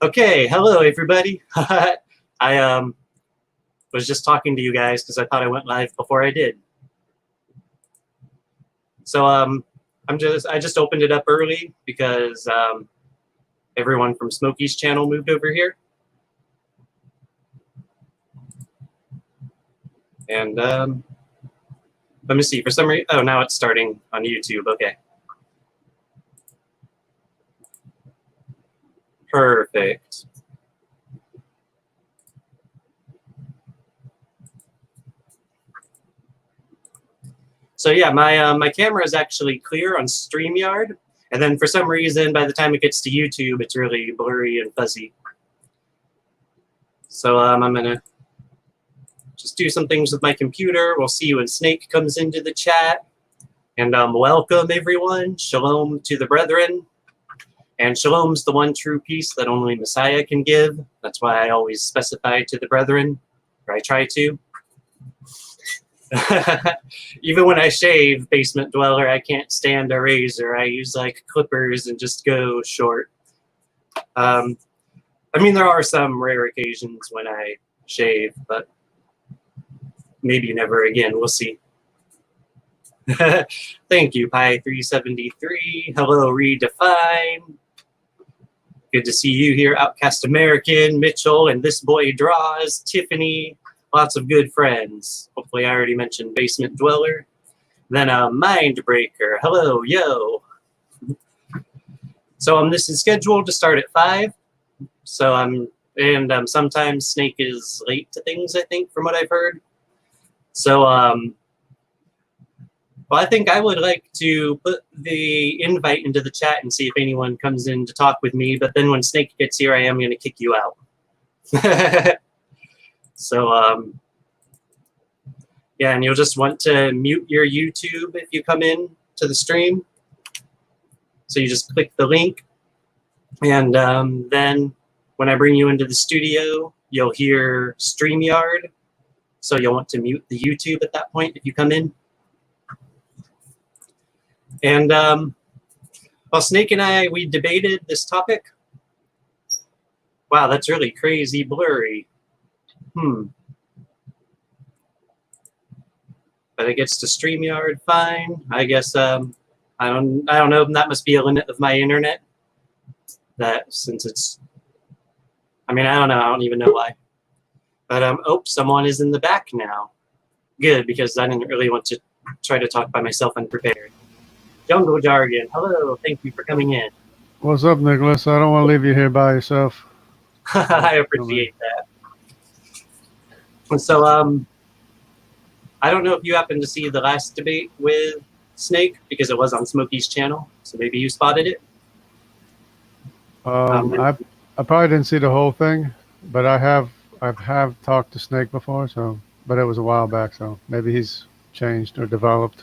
Okay, hello everybody. I was just talking to you guys because I thought I went live before I did. So I just opened it up early because everyone from Smokey's channel moved over here. And let me see, for some reason, oh, now it's starting on YouTube. Okay. Perfect. So yeah, my camera is actually clear on StreamYard, and then for some reason, by the time it gets to YouTube, it's really blurry and fuzzy. So I'm gonna just do some things with my computer. We'll see when Snake comes into the chat. And welcome everyone. Shalom to the brethren. And shalom's the one true peace that only Messiah can give. That's why I always specify to the brethren, or I try to. Even when I shave, basement dweller, I can't stand a razor. I use like clippers and just go short. I mean, there are some rare occasions when I shave, but maybe never again. We'll see. Thank you, Pi373. Hello, Redefine. Good to see you here, Outcast American, Mitchell, and this boy draws, Tiffany. Lots of good friends. Hopefully I already mentioned Basement Dweller. Then Mindbreaker. Hello, yo. So this is scheduled to start at 5. So sometimes Snake is late to things, I think, from what I've heard. So well, I think I would like to put the invite into the chat and see if anyone comes in to talk with me. But then when Snake gets here, I am going to kick you out. So, yeah, and you'll just want to mute your YouTube if you come in to the stream. So you just click the link. And then when I bring you into the studio, you'll hear StreamYard. So you'll want to mute the YouTube at that point if you come in. And well, Snake and I, we debated this topic. Wow, that's really crazy blurry. But it gets to StreamYard fine. I guess I don't know. That must be a limit of my internet. That since it's, I mean, I don't know. I don't even know why. But oh, someone is in the back now. Good, because I didn't really want to try to talk by myself unprepared. Jungle Jargon, hello. Thank you for coming in. What's up, Nicholas? I don't want to leave you here by yourself. I appreciate that. And so, I don't know if you happened to see the last debate with Snake because it was on Smokey's channel. So maybe you spotted it. I probably didn't see the whole thing, but I have talked to Snake before. So, but it was a while back. So maybe he's changed or developed.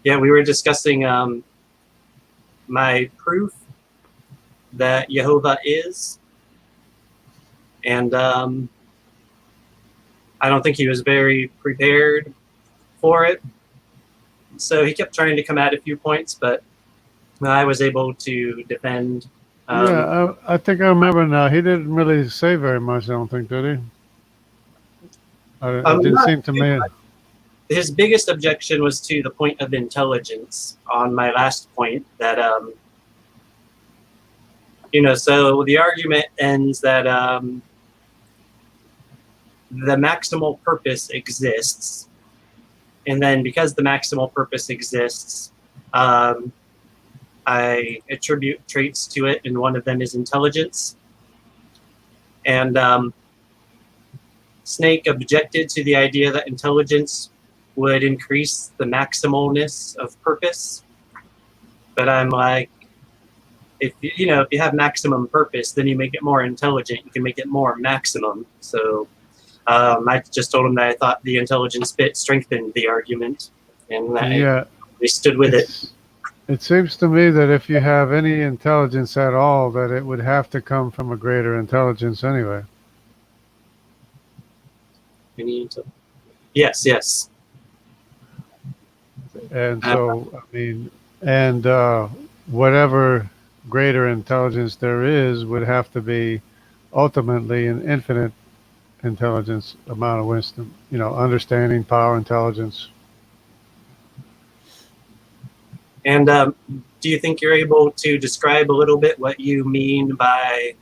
Yeah, we were discussing my proof that Yhvh is, and I don't think he was very prepared for it. So he kept trying to come at a few points, but I was able to defend. Yeah, I think I remember now. He didn't really say very much, I don't think, did he? It didn't seem to me. His biggest objection was to the point of intelligence on my last point that, you know, so the argument ends that the maximal purpose exists. And then because the maximal purpose exists, I attribute traits to it, and one of them is intelligence. And Snake objected to the idea that intelligence would increase the maximalness of purpose. But I'm like, if you have maximum purpose, then you make it more intelligent. You can make it more maximum. So I just told him that I thought the intelligence bit strengthened the argument, and we stood with it. It seems to me that if you have any intelligence at all, that it would have to come from a greater intelligence anyway. Yes, yes. And so, I mean, and whatever greater intelligence there is would have to be ultimately an infinite intelligence amount of wisdom, understanding, power, intelligence. And do you think you're able to describe a little bit what you mean by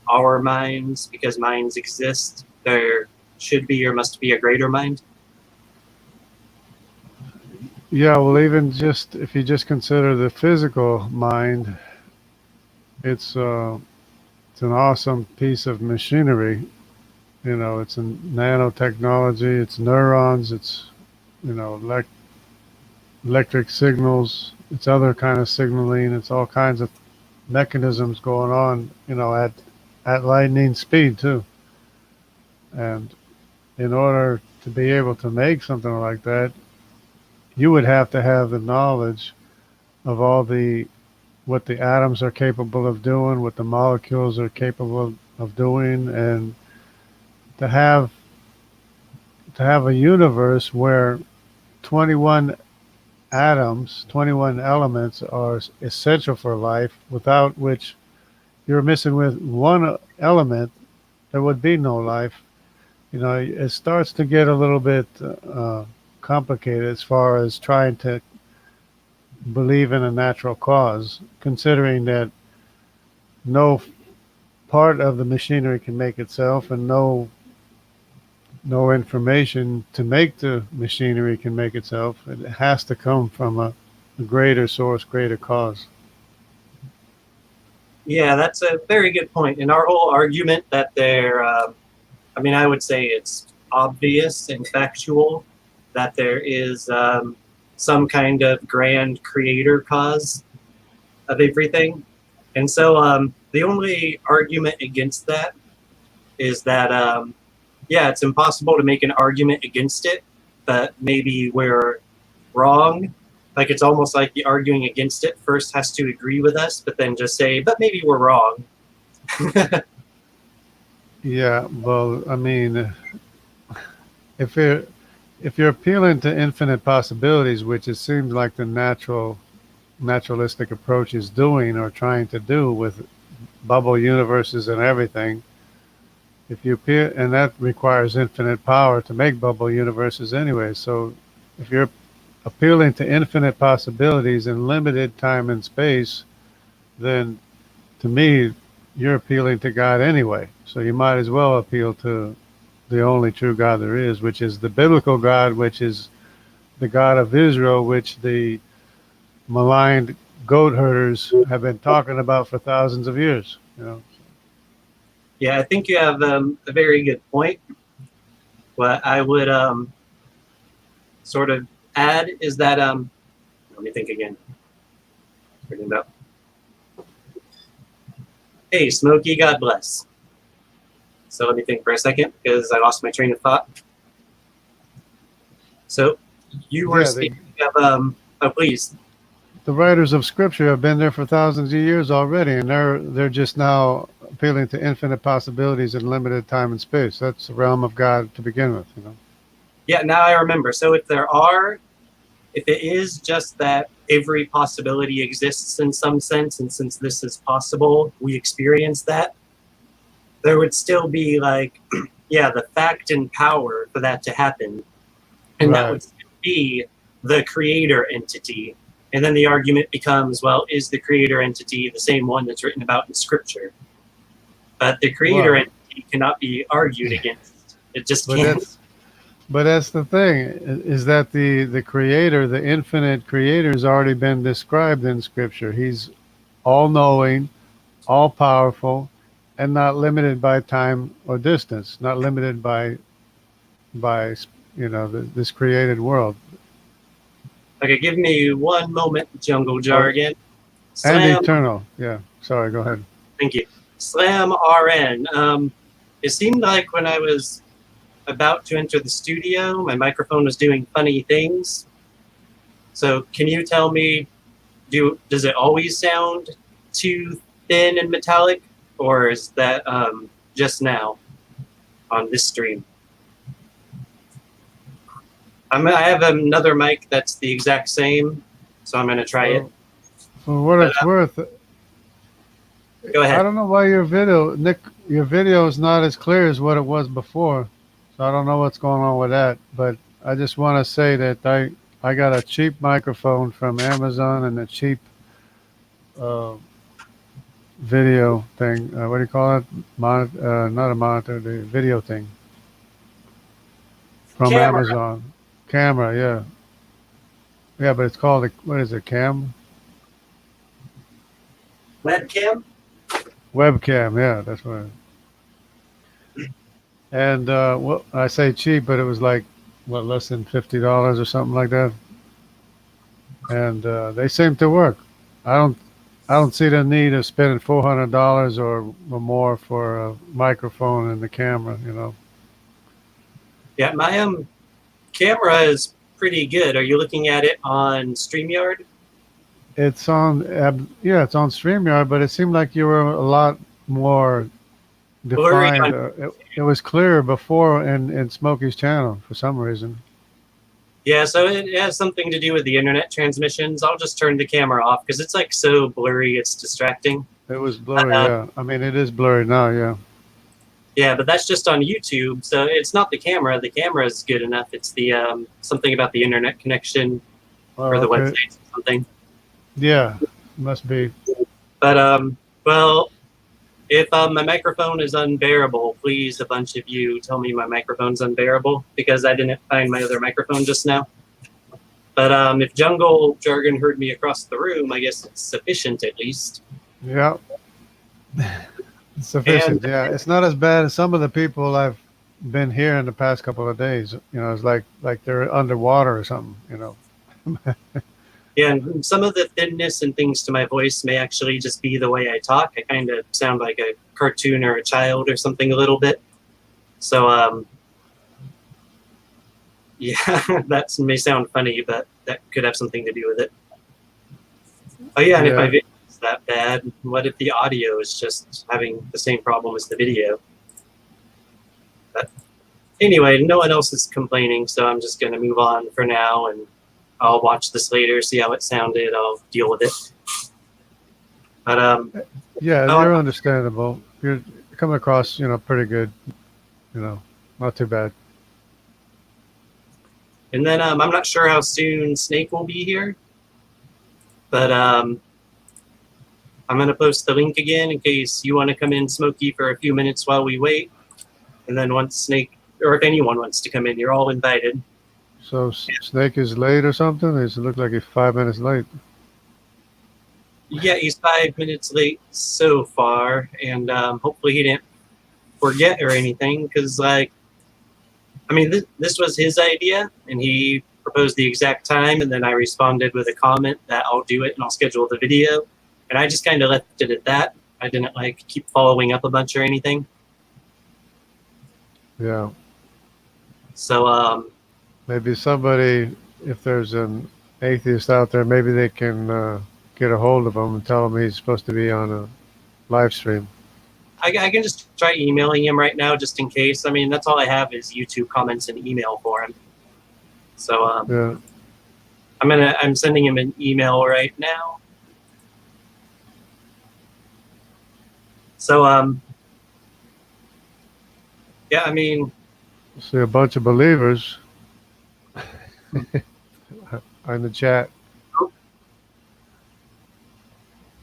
our minds? Because minds exist, there should be or must be a greater mind. Yeah, well, even just if you just consider the physical mind, it's it's an awesome piece of machinery. It's a nanotechnology. It's neurons. It's you know electric signals. It's other kind of signaling. It's all kinds of mechanisms going on. At lightning speed too. And in order to be able to make something like that, you would have to have the knowledge of all the what the atoms are capable of doing, what the molecules are capable of doing, and to have a universe where 21 atoms, 21 elements are essential for life, without which you're missing with one element, there would be no life. It starts to get a little bit complicated as far as trying to believe in a natural cause, considering that no part of the machinery can make itself, and no information to make the machinery can make itself. It has to come from a greater source, greater cause. Yeah, that's a very good point. And our whole argument that I would say it's obvious and factual that there is some kind of grand creator cause of everything. And so the only argument against that is that, yeah, it's impossible to make an argument against it, but maybe we're wrong. Like, it's almost like the arguing against it first has to agree with us, but then just say, but maybe we're wrong. Yeah, well, I mean, if you're appealing to infinite possibilities, which it seems like the naturalistic approach is doing or trying to do with bubble universes and everything, if you appeal, and that requires infinite power to make bubble universes anyway. So if you're appealing to infinite possibilities in limited time and space, then to me, you're appealing to God anyway. So you might as well appeal to the only true God there is, which is the biblical God, which is the God of Israel, which the maligned goat herders have been talking about for thousands of years. Yeah, I think you have a very good point. What I would sort of add is that, let me think again. Bring it up. Hey, Smokey, God bless. So let me think for a second because I lost my train of thought. So you were speaking of, oh, please. The writers of Scripture have been there for thousands of years already, and they're just now appealing to infinite possibilities in limited time and space. That's the realm of God to begin with. Yeah, now I remember. So if it is just that every possibility exists in some sense, and since this is possible, we experience that, there would still be like, yeah, the fact and power for that to happen. And that would still be the creator entity. And then the argument becomes, well, is the creator entity the same one that's written about in Scripture? But the creator entity cannot be argued against. It just can't. But that's the thing, is that the creator, the infinite creator, has already been described in Scripture. He's all-knowing, all-powerful, and not limited by time or distance, not limited by this created world. Okay, give me one moment, Jungle Jargon. And eternal. Yeah, sorry, go ahead. Thank you. Slam RN. It seemed like when I was about to enter the studio, my microphone was doing funny things. So can you tell me, does it always sound too thin and metallic, or is that just now on this stream? I have another mic that's the exact same, so I'm going to try it. For what it's worth, Go I ahead. don't know why your video, Nick, your video is not as clear as what it was before. So I don't know what's going on with that. But I just want to say that I got a cheap microphone from Amazon and a cheap uh, video thing. What do you call it? Not a monitor, the video thing from Camera. Amazon. Camera, yeah. Yeah, but it's called, what is it, cam? Webcam. Webcam, yeah, that's what it, and well, I say cheap, but it was like, what, less than $50 or something like that. And they seem to work. I don't, I don't see the need of spending $400 or more for a microphone and the camera. You know, Yeah, my camera is pretty good. Are you looking at it on StreamYard? it's on, yeah, it's on Streamyard, but it seemed like you were a lot more Blurry defined. on. It was clearer before in Smokey's channel for some reason. Yeah, so it has something to do with the internet transmissions. I'll just turn the camera off because it's like so blurry, it's distracting. It was blurry, Uh, yeah. I mean, it is blurry now, yeah. yeah, but that's just on YouTube, so it's not the camera. The camera is good enough. It's the something about the internet connection Oh, or the okay. website or something. Yeah, must be. But well, if my microphone is unbearable, please, a bunch of you, tell me my microphone's unbearable because I didn't find my other microphone just now. But if Jungle Jargon heard me across the room, I guess it's sufficient at least. Yeah, it's sufficient. And Yeah, it's not as bad as some of the people I've been here in the past couple of days. You know, it's like they're underwater or something. You know. yeah, and some of the thinness and things to my voice may actually just be the way I talk. I kind of sound like a cartoon or a child or something a little bit. So yeah, that may sound funny, but that could have something to do with it. Oh yeah, and if my Yeah, video is that bad, what if the audio is just having the same problem as the video? But anyway, no one else is complaining, so I'm just going to move on for now, and I'll watch this later, see how it sounded. I'll deal with it. But yeah, oh, you're understandable. You're coming across, you know, pretty good. You know, not too bad. and then I'm not sure how soon Snake will be here, but I'm going to post the link again in case you want to come in, Smokey, for a few minutes while we wait. And then once Snake, or if anyone wants to come in, you're all invited. So Snake is late or something? It looked like he's 5 minutes late. Yeah, he's 5 minutes late so far, and hopefully he didn't forget or anything, because, like, I mean, this was his idea, and he proposed the exact time, and then I responded with a comment that I'll do it and I'll schedule the video, and I just kind of left it at that. I didn't, like, keep following up a bunch or anything. Yeah, So, maybe somebody, if there's an atheist out there, maybe they can get a hold of him and tell him he's supposed to be on a live stream. I can just try emailing him right now just in case. I mean, that's all I have is YouTube comments and email for him. So Yeah. I'm sending him an email right now. So yeah, I mean, See a bunch of believers in the chat.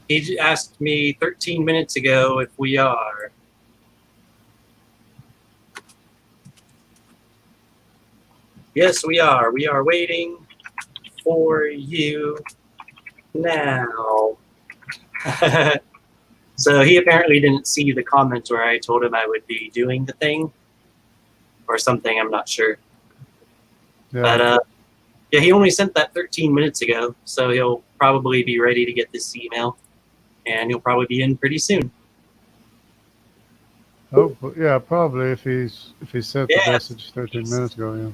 he asked me 13 minutes ago if we are. Yes, we are. We are waiting for you now. So he apparently didn't see the comments where I told him I would be doing the thing or something. I'm not sure. Yeah. But yeah, he only sent that 13 minutes ago, so he'll probably be ready to get this email, and he'll probably be in pretty soon. Oh, yeah, probably if he sent the Yeah, message 13 minutes ago. Yeah.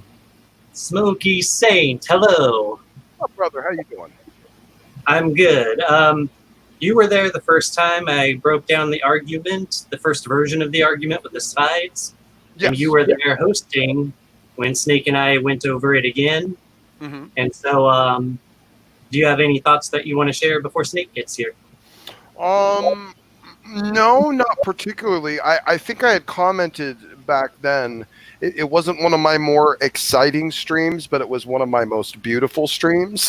Smokey Saint, hello. Oh, brother, how you doing? I'm good. You were there the first time I broke down the argument, the first version of the argument with the slides. Yes. And you were there hosting when Snake and I went over it again. Mm-hmm. And so, do you have any thoughts that you want to share before Snake gets here? No, not particularly. I think I had commented back then. It wasn't one of my more exciting streams, but it was one of my most beautiful streams.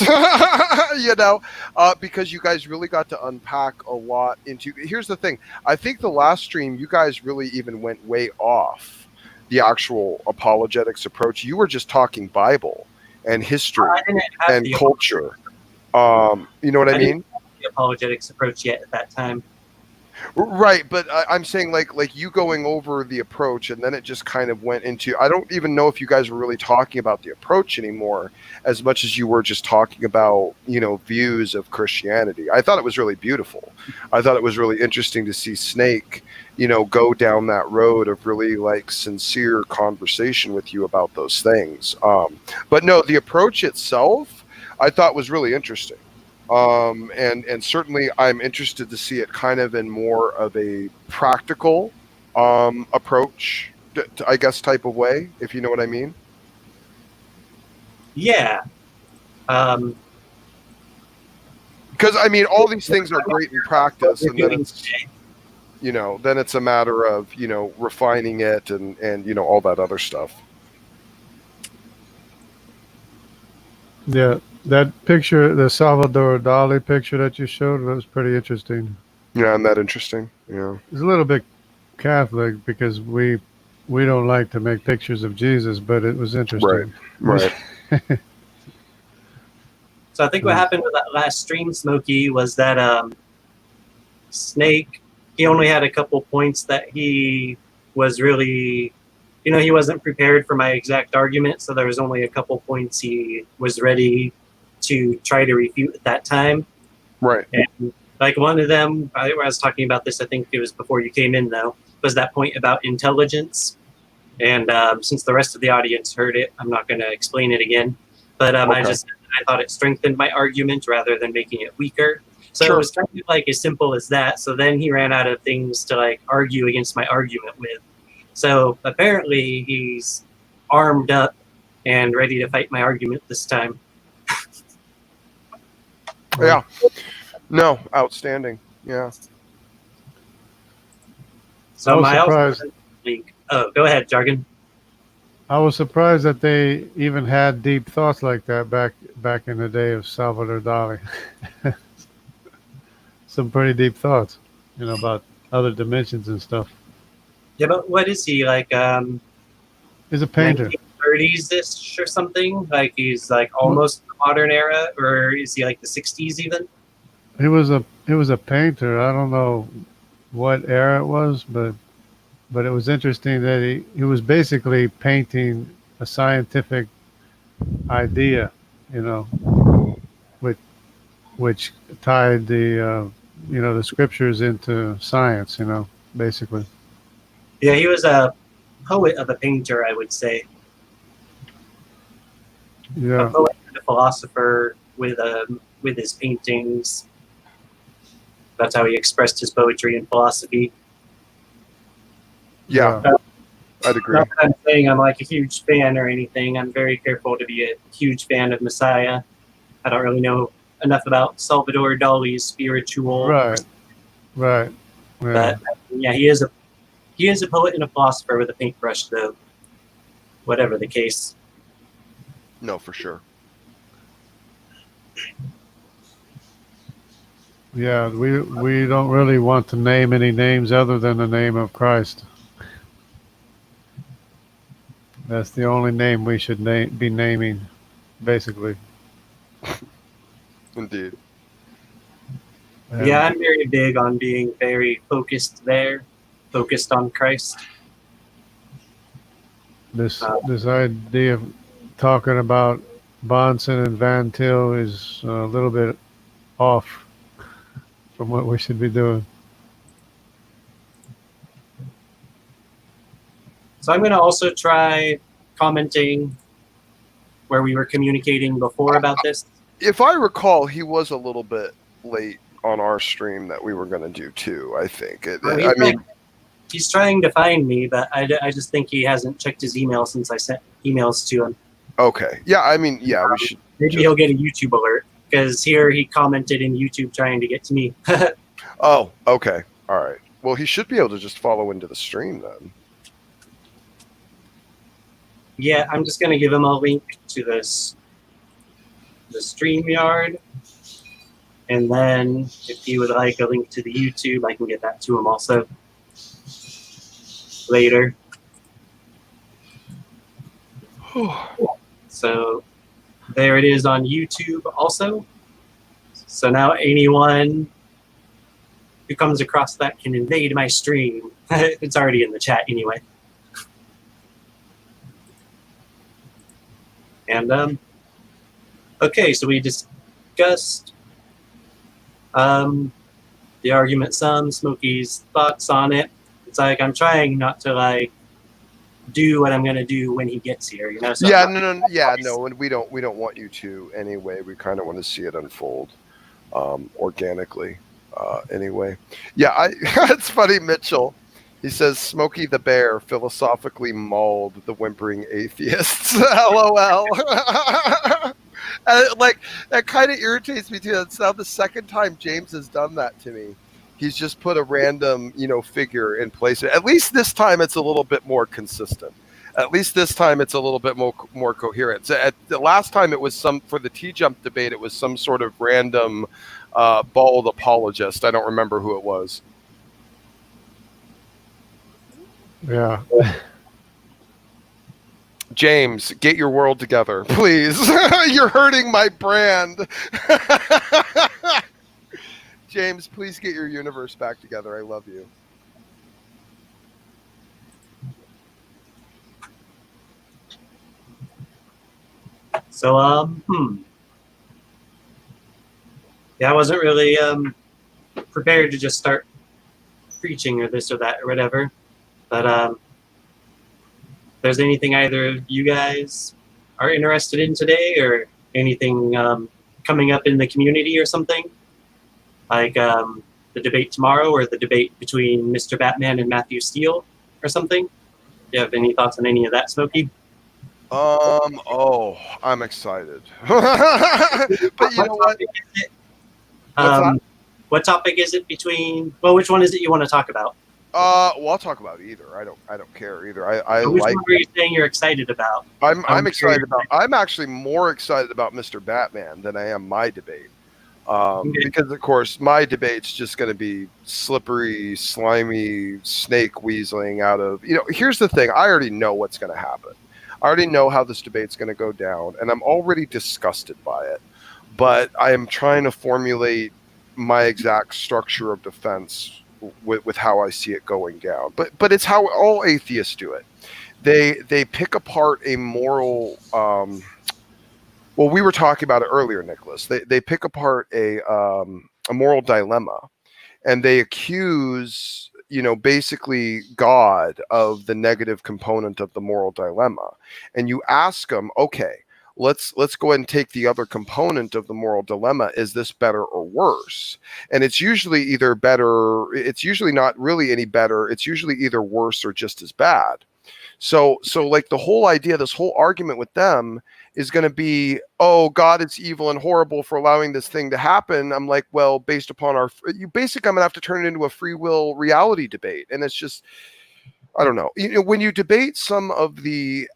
Because you guys really got to unpack a lot into. Here's the thing. I think the last stream, you guys really even went way off the actual apologetics approach. You were just talking Bible and history I didn't have and the culture. You know what I mean? didn't have the apologetics approach yet at that time. Right, but I'm saying like you going over the approach, and then it just kind of went into. I don't even know if you guys were really talking about the approach anymore, as much as you were just talking about views of Christianity. I thought it was really beautiful. I thought it was really interesting to see Snake, go down that road of really like sincere conversation with you about those things. But no, the approach itself, I thought was really interesting. And certainly I'm interested to see it kind of in more of a practical approach, I guess, type of way, if you know what I mean. Yeah. Because I mean, all these things are great in practice, and then it's then it's a matter of refining it and all that other stuff. Yeah, that picture, the Salvador Dali picture that you showed, was pretty interesting. Yeah, isn't that interesting? Yeah. It's a little bit Catholic because we don't like to make pictures of Jesus, but it was interesting. Right. So I think what happened with that last stream, Smokey, was that Snake, he only had a couple points that he was really, he wasn't prepared for my exact argument, so there was only a couple points he was ready to try to refute at that time. Right. And like one of them, I was talking about this, I think it was before you came in though, was that point about intelligence. And since the rest of the audience heard it, I'm not going to explain it again. But Okay. I thought it strengthened my argument rather than making it weaker. So Sure. it was kind of like as simple as that. So then he ran out of things to like argue against my argument with. So apparently he's armed up and ready to fight my argument this time. Yeah. No, outstanding. Yeah. So I was my surprised. link. Oh, go ahead, Jargon. I was surprised that they even had deep thoughts like that back in the day of Salvador Dali. Some pretty deep thoughts, about other dimensions and stuff. Yeah, but what is he like? He's a painter. 1930s-ish or something? Like he's like almost the modern era, or is he like the 60s even? He was a painter. I don't know what era it was, but it was interesting that he was basically painting a scientific idea, which tied the the scriptures into science, basically. Yeah, he was a poet of a painter, I would say. Yeah. A poet and a philosopher with his paintings. That's how he expressed his poetry and philosophy. Yeah. I'd agree. Not that I'm saying I'm like a huge fan or anything. I'm very careful to be a huge fan of Messiah. I don't really know enough about Salvador Dali's spiritual. Right. Yeah. But yeah, he is a poet and a philosopher with a paintbrush, though. Whatever the case. No, for sure. Yeah, we don't really want to name any names other than the name of Christ. That's the only name we should be naming, basically. Indeed. Yeah, I'm very big on being very focused there, focused on Christ. This idea of talking about Bonson and Van Til is a little bit off from what we should be doing. So I'm going to also try commenting where we were communicating before about this. If I recall, he was a little bit late on our stream that we were going to do too, I think. He's trying to find me, but I just think he hasn't checked his email since I sent emails to him. Okay. Yeah, we should. Maybe he'll get a YouTube alert, because here he commented in YouTube trying to get to me. Oh, okay. All right. Well, he should be able to just follow into the stream then. Yeah, I'm just gonna give him a link to the StreamYard, and then if he would like a link to the YouTube, I can get that to him also later. So there it is on YouTube also. So now anyone who comes across that can invade my stream. It's already in the chat anyway. And okay, so we discussed the argument some, Smokey's thoughts on it. It's like I'm trying not to like do what I'm gonna do when he gets here, you know. So Yeah, no, and we don't want you to anyway. We kind of want to see it unfold organically. Anyway, yeah, it's funny, Mitchell. He says Smokey the Bear philosophically mauled the whimpering atheists. LOL. Like that kind of irritates me too. That's now the second time James has done that to me. He's just put a random, figure in place. At least this time it's a little bit more consistent. At least this time it's a little bit more coherent. So at the last time it was for the T-jump debate, it was some sort of random bald apologist. I don't remember who it was. Yeah. James, get your world together, please. You're hurting my brand. James, please get your universe back together. I love you. So yeah, I wasn't really prepared to just start preaching or this or that or whatever. But if there's anything either of you guys are interested in today, or anything coming up in the community or something, like the debate tomorrow or the debate between Mr. Batman and Matthew Steele or something. Do you have any thoughts on any of that, Smokey? I'm excited. But you know what? What topic is it between? Well, which one is it you want to talk about? Well, I'll talk about either. I don't care either. Which one were you saying you're excited about? I'm excited about. I'm actually more excited about Mr. Batman than I am my debate. Because of course my debate's just going to be slippery, slimy, snake weaseling out of. Here's the thing. I already know what's going to happen. I already know how this debate's going to go down, and I'm already disgusted by it. But I am trying to formulate my exact structure of defense with how I see it going down. But it's how all atheists do it. They pick apart a moral. Well, we were talking about it earlier, Nicholas. They pick apart a moral dilemma, and they accuse basically God of the negative component of the moral dilemma. And you ask them, okay, let's go ahead and take the other component of the moral dilemma. Is this better or worse? And it's usually either better. It's usually not really any better. It's usually either worse or just as bad. So like the whole idea, this whole argument with them is going to be, oh, God is evil and horrible for allowing this thing to happen. I'm like, well, based upon I'm going to have to turn it into a free will reality debate. And it's just, I don't know. When you debate some of the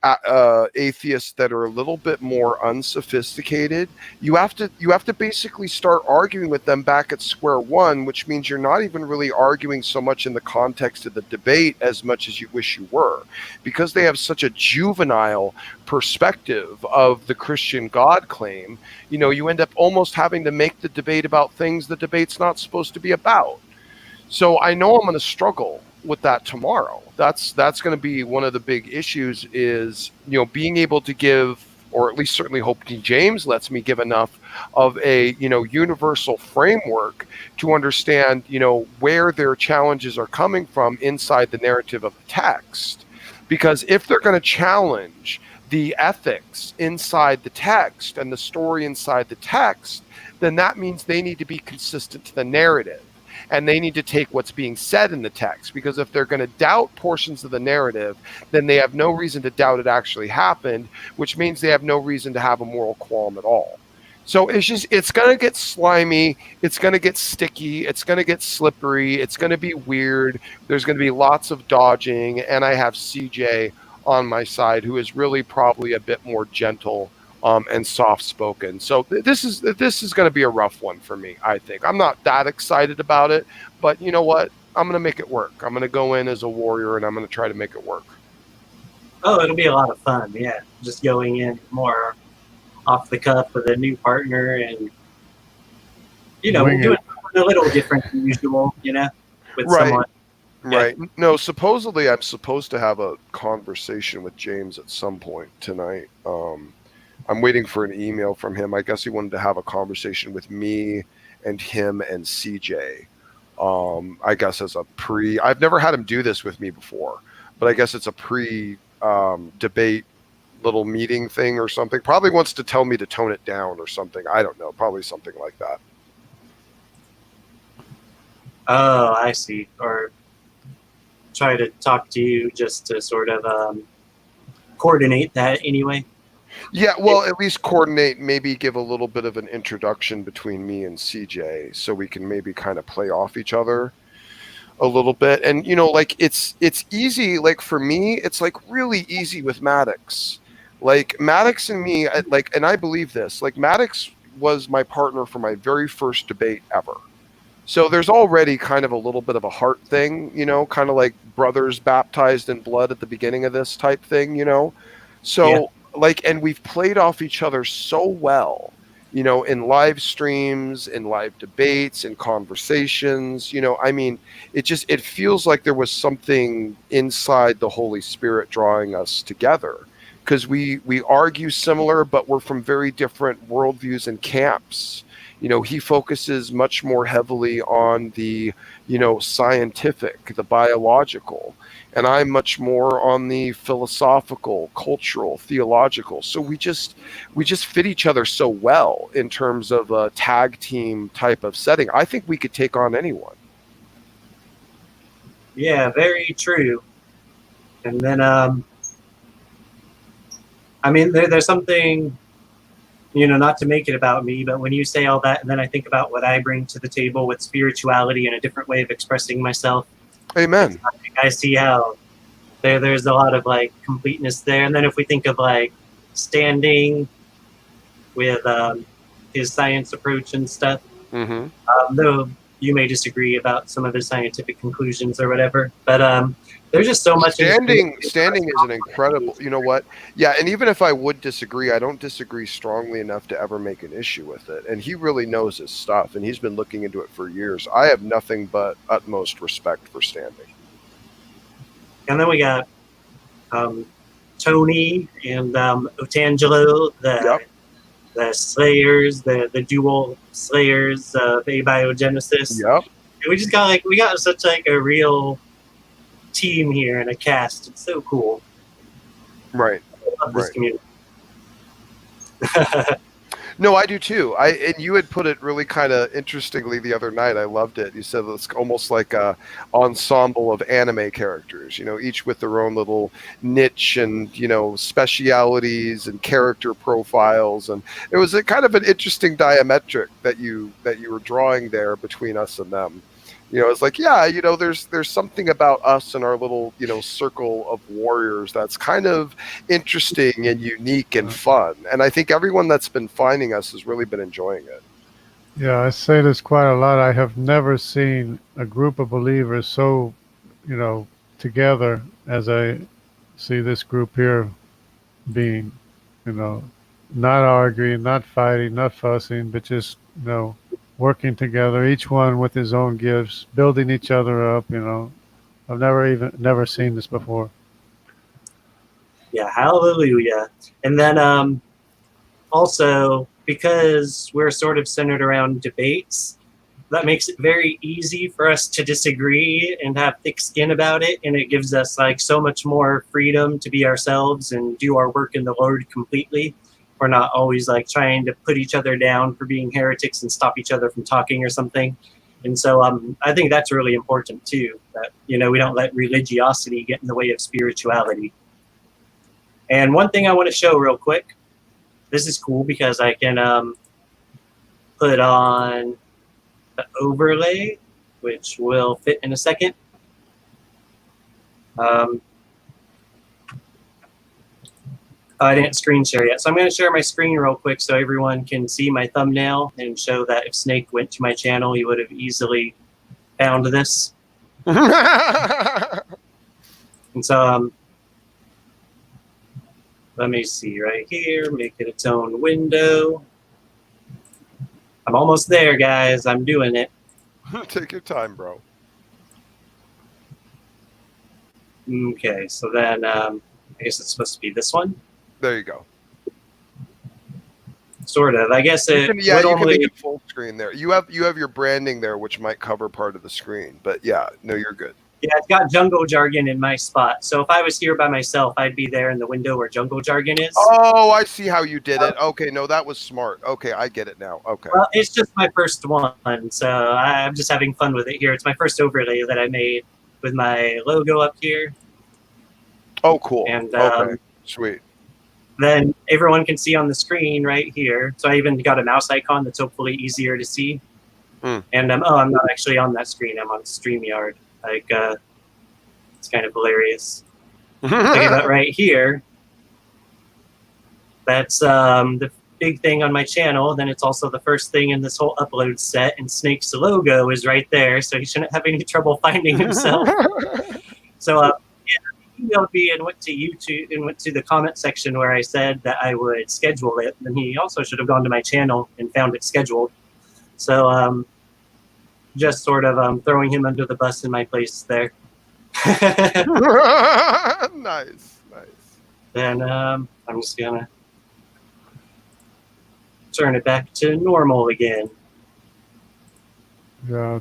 atheists that are a little bit more unsophisticated, you have to basically start arguing with them back at square one, which means you're not even really arguing so much in the context of the debate as much as you wish you were, because they have such a juvenile perspective of the Christian God claim. You end up almost having to make the debate about things the debate's not supposed to be about. So I know I'm going to struggle with that tomorrow. That's going to be one of the big issues, is being able to give, or at least certainly hoping James lets me give enough of a universal framework to understand where their challenges are coming from inside the narrative of the text. Because if they're going to challenge the ethics inside the text and the story inside the text, then that means they need to be consistent to the narrative. And they need to take what's being said in the text, because if they're going to doubt portions of the narrative, then they have no reason to doubt it actually happened, which means they have no reason to have a moral qualm at all. So it's going to get slimy. It's going to get sticky. It's going to get slippery. It's going to be weird. There's going to be lots of dodging. And I have CJ on my side, who is really probably a bit more gentle and soft spoken. So this is going to be a rough one for me, I think. I'm not that excited about it, but you know what? I'm going to make it work. I'm going to go in as a warrior and I'm going to try to make it work. Oh, it'll be a lot of fun. Yeah, just going in more off the cuff with a new partner and, you know, Wing doing it. something a little different than usual, you know, with Right. someone. Right. No, supposedly I'm supposed to have a conversation with James at some point tonight. I'm waiting for an email from him. I guess he wanted to have a conversation with me and him and CJ. I guess as a I've never had him do this with me before, but I guess it's a debate little meeting thing or something. Probably wants to tell me to tone it down or something. I don't know. Probably something like that. Oh, I see. Or try to talk to you just to sort of coordinate that anyway. Yeah, well, at least coordinate, maybe give a little bit of an introduction between me and CJ so we can maybe kind of play off each other a little bit. And, you know, like it's easy. Like for me, it's like really easy with Maddox. Like Maddox and me, and I believe this, like Maddox was my partner for my very first debate ever. So there's already kind of a little bit of a heart thing, you know, kind of like brothers baptized in blood at the beginning of this type thing, you know. So and we've played off each other so well, you know, in live streams, in live debates, in conversations, you know. I mean, it feels like there was something inside the Holy Spirit drawing us together, because we argue similar, but we're from very different worldviews and camps. You know, he focuses much more heavily on the, you know, scientific, the biological, and I'm much more on the philosophical, cultural, theological. So we just fit each other so well in terms of a tag team type of setting. I think we could take on anyone. Yeah, very true. And then, I mean, there's something, you know, not to make it about me, but when you say all that, and then I think about what I bring to the table with spirituality and a different way of expressing myself. Amen. I see how there's a lot of like completeness there. And then if we think of like standing with his science approach and stuff, though you may disagree about some of his scientific conclusions or whatever, but there's just so much. Standing is an incredible, you know what? Yeah, and even if I would disagree, I don't disagree strongly enough to ever make an issue with it. And he really knows his stuff, and he's been looking into it for years. I have nothing but utmost respect for standing. And then we got Tony and Otangelo, the Slayers, the dual Slayers of abiogenesis. Yep. And we just got such like a real team here and a cast. It's so cool. Right. I love this community. No, I do too. And you had put it really kind of interestingly the other night. I loved it. You said it's almost like a ensemble of anime characters, you know, each with their own little niche and, you know, specialities and character profiles. And it was a kind of an interesting diametric that you were drawing there between us and them. You know, it's like, yeah, you know, there's something about us and our little, you know, circle of warriors that's kind of interesting and unique and fun. And I think everyone that's been finding us has really been enjoying it. Yeah, I say this quite a lot. I have never seen a group of believers so, you know, together as I see this group here being, you know, not arguing, not fighting, not fussing, but just, you know, working together, each one with his own gifts, building each other up, you know. I've never seen this before. Yeah, hallelujah. And then also, because we're sort of centered around debates, that makes it very easy for us to disagree and have thick skin about it. And it gives us like so much more freedom to be ourselves and do our work in the Lord completely. We're not always like trying to put each other down for being heretics and stop each other from talking or something. And so I think that's really important too, that, you know, we don't let religiosity get in the way of spirituality. And one thing I want to show real quick, this is cool because I can put on the overlay, which will fit in a second. I didn't screen share yet, so I'm going to share my screen real quick so everyone can see my thumbnail and show that if Snake went to my channel, he would have easily found this. And so let me see right here, make it its own window. I'm almost there, guys. I'm doing it. Take your time, bro. Okay, so then I guess it's supposed to be this one. There you go. Sort of. I guess it You can only... make it full screen there. You have your branding there, which might cover part of the screen. But yeah, no, you're good. Yeah, it's got Jungle Jargon in my spot. So if I was here by myself, I'd be there in the window where Jungle Jargon is. Oh, I see how you did it. Okay, no, that was smart. Okay, I get it now. Okay. Well, it's just my first one, so I'm just having fun with it here. It's my first overlay that I made with my logo up here. Oh, cool. And okay, sweet. Then everyone can see on the screen right here. So I even got a mouse icon that's hopefully easier to see. And I'm not actually on that screen. I'm on StreamYard. Like, it's kind of hilarious. Look at that right here. That's the big thing on my channel. Then it's also the first thing in this whole upload set. And Snake's logo is right there, so he shouldn't have any trouble finding himself. So he emailed me and went to YouTube and went to the comment section where I said that I would schedule it. And he also should have gone to my channel and found it scheduled. So just sort of throwing him under the bus in my place there. Nice. Then I'm just gonna turn it back to normal again. Yeah,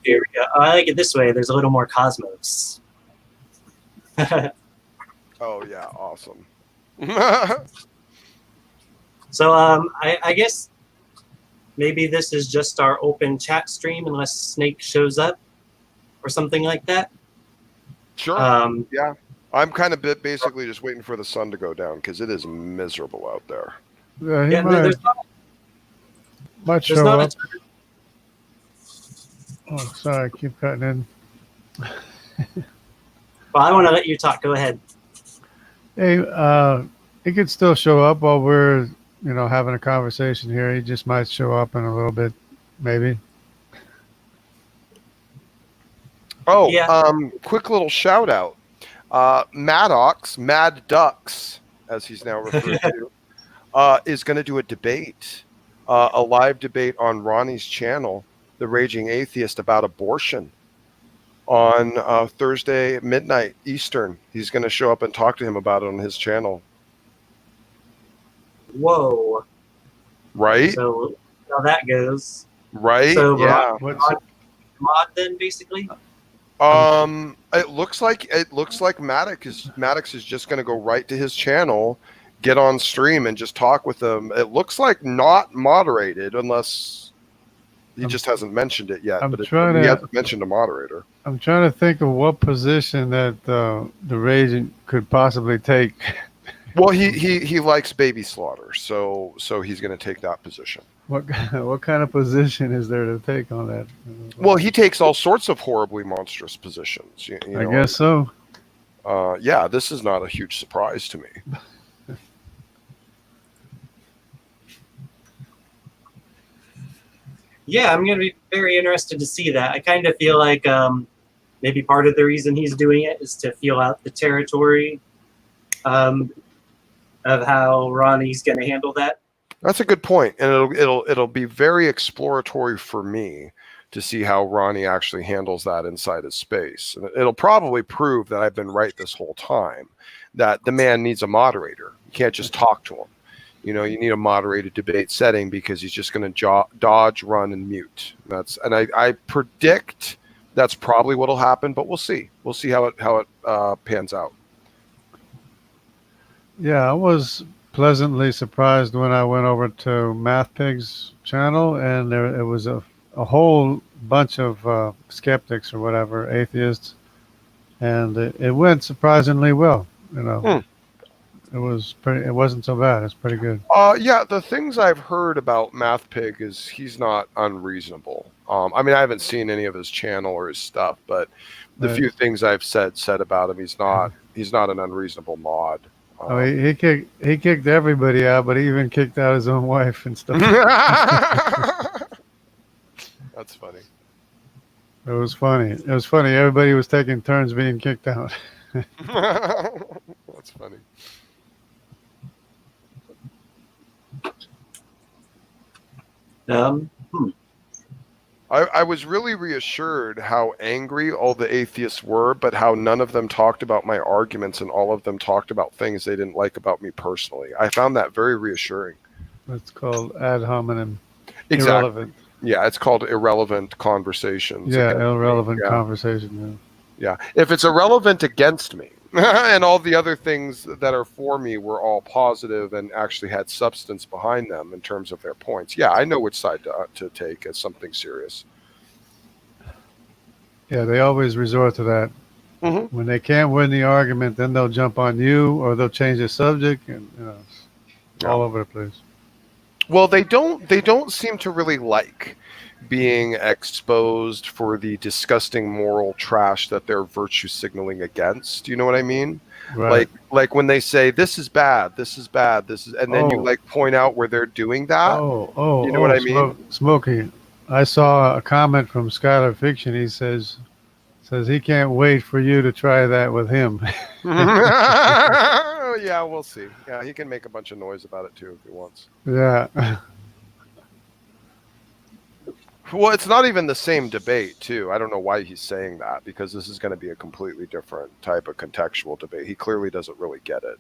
Here we go. I like it this way. There's a little more cosmos. Oh yeah, awesome. So I guess maybe this is just our open chat stream unless Snake shows up or something like that. Sure. Yeah. I'm kind of basically just waiting for the sun to go down because it is miserable out there. Yeah, he Yeah, might show up. Oh, sorry, I keep cutting in. Well, I want to let you talk. Go ahead. Hey, he could still show up while we're, having a conversation here. He just might show up in a little bit, maybe. Oh, yeah. Quick little shout out. Maddox, Mad Ducks, as he's now referred to, is going to do a debate, a live debate on Ronnie's channel, The Raging Atheist, about abortion on Thursday at midnight Eastern. He's going to show up and talk to him about it on his channel. Whoa. Right? So how that goes. Right? So yeah. mod then basically? It looks like Maddox is just going to go right to his channel, get on stream, and just talk with him. It looks like not moderated, unless he just hasn't mentioned it yet. He hasn't mentioned a moderator. I'm trying to think of what position that the Raging could possibly take. Well, he likes baby slaughter, so he's going to take that position. What kind of position is there to take on that? Well, he takes all sorts of horribly monstrous positions. I guess so. Yeah, this is not a huge surprise to me. Yeah, I'm going to be very interested to see that. I kind of feel like maybe part of the reason he's doing it is to feel out the territory of how Ronnie's going to handle that. That's a good point, and it'll be very exploratory for me to see how Ronnie actually handles that inside his space. And it'll probably prove that I've been right this whole time, that the man needs a moderator. You can't just talk to him. You need a moderated debate setting because he's just going to dodge, run, and mute. I predict that's probably what'll happen, but we'll see. We'll see how it pans out. Yeah, I was pleasantly surprised when I went over to Math Pig's channel, and it was a whole bunch of skeptics or whatever, atheists, and it went surprisingly well. It wasn't so bad. It's pretty good. Yeah, the things I've heard about Math Pig is he's not unreasonable. I mean, I haven't seen any of his channel or his stuff, but the Right. few things I've said about him, he's not an unreasonable mod. Oh, he kicked everybody out, but he even kicked out his own wife and stuff. That's funny. It was funny. It was funny. Everybody was taking turns being kicked out. That's funny. I was really reassured how angry all the atheists were, but how none of them talked about my arguments and all of them talked about things they didn't like about me personally. I found that very reassuring. It's called ad hominem. Exactly. Irrelevant. Yeah, it's called irrelevant conversations. Yeah, irrelevant conversation. Yeah. If it's irrelevant against me, and all the other things that are for me were all positive and actually had substance behind them in terms of their points. Yeah, I know which side to take as something serious. Yeah, they always resort to that. Mm-hmm. When they can't win the argument, then they'll jump on you or they'll change the subject, and it's all over the place. Well, they don't seem to really like being exposed for the disgusting moral trash that they're virtue signaling against. You know what I mean? Right. Like when they say this is bad, and then you like point out where they're doing that. You know what I mean? Smokey, I saw a comment from Skylar Fiction. He says he can't wait for you to try that with him. Yeah, we'll see. Yeah, he can make a bunch of noise about it too if he wants. Yeah. Well, it's not even the same debate, too. I don't know why he's saying that, because this is going to be a completely different type of contextual debate. He clearly doesn't really get it.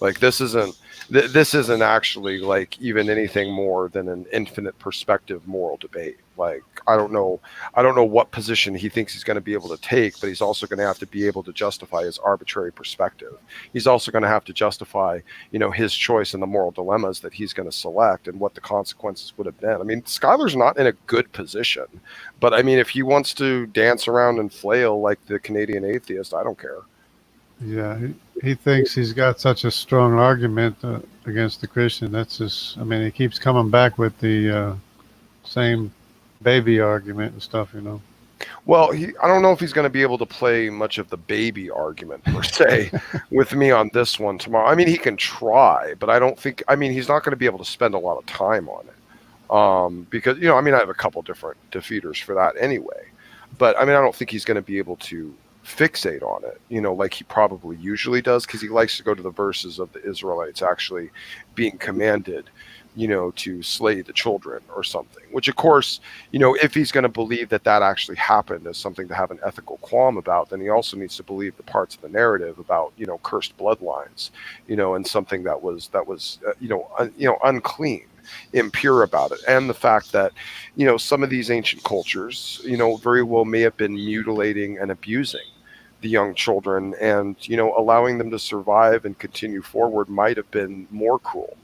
Like, this isn't actually like even anything more than an infinite perspective moral debate. Like, I don't know what position he thinks he's going to be able to take, but he's also going to have to be able to justify his arbitrary perspective. He's also going to have to justify, his choice and the moral dilemmas that he's going to select and what the consequences would have been. I mean, Skylar's not in a good position, but I mean, if he wants to dance around and flail like the Canadian atheist, I don't care. Yeah, he thinks he's got such a strong argument against the Christian. That's just, I mean, he keeps coming back with the same baby argument and stuff, Well, I don't know if he's going to be able to play much of the baby argument, per se, with me on this one tomorrow. I mean, he can try, but he's not going to be able to spend a lot of time on it. Because, I have a couple different defeaters for that anyway. But, I don't think he's going to be able to fixate on it, like he probably usually does, because he likes to go to the verses of the Israelites actually being commanded, to slay the children or something, which of course, if he's going to believe that actually happened as something to have an ethical qualm about, then he also needs to believe the parts of the narrative about, cursed bloodlines, and something that was unclean, impure about it, and the fact that some of these ancient cultures very well may have been mutilating and abusing the young children, and allowing them to survive and continue forward might have been more cruel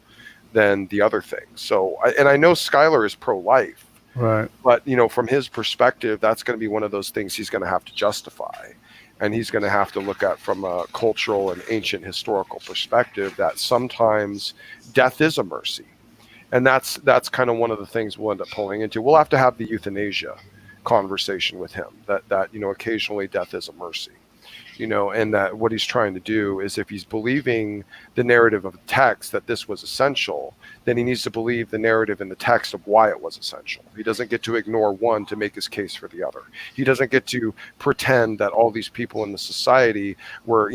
than the other things. So I know Skylar is pro-life, right, but from his perspective, that's going to be one of those things he's going to have to justify, and he's going to have to look at from a cultural and ancient historical perspective that sometimes death is a mercy. And that's kind of one of the things we'll end up pulling into. We'll have to have the euthanasia conversation with him, that occasionally death is a mercy, and that what he's trying to do is, if he's believing the narrative of the text that this was essential, then he needs to believe the narrative in the text of why it was essential. He doesn't get to ignore one to make his case for the other. He doesn't get to pretend that all these people in the society were,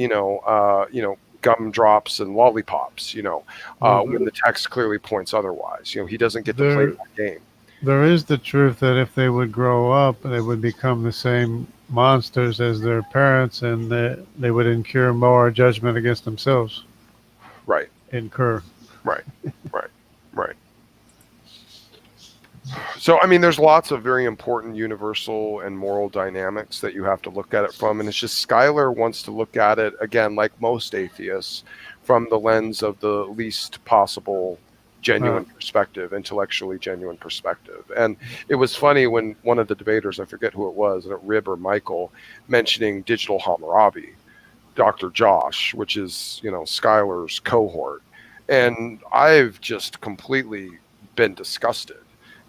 gumdrops and lollipops, when the text clearly points otherwise. He doesn't get to play that game. There is the truth that if they would grow up, they would become the same monsters as their parents, and they would incur more judgment against themselves. Right. Incur. Right. So, there's lots of very important universal and moral dynamics that you have to look at it from. And it's just Skylar wants to look at it, again, like most atheists, from the lens of the least possible genuine perspective, intellectually genuine perspective. And it was funny when one of the debaters, I forget who it was, Rib or Michael, mentioning digital Hammurabi. Dr. Josh, which is, Skylar's cohort. And I've just completely been disgusted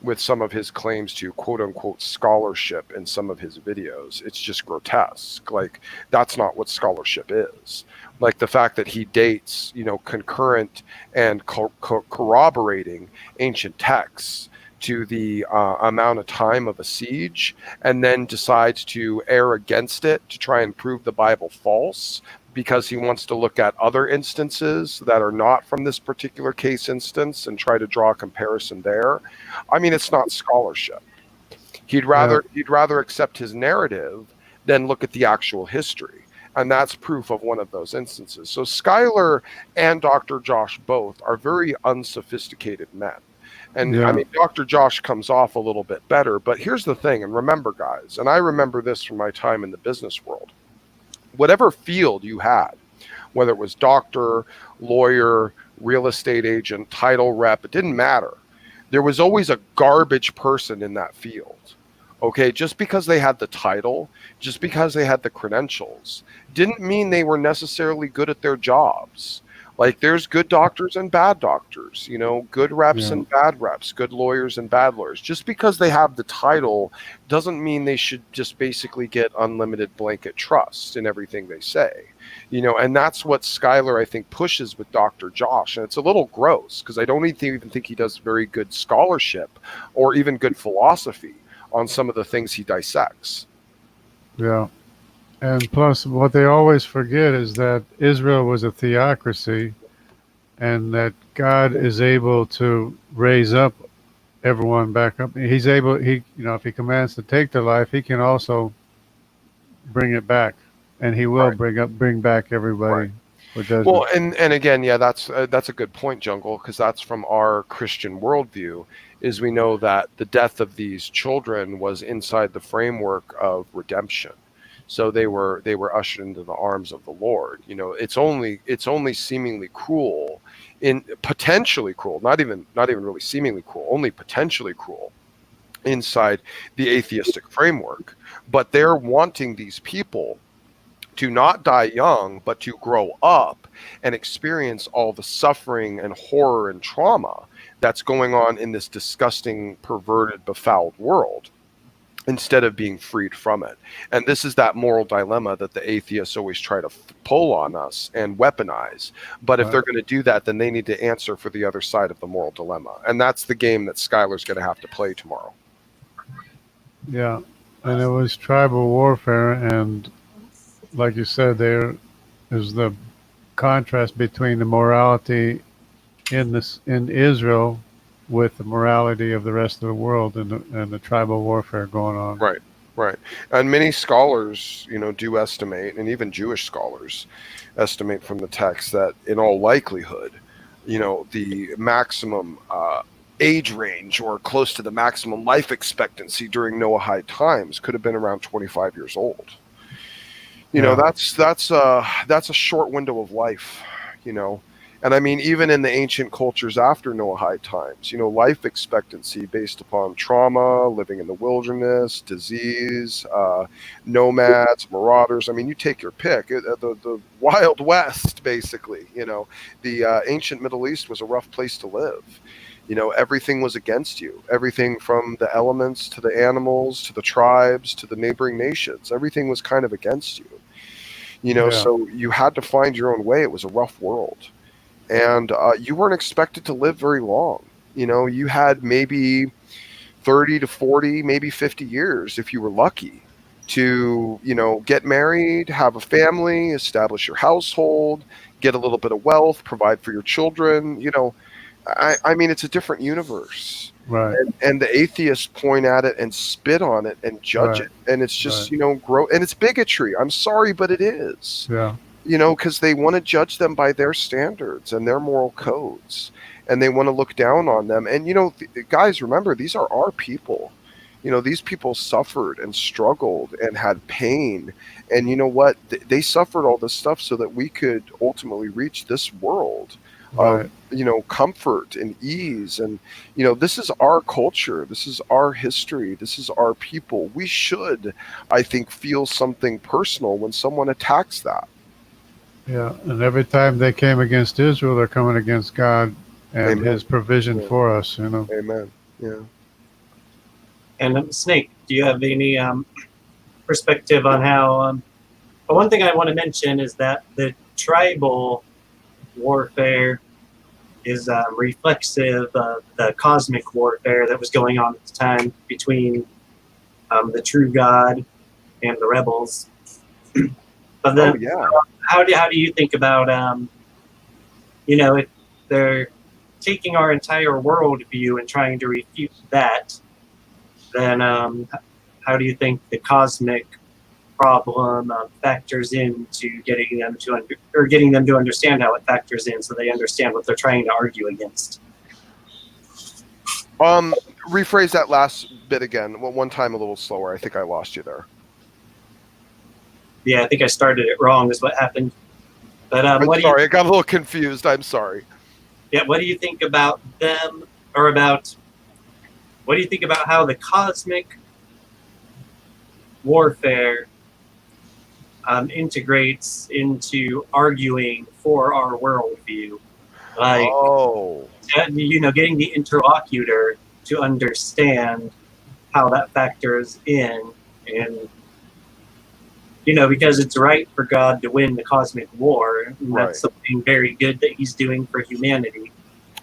with some of his claims to quote unquote scholarship in some of his videos. It's just grotesque. Like, that's not what scholarship is. Like the fact that he dates, concurrent and corroborating ancient texts to the amount of time of a siege, and then decides to err against it to try and prove the Bible false because he wants to look at other instances that are not from this particular case instance and try to draw a comparison there. I mean, it's not scholarship. He'd rather accept his narrative than look at the actual history. And that's proof of one of those instances. So Skylar and Dr. Josh both are very unsophisticated men. And I mean, Dr. Josh comes off a little bit better, but here's the thing. And remember, guys, and I remember this from my time in the business world, whatever field you had, whether it was doctor, lawyer, real estate agent, title rep, it didn't matter. There was always a garbage person in that field. Okay, just because they had the title, just because they had the credentials, didn't mean they were necessarily good at their jobs. Like, there's good doctors and bad doctors, good reps and bad reps, good lawyers and bad lawyers. Just because they have the title doesn't mean they should just basically get unlimited blanket trust in everything they say. And that's what Skylar, I think, pushes with Dr. Josh. And it's a little gross because I don't even think he does very good scholarship or even good philosophy on some of the things he dissects. Yeah. And plus, what they always forget is that Israel was a theocracy, and that God is able to raise up everyone back up. He's able, if he commands to take their life, he can also bring it back, and he will bring back everybody. Right. Well, and again, that's a good point, Jungle, because that's from our Christian worldview. Is we know that the death of these children was inside the framework of redemption. So they were ushered into the arms of the Lord. It's only seemingly cruel, potentially cruel, not even really seemingly cruel, only potentially cruel inside the atheistic framework. But they're wanting these people to not die young, but to grow up and experience all the suffering and horror and trauma that's going on in this disgusting, perverted, befouled world, instead of being freed from it. And this is that moral dilemma that the atheists always try to pull on us and weaponize. But if they're going to do that, then they need to answer for the other side of the moral dilemma. And that's the game that Skylar's going to have to play tomorrow. Yeah. And it was tribal warfare. And like you said, there is the contrast between the morality in Israel with the morality of the rest of the world and the tribal warfare going on. Right. And many scholars, do estimate, and even Jewish scholars estimate from the text that in all likelihood, the maximum age range or close to the maximum life expectancy during Noahide times could have been around 25 years old. That's a short window of life, And I mean, even in the ancient cultures after Noahide times, life expectancy based upon trauma, living in the wilderness, disease, nomads, marauders. I mean, you take your pick. The Wild West, basically. The ancient Middle East was a rough place to live. Everything was against you. Everything from the elements to the animals to the tribes to the neighboring nations. Everything was kind of against you. So you had to find your own way. It was a rough world. And you weren't expected to live very long. You had maybe 30 to 40, maybe 50 years, if you were lucky, to, get married, have a family, establish your household, get a little bit of wealth, provide for your children. I mean, it's a different universe. Right. And the atheists point at it and spit on it and judge it. And it's just, and it's bigotry. I'm sorry, but it is. Yeah. Because they want to judge them by their standards and their moral codes, and they want to look down on them. And, guys, remember, these are our people. These people suffered and struggled and had pain. And you know what? They suffered all this stuff so that we could ultimately reach this world of, comfort and ease. And, this is our culture. This is our history. This is our people. We should, I think, feel something personal when someone attacks that. Yeah, and every time they came against Israel, they're coming against God and Amen. His provision Yeah. for us. You know. Amen. Yeah. And Snake, do you have any perspective on how? But one thing I want to mention is that the tribal warfare is reflexive of the cosmic warfare that was going on at the time between the true God and the rebels. But then, Oh yeah. how do you think about if they're taking our entire worldview and trying to refute that, then how do you think the cosmic problem factors into getting them to understand how it factors in, so they understand what they're trying to argue against? Rephrase that last bit again. One time a little slower. I think I lost you there. Yeah, I think I started it wrong. Is what happened. But I'm sorry, I got a little confused. I'm sorry. Yeah, what do you think about them, or what do you think about how the cosmic warfare integrates into arguing for our worldview? Like, getting the interlocutor to understand how that factors in, and because it's right for God to win the cosmic war, and that's something very good that He's doing for humanity.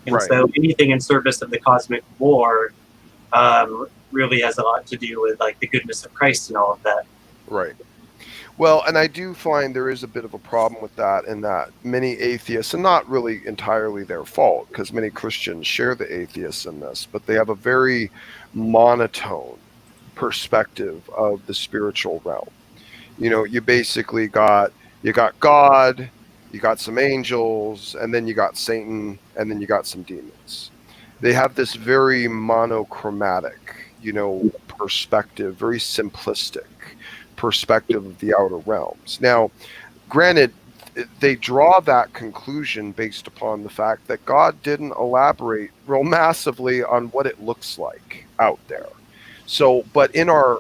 And so anything in service of the cosmic war really has a lot to do with like the goodness of Christ and all of that. Right. Well, and I do find there is a bit of a problem with that, in that many atheists, and not really entirely their fault, because many Christians share the atheists in this, but they have a very monotone perspective of the spiritual realm. You basically got God, you got some angels, and then you got Satan, and then you got some demons. They have this very monochromatic, perspective, very simplistic perspective of the outer realms. Now, granted, they draw that conclusion based upon the fact that God didn't elaborate real massively on what it looks like out there. So, but in our,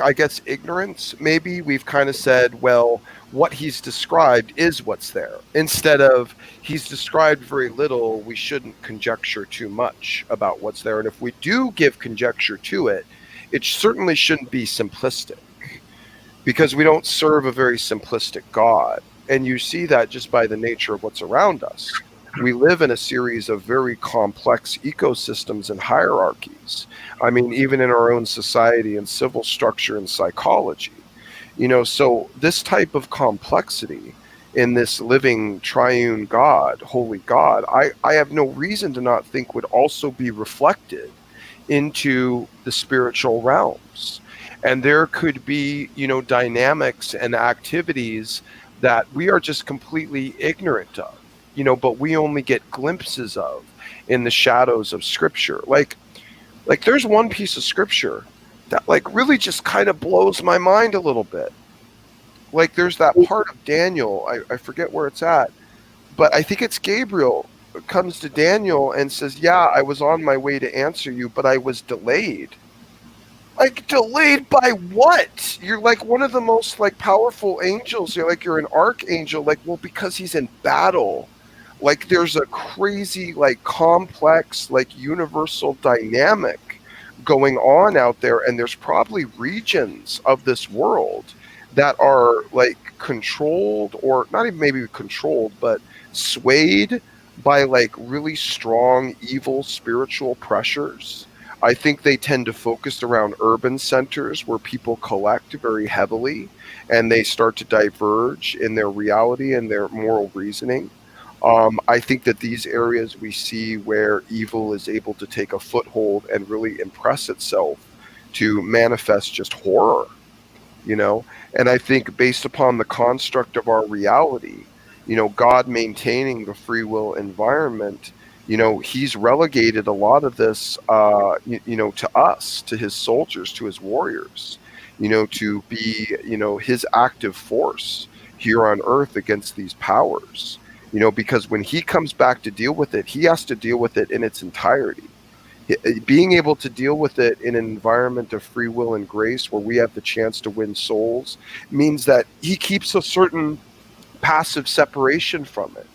I guess, ignorance, maybe we've kind of said, well, what He's described is what's there. Instead of He's described very little, we shouldn't conjecture too much about what's there. And if we do give conjecture to it, it certainly shouldn't be simplistic, because we don't serve a very simplistic God. And you see that just by the nature of what's around us. We live in a series of very complex ecosystems and hierarchies. I mean, even in our own society and civil structure and psychology. So this type of complexity in this living triune God, holy God, I have no reason to not think would also be reflected into the spiritual realms. And there could be, dynamics and activities that we are just completely ignorant of, but we only get glimpses of in the shadows of Scripture. Like there's one piece of Scripture that really just kind of blows my mind a little bit. Like there's that part of Daniel, I forget where it's at, but I think it's Gabriel comes to Daniel and says, yeah, I was on my way to answer you, but I was delayed. Like, delayed by what? You're like one of the most powerful angels. You're an archangel. Well, because he's in battle. There's a crazy, complex, universal dynamic going on out there. And there's probably regions of this world that are controlled, or not even maybe controlled, but swayed by really strong evil spiritual pressures. I think they tend to focus around urban centers where people collect very heavily, and they start to diverge in their reality and their moral reasoning. I think that these areas we see where evil is able to take a foothold and really impress itself to manifest just horror, And I think based upon the construct of our reality, God maintaining the free will environment, He's relegated a lot of this, to us, to His soldiers, to His warriors, to be, His active force here on earth against these powers, because when He comes back to deal with it, He has to deal with it in its entirety. Being able to deal with it in an environment of free will and grace where we have the chance to win souls means that He keeps a certain passive separation from it.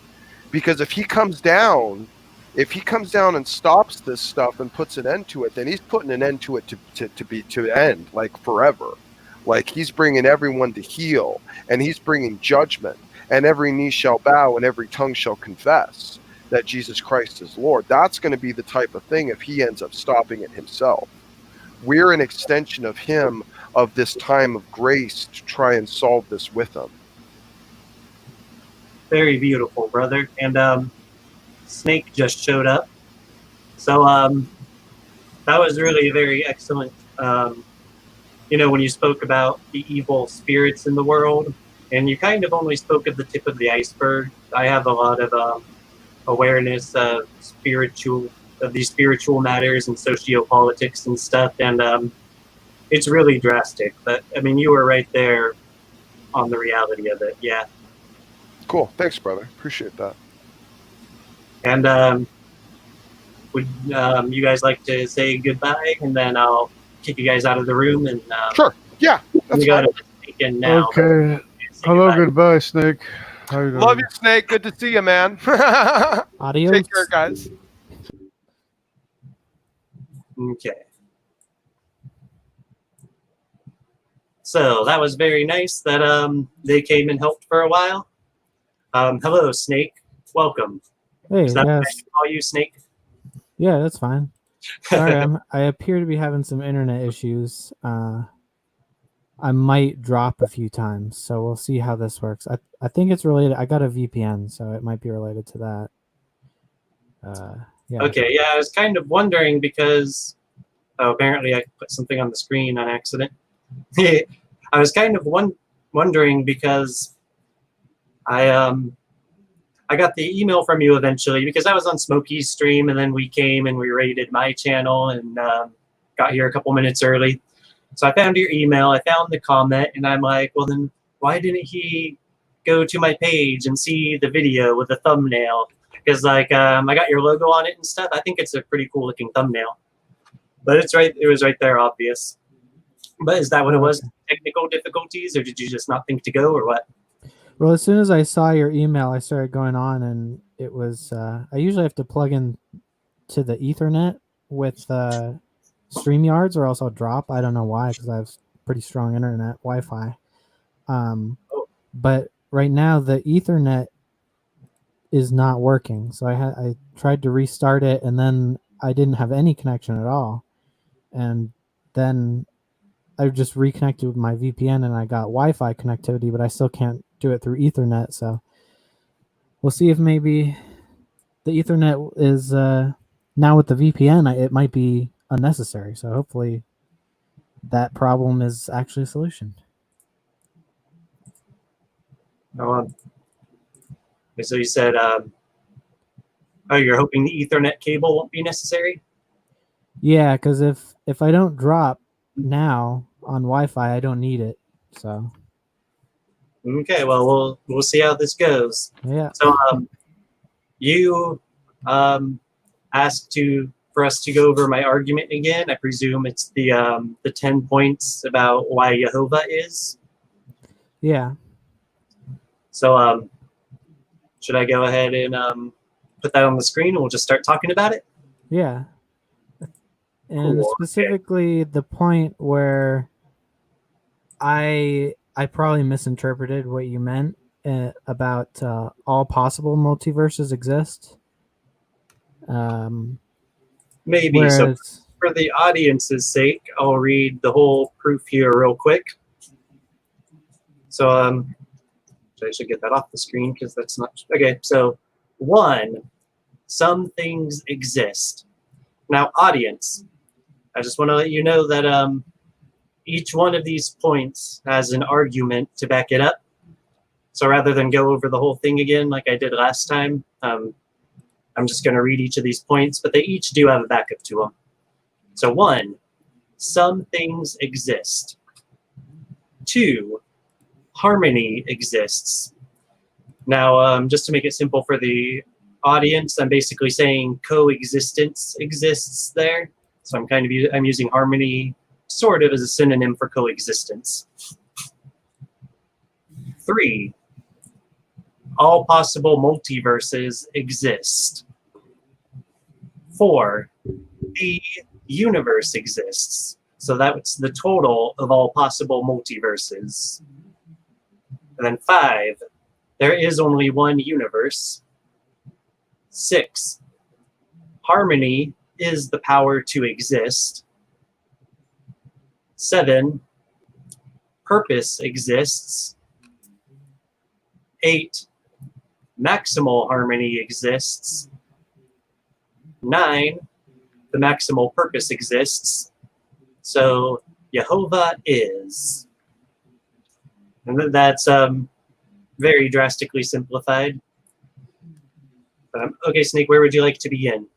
Because if he comes down and stops this stuff and puts an end to it, then he's putting an end to it to end, like forever. Like he's bringing everyone to heel, and he's bringing judgment, and every knee shall bow and every tongue shall confess that Jesus Christ is Lord. That's going to be the type of thing if he ends up stopping it himself. We're an extension of him, of this time of grace, to try and solve this with him. Very beautiful, brother. And Snake just showed up. So that was really a very excellent, when you spoke about the evil spirits in the world, and you kind of only spoke of the tip of the iceberg. I have a lot of awareness of these spiritual matters and sociopolitics and stuff, and it's really drastic. But I mean, you were right there on the reality of it. Yeah. Cool. Thanks, brother. Appreciate that. And would you guys like to say goodbye, and then I'll kick you guys out of the room? And sure. Yeah. That's we got to sneak in now. Okay. Hello, goodbye, Snake. How you doing? Love you, Snake. Good to see you, man. Adios. Take care, guys. Okay. So that was very nice that they came and helped for a while. Hello, Snake. Welcome. Hey, Is that yes. what I should call you, Snake? Yeah, that's fine. Sorry, I appear to be having some internet issues. I might drop a few times, so we'll see how this works. I think it's related. I got a VPN, so it might be related to that. Yeah. Okay, yeah, I was kind of wondering because apparently I put something on the screen on accident. I was kind of wondering because I got the email from you eventually because I was on Smokey's stream, and then we came and we raided my channel and got here a couple minutes early. So I found your email, I found the comment, and I'm like, well then why didn't he go to my page and see the video with the thumbnail? Because like I got your logo on it and stuff. I think it's a pretty cool looking thumbnail. But it was right there, obvious. But is that what it was? Technical difficulties, or did you just not think to go, or what? Well, as soon as I saw your email, I started going on, and it was. I usually have to plug in to the Ethernet with StreamYards, or else I'll drop. I don't know why, because I have pretty strong internet Wi-Fi. But right now the Ethernet is not working, so I tried to restart it, and then I didn't have any connection at all, and then I just reconnected with my VPN and I got Wi-Fi connectivity, but I still can't do it through Ethernet. So we'll see if maybe the Ethernet is now with the VPN. It might be unnecessary. So hopefully that problem is actually a solution. So you said, you're hoping the Ethernet cable won't be necessary? Yeah, because if I don't drop now on Wi-Fi, I don't need it. So okay, well we'll see how this goes. yeah. So you asked for us to go over my argument again. I presume it's the 10 points about why Yhvh is. Yeah. So should I go ahead and put that on the screen and we'll just start talking about it? Yeah. And Cool. specifically the point where I probably misinterpreted what you meant about all possible multiverses exist. Maybe. Whereas, So for the audience's sake, I'll read the whole proof here real quick. So I should get that off the screen because that's not okay. So 1, some things exist. Now, audience, I just want to let you know that each one of these points has an argument to back it up. So rather than go over the whole thing again like I did last time, I'm just going to read each of these points, but they each do have a backup to them. So 1, some things exist. 2, harmony exists. Now, just to make it simple for the audience, I'm basically saying coexistence exists there. So I'm using harmony sort of as a synonym for coexistence. 3, all possible multiverses exist. 4, the universe exists. So that's the total of all possible multiverses. And then 5, there is only one universe. 6, harmony is the power to exist. 7, purpose exists. 8, maximal harmony exists. 9, the maximal purpose exists. So Yhvh is. And that's very drastically simplified. Okay, Snake, where would you like to begin?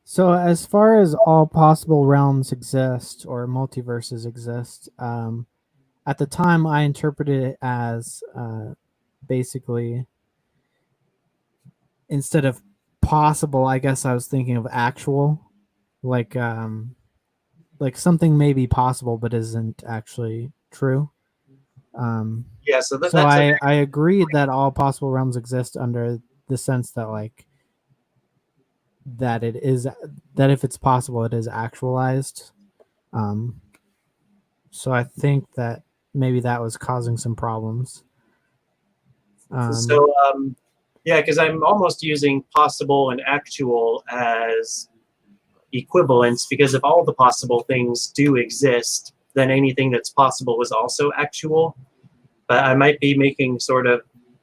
So as far as all possible realms exist or multiverses exist, at the time I interpreted it as basically, instead of possible, I guess I was thinking of actual, like something may be possible but isn't actually true. Yeah, so that's I agreed that all possible realms exist under the sense that like that it is, that if it's possible it is actualized. So I think that maybe that was causing some problems. So yeah, because I'm almost using possible and actual as equivalents, because if all the possible things do exist, then anything that's possible is also actual. But I might be making sort of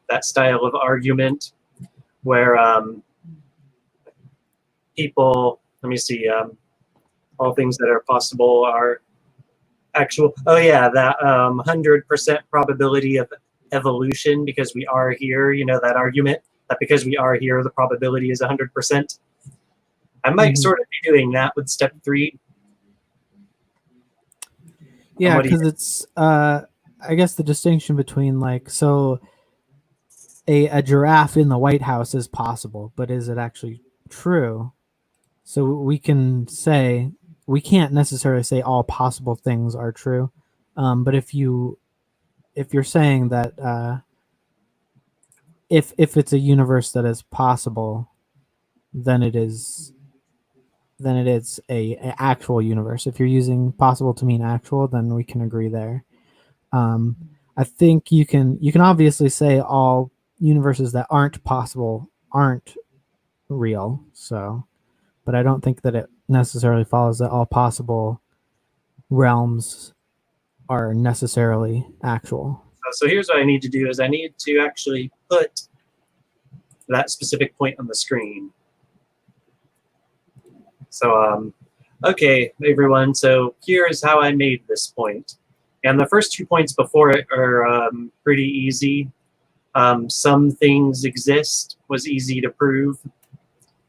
that style of argument where people, let me see, all things that are possible are actual. Oh yeah, that 100% probability of evolution because we are here, you know, that argument that because we are here, the probability is 100%. I might sort of be doing that with step 3. Yeah, because it's, I guess the distinction between like, so a giraffe in the White House is possible, but is it actually true? So we can say, we can't necessarily say all possible things are true. But if you're saying that if it's a universe that is possible, then it is a actual universe. If you're using possible to mean actual, then we can agree there. I think you can obviously say all universes that aren't possible aren't real. So, but I don't think that it necessarily follows that all possible realms are necessarily actual. So here's what I need to do is I need to actually put that specific point on the screen. So, okay, everyone, so here's how I made this point. And the first 2 points before it are pretty easy. Some things exist was easy to prove.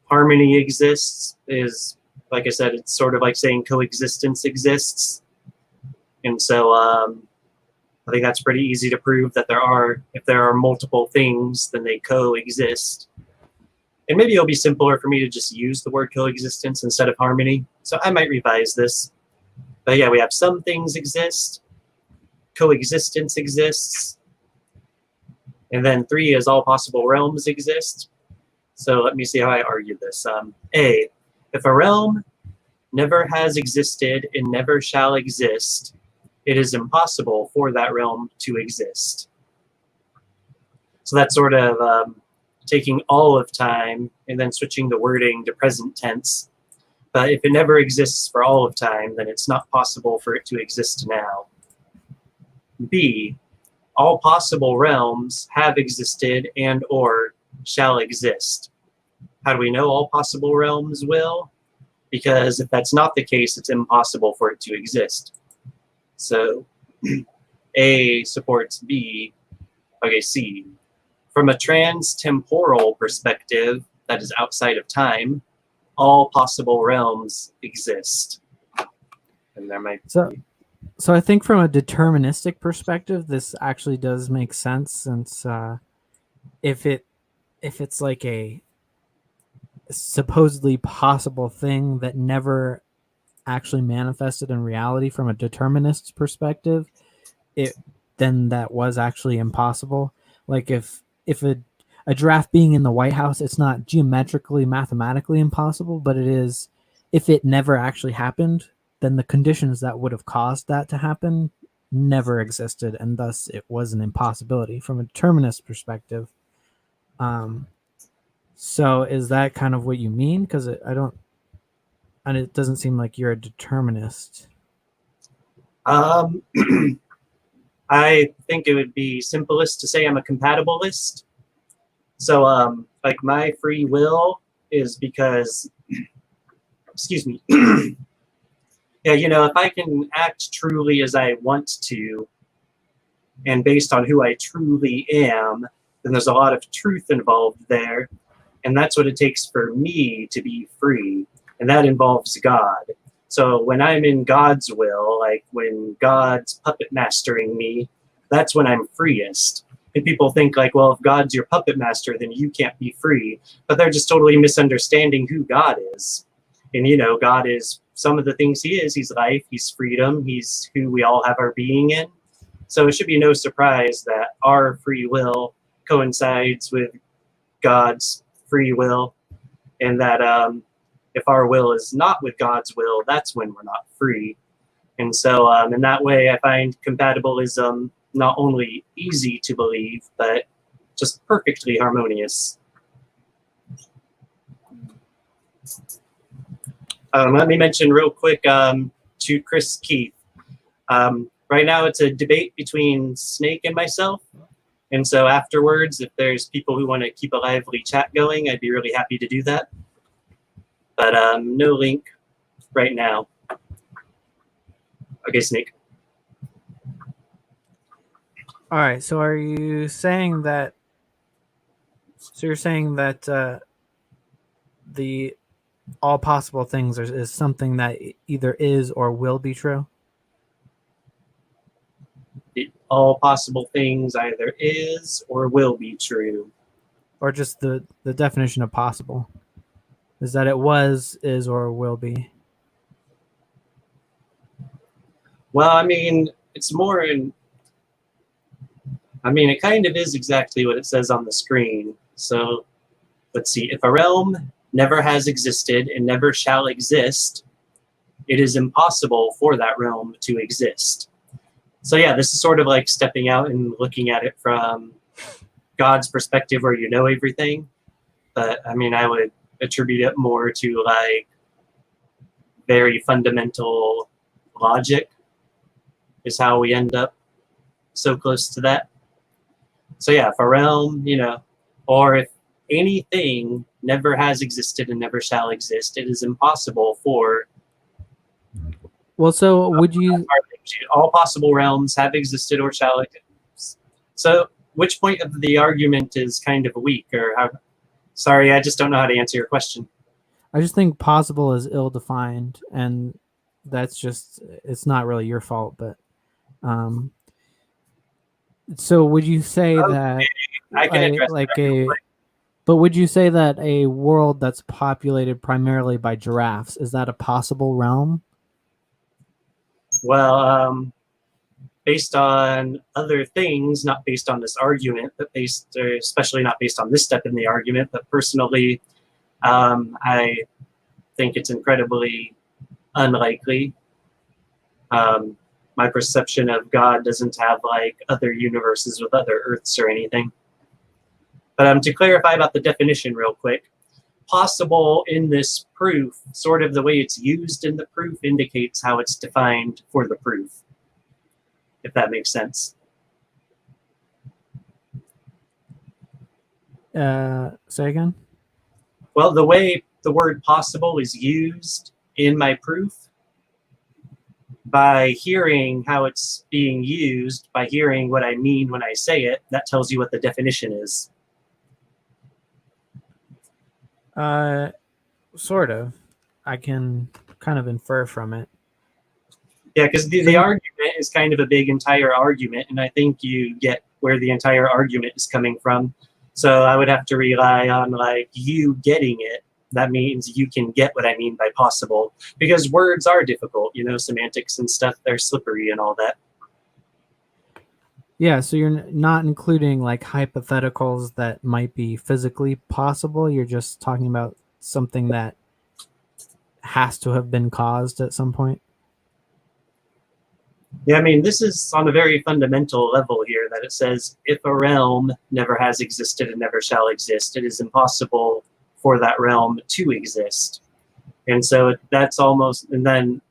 Harmony exists is, like I said, it's sort of like saying coexistence exists. And so I think that's pretty easy to prove that if there are multiple things, then they coexist. And maybe it'll be simpler for me to just use the word coexistence instead of harmony. So I might revise this. But yeah, we have some things exist. Coexistence exists. And then 3 is all possible realms exist. So let me see how I argue this. A, if a realm never has existed and never shall exist, it is impossible for that realm to exist. So that's sort of taking all of time and then switching the wording to present tense. But if it never exists for all of time, then it's not possible for it to exist now. B, all possible realms have existed and or shall exist. How do we know all possible realms will? Because if that's not the case, it's impossible for it to exist. So A supports B. Okay, C. From a trans-temporal perspective, that is outside of time, all possible realms exist. And there might be... So I think from a deterministic perspective, this actually does make sense, since if it's like a supposedly possible thing that never actually manifested in reality from a determinist's perspective, then that was actually impossible. Like if if a draft being in the White House, it's not geometrically, mathematically impossible, but it is, if it never actually happened, then the conditions that would have caused that to happen never existed, and thus it was an impossibility from a determinist perspective. So is that kind of what you mean? Because and it doesn't seem like you're a determinist. I think it would be simplest to say I'm a compatibilist. So, like, my free will is because, excuse me, yeah, you know, if I can act truly as I want to, and based on who I truly am, then there's a lot of truth involved there, and that's what it takes for me to be free, and that involves God. So when I'm in God's will, like when God's puppet mastering me, that's when I'm freest. And people think like, well, if God's your puppet master, then you can't be free. But they're just totally misunderstanding who God is. And, you know, God is some of the things he is. He's life, he's freedom, he's who we all have our being in. So it should be no surprise that our free will coincides with God's free will, and that if our will is not with God's will, that's when we're not free. And so in that way, I find compatibilism not only easy to believe, but just perfectly harmonious. Let me mention real quick to Chris Keith. Right now, it's a debate between Snake and myself. And so afterwards, if there's people who want to keep a lively chat going, I'd be really happy to do that. But no link right now. Okay, Snake. All right. So are you saying that? So you're saying that the all possible things is something that either is or will be true? All possible things either is or will be true. Or just the definition of possible is that it was, is, or will be? Well, I mean, it's more in... I mean, it kind of is exactly what it says on the screen. So, let's see. If a realm never has existed and never shall exist, it is impossible for that realm to exist. So yeah, this is sort of like stepping out and looking at it from God's perspective where you know everything. But I mean, I would attribute it more to like very fundamental logic is how we end up so close to that. So yeah, if a realm, you know, or if anything never has existed and never shall exist, it is impossible for... Well, so would you... All possible realms have existed or shall exist. So which point of the argument is kind of weak, or how... Sorry, I just don't know how to answer your question. I just think possible is ill-defined, and that's just, it's not really your fault, but so would you say that I can address like that real quick. but would you say that a world that's populated primarily by giraffes, is that a possible realm? Well, based on other things, not based on this argument, but based, or especially not based on this step in the argument, but personally, I think it's incredibly unlikely. My perception of God doesn't have like other universes with other Earths or anything. But to clarify about the definition real quick, possible in this proof, sort of the way it's used in the proof indicates how it's defined for the proof, if that makes sense. Say again? Well, the way the word possible is used in my proof, by hearing how it's being used, by hearing what I mean when I say it, that tells you what the definition is. Sort of. I can kind of infer from it. Yeah, because the argument is kind of a big entire argument, and I think you get where the entire argument is coming from. So I would have to rely on like you getting it. That means you can get what I mean by possible, because words are difficult, you know, semantics and stuff, they're slippery and all that. Yeah, so you're not including like hypotheticals that might be physically possible. You're just talking about something that has to have been caused at some point. Yeah, I mean, this is on a very fundamental level here that it says if a realm never has existed and never shall exist, it is impossible for that realm to exist. And so that's almost, and then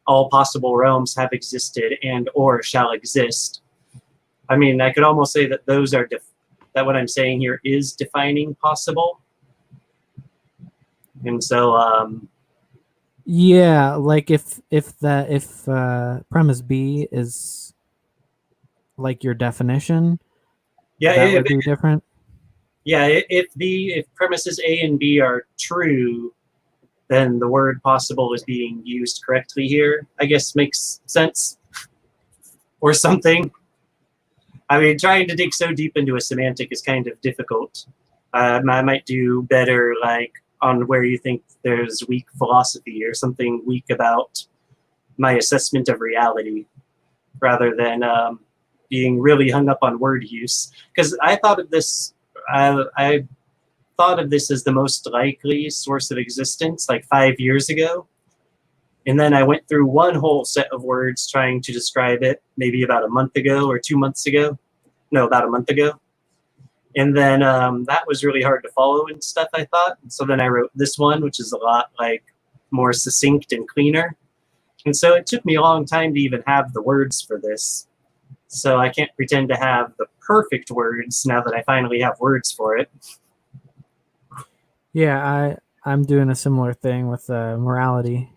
all possible realms have existed and or shall exist. I mean, I could almost say that those are, that what I'm saying here is defining possible. And so, Yeah, like if premise B is like your definition, yeah, that would be different. Yeah, if premises A and B are true, then the word possible is being used correctly here. I guess makes sense, or something. I mean, trying to dig so deep into a semantic is kind of difficult. I might do better, like on where you think there's weak philosophy or something weak about my assessment of reality, rather than being really hung up on word use. Because I thought of this, I thought of this as the most likely source of existence like 5 years ago. And then I went through one whole set of words trying to describe it maybe about a month ago or 2 months ago. No, about a month ago. And then that was really hard to follow and stuff, I thought. So then I wrote this one, which is a lot like more succinct and cleaner. And so it took me a long time to even have the words for this. So I can't pretend to have the perfect words now that I finally have words for it. Yeah, I'm doing a similar thing with morality.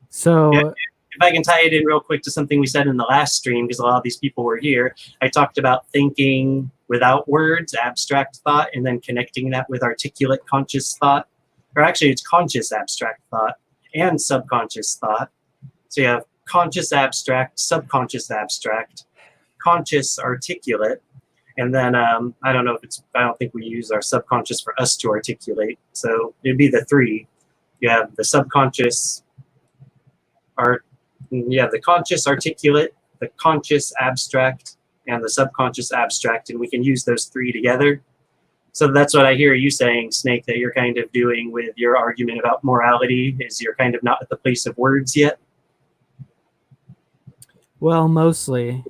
So Yeah, if I can tie it in real quick to something we said in the last stream, because a lot of these people were here, I talked about thinking without words, abstract thought, and then connecting that with articulate conscious thought. Or actually, it's conscious abstract thought and subconscious thought. So you have conscious abstract, subconscious abstract, conscious articulate, and then I don't know if it's, I don't think we use our subconscious for us to articulate. So it'd be the three. You have the subconscious, the conscious articulate, the conscious abstract, and the subconscious abstract, and we can use those three together. So that's what I hear you saying, Snake, that you're kind of doing with your argument about morality, is you're kind of not at the place of words yet. well, mostly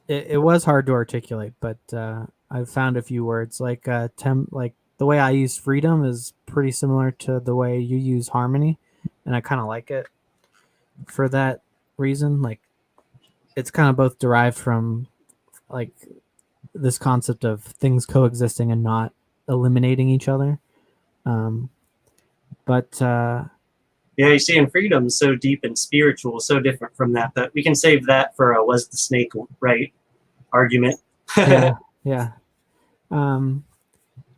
it was hard to articulate, but I've found a few words like like the way I use freedom is pretty similar to the way you use harmony, and I kind of like it for that reason. Like it's kind of both derived from like this concept of things coexisting and not eliminating each other. But Yeah, you see, in freedom is so deep and spiritual, so different from that, that we can save that for a was the snake right argument. yeah.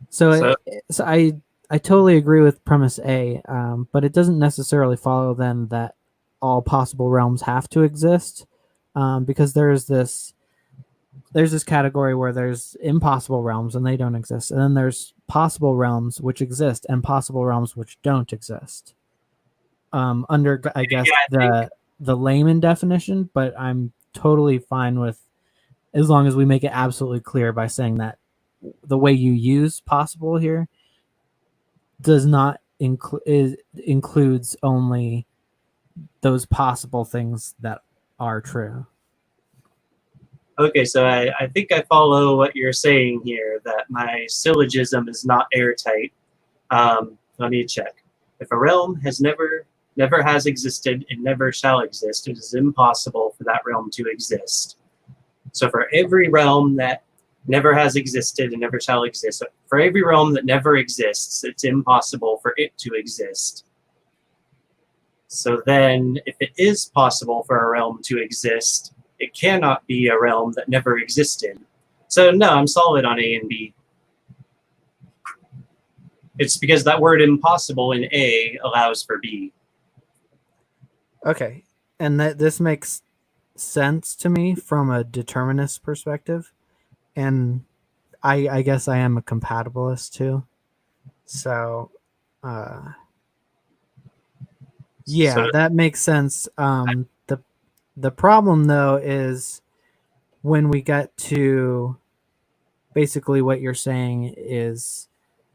So I totally agree with premise A, but it doesn't necessarily follow then that all possible realms have to exist, because there's this category where there's impossible realms and they don't exist, and then there's possible realms which exist and possible realms which don't exist. Under I guess the layman definition, but I'm totally fine with as long as we make it absolutely clear by saying that the way you use possible here does not includes only those possible things that are true. Okay, so I think I follow what you're saying here, that my syllogism is not airtight. Let me check. If a realm has never has existed and never shall exist, it is impossible for that realm to exist. So for every realm that never has existed and never shall exist, for every realm that never exists, it's impossible for it to exist. So then, if it is possible for a realm to exist, it cannot be a realm that never existed. So no, I'm solid on A and B. It's because that word impossible in A allows for B. Okay, and this makes sense to me from a determinist perspective, and I guess I am a compatibilist too. So, yeah, So- that makes sense. The problem, though, is when we get to basically what you're saying is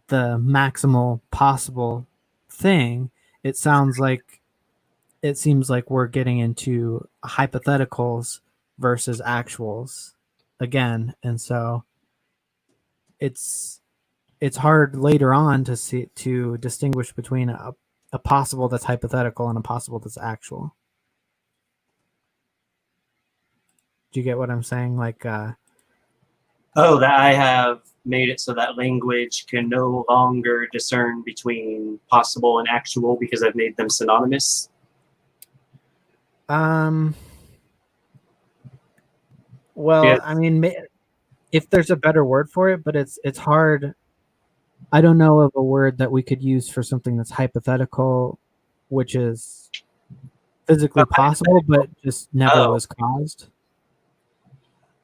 the maximal possible thing, it seems like we're getting into hypotheticals versus actuals again, and so it's hard later on to distinguish between a possible that's hypothetical and a possible that's actual. Do you get what I'm saying? Like, Oh, that I have made it so that language can no longer discern between possible and actual because I've made them synonymous. well, Yes. I mean, if there's a better word for it, but it's hard. I don't know of a word that we could use for something that's hypothetical, which is physically possible, but just never was caused.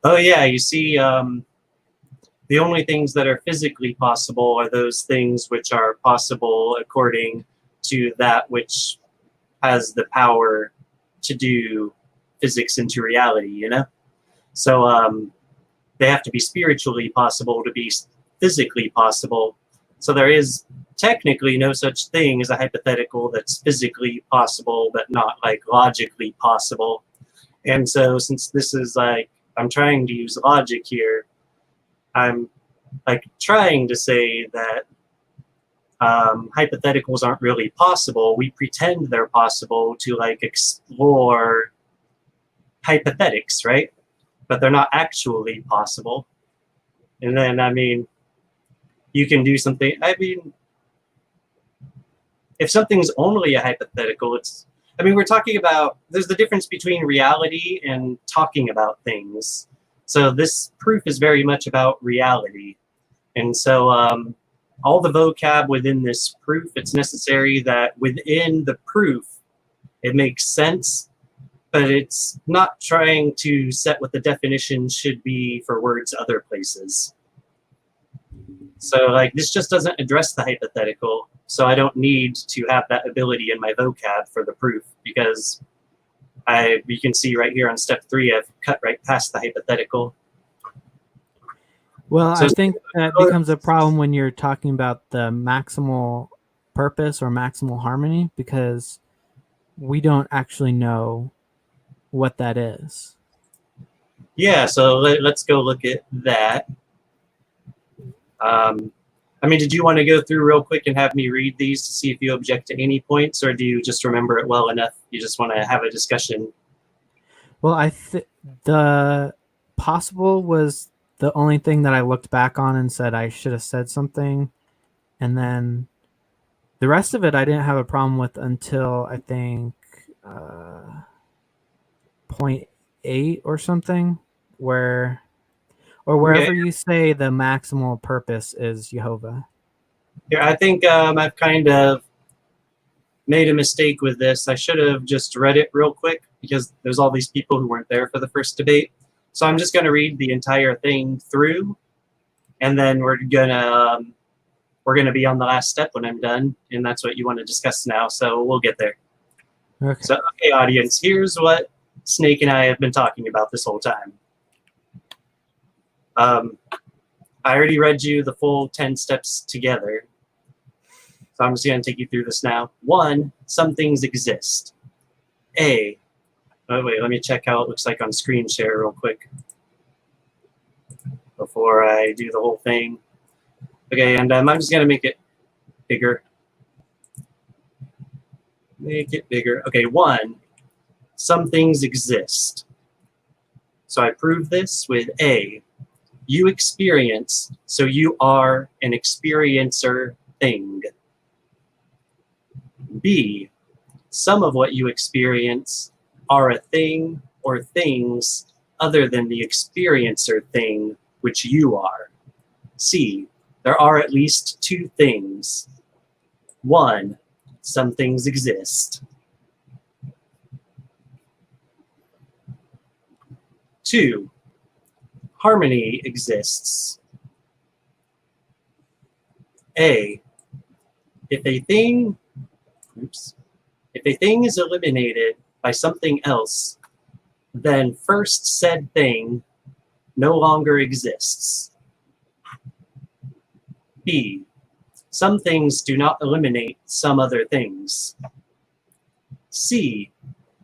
Oh yeah, you see, the only things that are physically possible are those things which are possible according to that which has the power to do physics into reality, you know? So they have to be spiritually possible to be physically possible. So there is technically no such thing as a hypothetical that's physically possible but not like logically possible. And so since this is like, I'm trying to use logic here, I'm like trying to say that hypotheticals aren't really possible. We pretend they're possible to like explore hypothetics, right? But they're not actually possible. And then, I mean, you can do something. I mean, if something's only a hypothetical, it's, I mean, we're talking about, there's the difference between reality and talking about things. So this proof is very much about reality. And so all the vocab within this proof, it's necessary that within the proof, it makes sense, but it's not trying to set what the definition should be for words other places. So like this just doesn't address the hypothetical. So I don't need to have that ability in my vocab for the proof because you can see right here on step 3, I've cut right past the hypothetical. Well, So I think that becomes a problem when you're talking about the maximal purpose or maximal harmony because we don't actually know what that is. Yeah, so let's go look at that. I mean, did you want to go through real quick and have me read these to see if you object to any points, or do you just remember it well enough? You just want to have a discussion? Well, the possible was the only thing that I looked back on and said I should have said something. And then the rest of it I didn't have a problem with until I think point 8 or something, wherever you say the maximal purpose is Yhvh. Yeah, I think I've kind of made a mistake with this. I should have just read it real quick because there's all these people who weren't there for the first debate. So I'm just going to read the entire thing through, and then we're gonna be on the last step when I'm done, and that's what you want to discuss now. So we'll get there. Okay. So, okay, audience, here's what Snake and I have been talking about this whole time. I already read you the full 10 steps together. So I'm just going to take you through this now. 1, some things exist. A, oh wait, let me check how it looks like on screen share real quick before I do the whole thing. Okay, and I'm just going to make it bigger. Make it bigger. Okay, 1, some things exist. So I prove this with A, you experience, so you are an experiencer thing. B, some of what you experience are a thing or things other than the experiencer thing which you are. C, there are at least 2 things. 1, some things exist. 2, harmony exists. A, if a thing is eliminated by something else, then first said thing no longer exists. B. Some things do not eliminate some other things. C.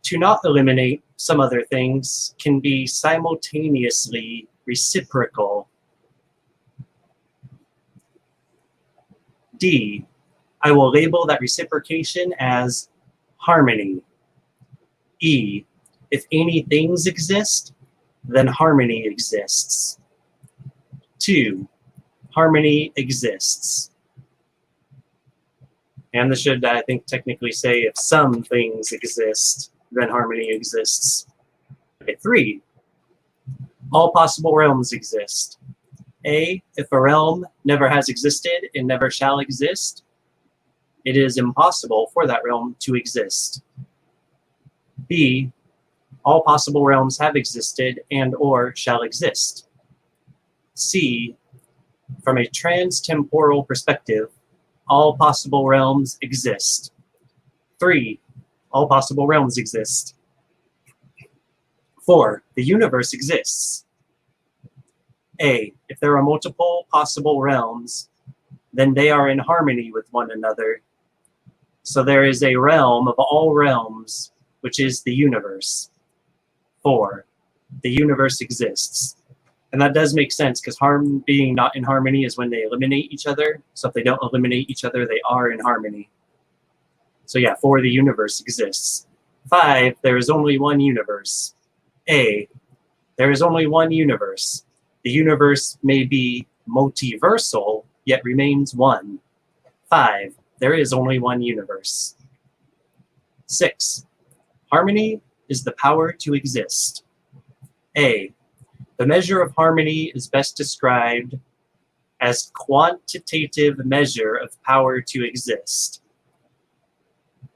To not eliminate some other things can be simultaneously reciprocal. D. I will label that reciprocation as harmony. E. If any things exist, then harmony exists. 2. Harmony exists. And this should, I think, technically say if some things exist, then harmony exists. Okay, 3. All possible realms exist. A. If a realm never has existed and never shall exist, it is impossible for that realm to exist. B. All possible realms have existed and or shall exist. C. From a trans-temporal perspective, all possible realms exist. 3. All possible realms exist. 4. The universe exists. A. If there are multiple possible realms, then they are in harmony with one another. So there is a realm of all realms, which is the universe. 4. The universe exists. And that does make sense, because being not in harmony is when they eliminate each other. So if they don't eliminate each other, they are in harmony. So yeah, 4, the universe exists. 5, there is only one universe. A, there is only one universe. The universe may be multiversal, yet remains one. 5, there is only one universe. 6, harmony is the power to exist. A, the measure of harmony is best described as quantitative measure of power to exist.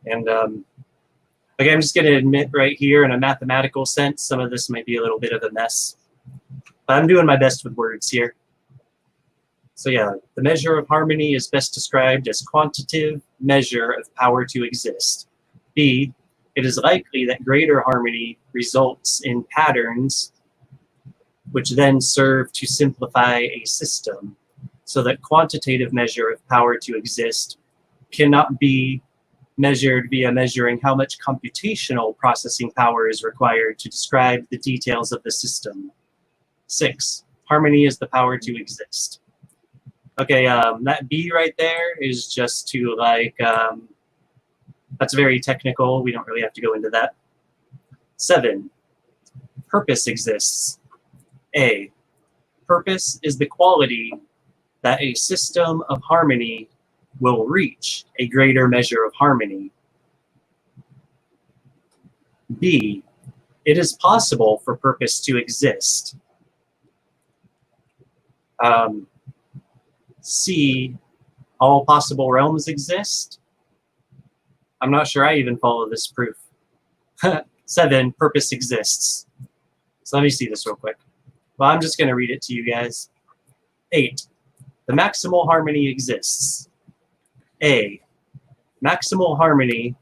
And okay, I'm just going to admit right here, in a mathematical sense, some of this might be a little bit of a mess. But I'm doing my best with words here. So yeah, the measure of harmony is best described as quantitative measure of power to exist. B, it is likely that greater harmony results in patterns which then serve to simplify a system, so that quantitative measure of power to exist cannot be measured via measuring how much computational processing power is required to describe the details of the system. 6, harmony is the power to exist. Okay, that B right there is just to like, that's very technical. We don't really have to go into that. 7, purpose exists. A, purpose is the quality that a system of harmony will reach a greater measure of harmony. B, it is possible for purpose to exist. C, all possible realms exist. I'm not sure I even follow this proof. 7, purpose exists. So let me see this real quick. Well, I'm just going to read it to you guys. 8, the maximal harmony exists. A, maximal harmony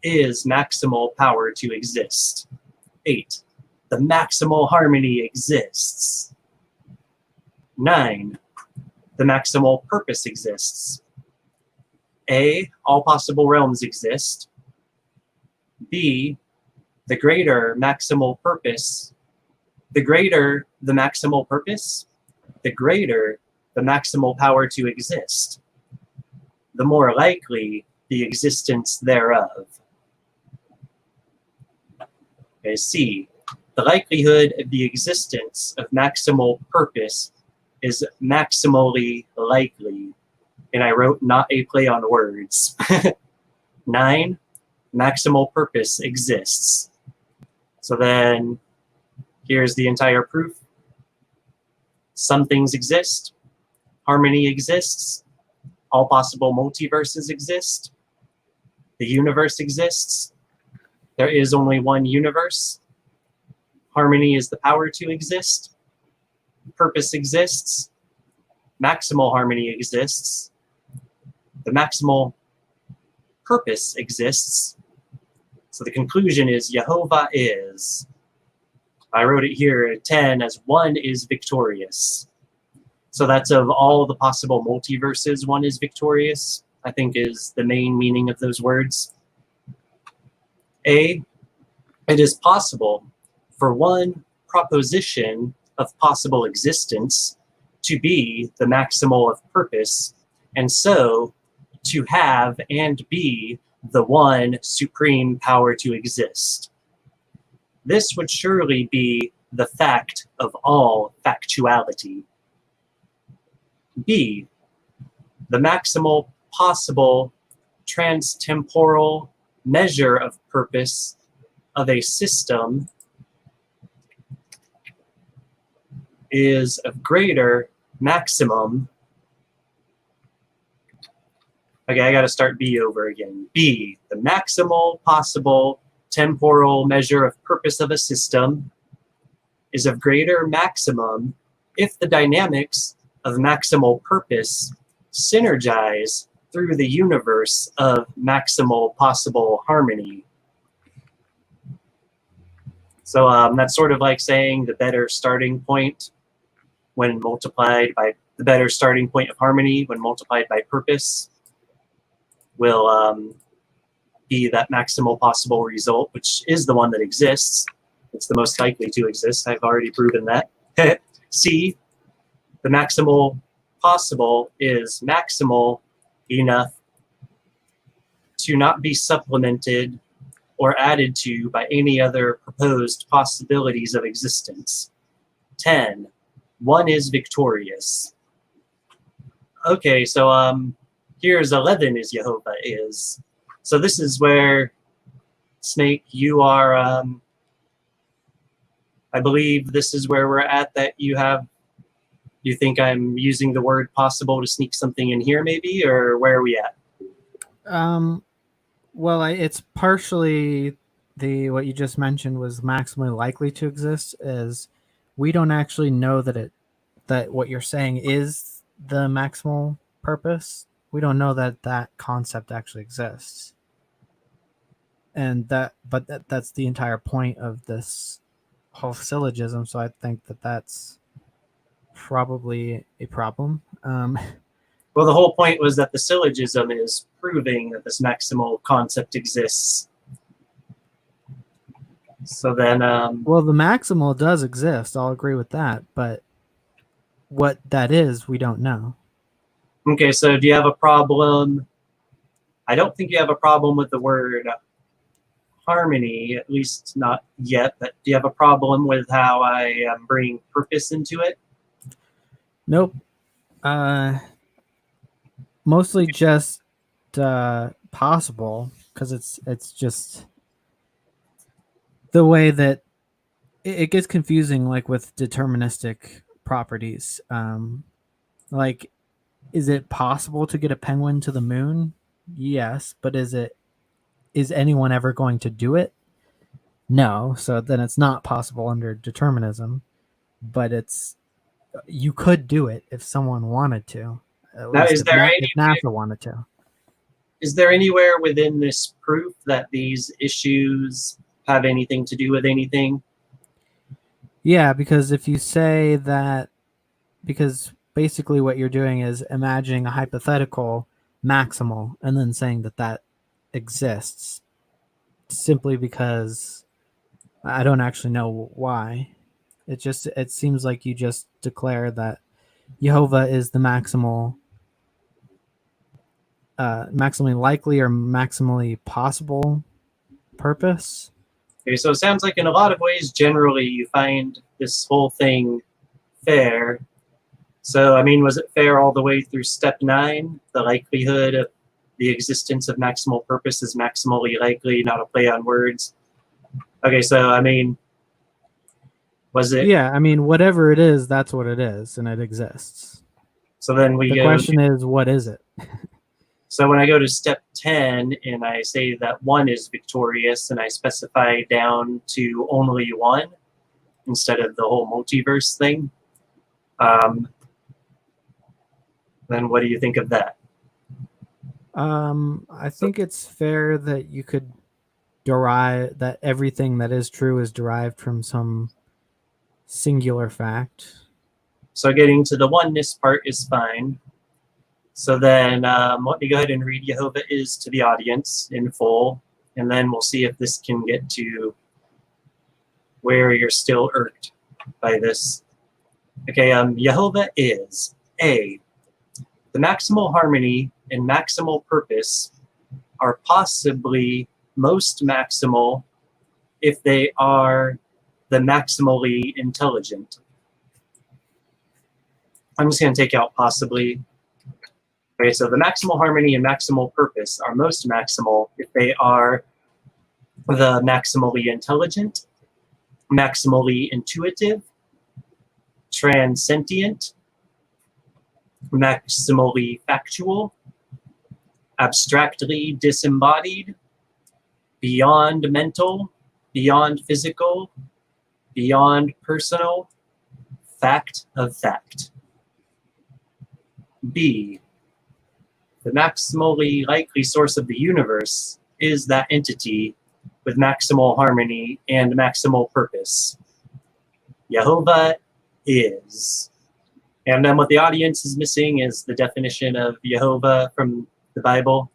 is maximal power to exist. 8, the maximal harmony exists. 9, the maximal purpose exists. A, all possible realms exist. B, the greater maximal purpose, the greater the maximal purpose, the greater the maximal power to exist, the more likely the existence thereof. Okay, C, the likelihood of the existence of maximal purpose is maximally likely. And I wrote not a play on words. 9, maximal purpose exists. So then here's the entire proof. Some things exist. Harmony exists. All possible multiverses exist. The universe exists. There is only one universe. Harmony is the power to exist. Purpose exists. Maximal harmony exists. The maximal purpose exists. So the conclusion is Yhvh is. I wrote it here at 10 as one is victorious. So that's of all the possible multiverses, one is victorious, I think is the main meaning of those words. A, it is possible for one proposition of possible existence to be the maximal of purpose, and so to have and be the one supreme power to exist. This would surely be the fact of all factuality. B, the maximal possible transtemporal measure of purpose of a system is of greater maximum. Okay, I got to start B over again. B, the maximal possible temporal measure of purpose of a system is of greater maximum if the dynamics of maximal purpose synergize through the universe of maximal possible harmony. So that's sort of like saying the better starting point when multiplied by the better starting point of harmony when multiplied by purpose will be that maximal possible result, which is the one that exists. It's the most likely to exist. I've already proven that. C, the maximal possible is maximal enough to not be supplemented or added to by any other proposed possibilities of existence. 10, one is victorious. Okay, so here's 11 is Yhvh is. So this is where, Snake, you are, I believe this is where we're at, that you think I'm using the word possible to sneak something in here maybe, or where are we at? Well, it's partially what you just mentioned was maximally likely to exist, is we don't actually know that what you're saying is the maximal purpose. We don't know that concept actually exists. And that's the entire point of this whole syllogism. So I think that's probably a problem. Well, the whole point was that the syllogism is proving that this maximal concept exists. So then... well, the maximal does exist. I'll agree with that. But what that is, we don't know. Okay, so do you have a problem? I don't think you have a problem with the word harmony, at least not yet. But do you have a problem with how I bring purpose into it? Nope. Mostly just possible, because it's just the way that it gets confusing, like with deterministic properties. Like, is it possible to get a penguin to the moon? Yes, but is anyone ever going to do it? No. So then it's not possible under determinism, but you could do it if someone wanted to. Now, is there if NASA wanted to. Is there anywhere within this proof that these issues have anything to do with anything? Yeah, because if you say that, because basically what you're doing is imagining a hypothetical maximal and then saying that exists simply because I don't actually know why. It seems like you just declare that Yhvh is the maximally likely or maximally possible purpose. Okay, so it sounds like in a lot of ways, generally, you find this whole thing fair. So, I mean, was it fair all the way through step 9? The likelihood of the existence of maximal purpose is maximally likely, not a play on words. Okay, so, I mean, was it? Yeah, I mean, whatever it is, that's what it is, and it exists. So then the question is, what is it? So when I go to step 10 and I say that 1 is victorious and I specify down to only 1 instead of the whole multiverse thing, then what do you think of that? I think it's fair that you could derive that everything that is true is derived from some singular fact. So getting to the oneness part is fine. So then let me go ahead and read Yhvh is to the audience in full, and then we'll see if this can get to where you're still irked by this. Okay, Yhvh is A. The maximal harmony and maximal purpose are possibly most maximal if they are the maximally intelligent. I'm just going to take out possibly. Okay, so the maximal harmony and maximal purpose are most maximal if they are the maximally intelligent, maximally intuitive, transcendent, maximally factual, abstractly disembodied, beyond mental, beyond physical, beyond personal, fact of fact. B. The maximally likely source of the universe is that entity with maximal harmony and maximal purpose. Yhvh is. And then what the audience is missing is the definition of Yhvh from the Bible.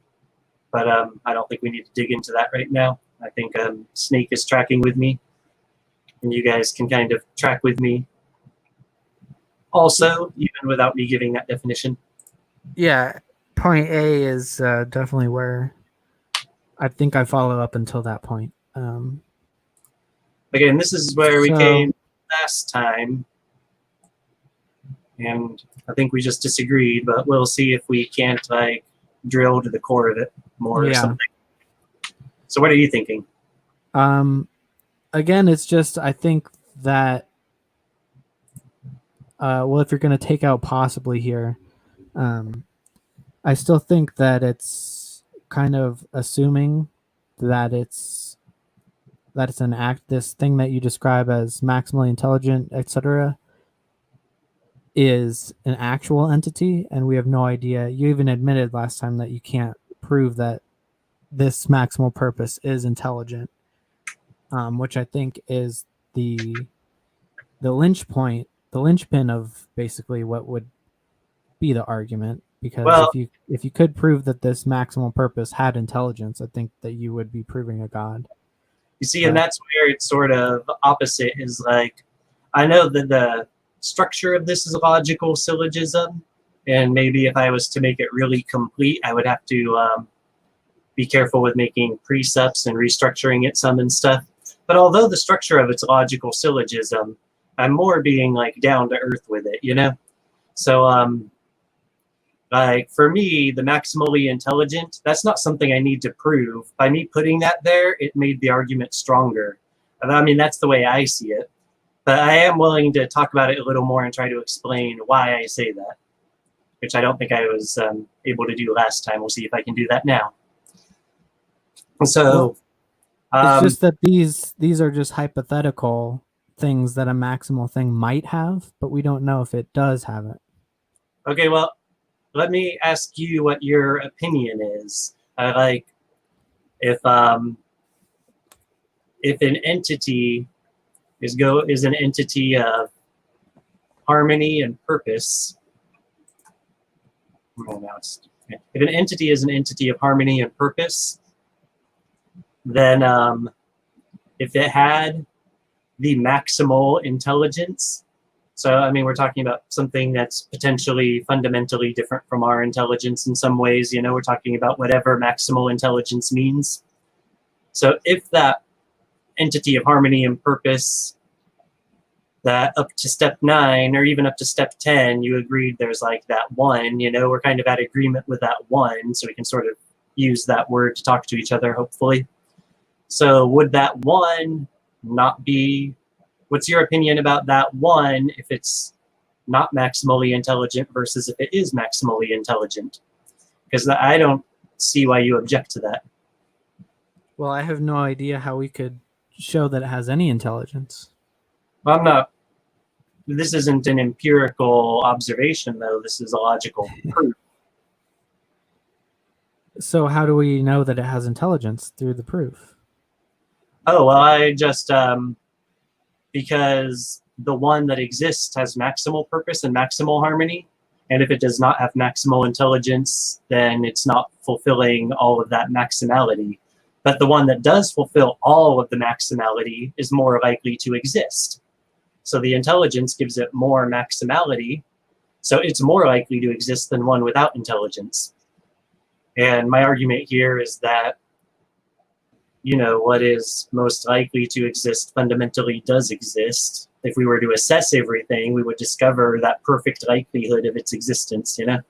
But I don't think we need to dig into that right now. I think Snake is tracking with me. And you guys can kind of track with me also, even without me giving that definition. Yeah, point A is definitely where I think I follow up until that point. Again, this is where we So- came last time. And I think we just disagreed, but we'll see if we can't like drill to the core of it more or Yeah. something. So what are you thinking? Again, it's just I think that well, if you're going to take out possibly here, I still think that it's kind of assuming that it's an act. This thing that you describe as maximally intelligent, etc., is an actual entity, and we have no idea. You even admitted last time that you can't prove that this maximal purpose is intelligent, which I think is the linchpin of basically what would be the argument. Because Well- if you could prove that this maximal purpose had intelligence, I think that you would be proving a god. You see, and that's where it's sort of opposite is like, I know that the structure of this is a logical syllogism, and maybe if I was to make it really complete, I would have to be careful with making precepts and restructuring it some and stuff. But although the structure of it's a logical syllogism, I'm more being like down to earth with it, you know? So like for me, the maximally intelligent, that's not something I need to prove. By me putting that there, it made the argument stronger. And I mean, that's the way I see it. But I am willing to talk about it a little more and try to explain why I say that, which I don't think I was able to do last time. We'll see if I can do that now. So It's just that these are just hypothetical things that a maximal thing might have, but we don't know if it does have it. okay, well, let me ask you what your opinion is. Like, if an entity is an entity of harmony and purpose. If an entity is an entity of harmony and purpose, then if it had the maximal intelligence, so I mean we're talking about something that's potentially fundamentally different from our intelligence in some ways, you know, we're talking about whatever maximal intelligence means. So if that entity of harmony and purpose, that up to step 9 or even up to step 10, you agreed there's like that one, you know, we're kind of at agreement with that one, so we can sort of use that word to talk to each other, hopefully. So would that one not be, what's your opinion about that one if it's not maximally intelligent versus if it is maximally intelligent? Because I don't see why you object to that. Well, I have no idea how we could show that it has any intelligence. Well, I'm not, this isn't an empirical observation, though. This is a logical proof. So how do we know that it has intelligence? Through the proof. Oh, well, I just, because the one that exists has maximal purpose and maximal harmony. And if it does not have maximal intelligence, then it's not fulfilling all of that maximality. But the one that does fulfill all of the maximality is more likely to exist. So the intelligence gives it more maximality, so it's more likely to exist than one without intelligence. And my argument here is that, you know, what is most likely to exist fundamentally does exist. If we were to assess everything, we would discover that perfect likelihood of its existence, you know?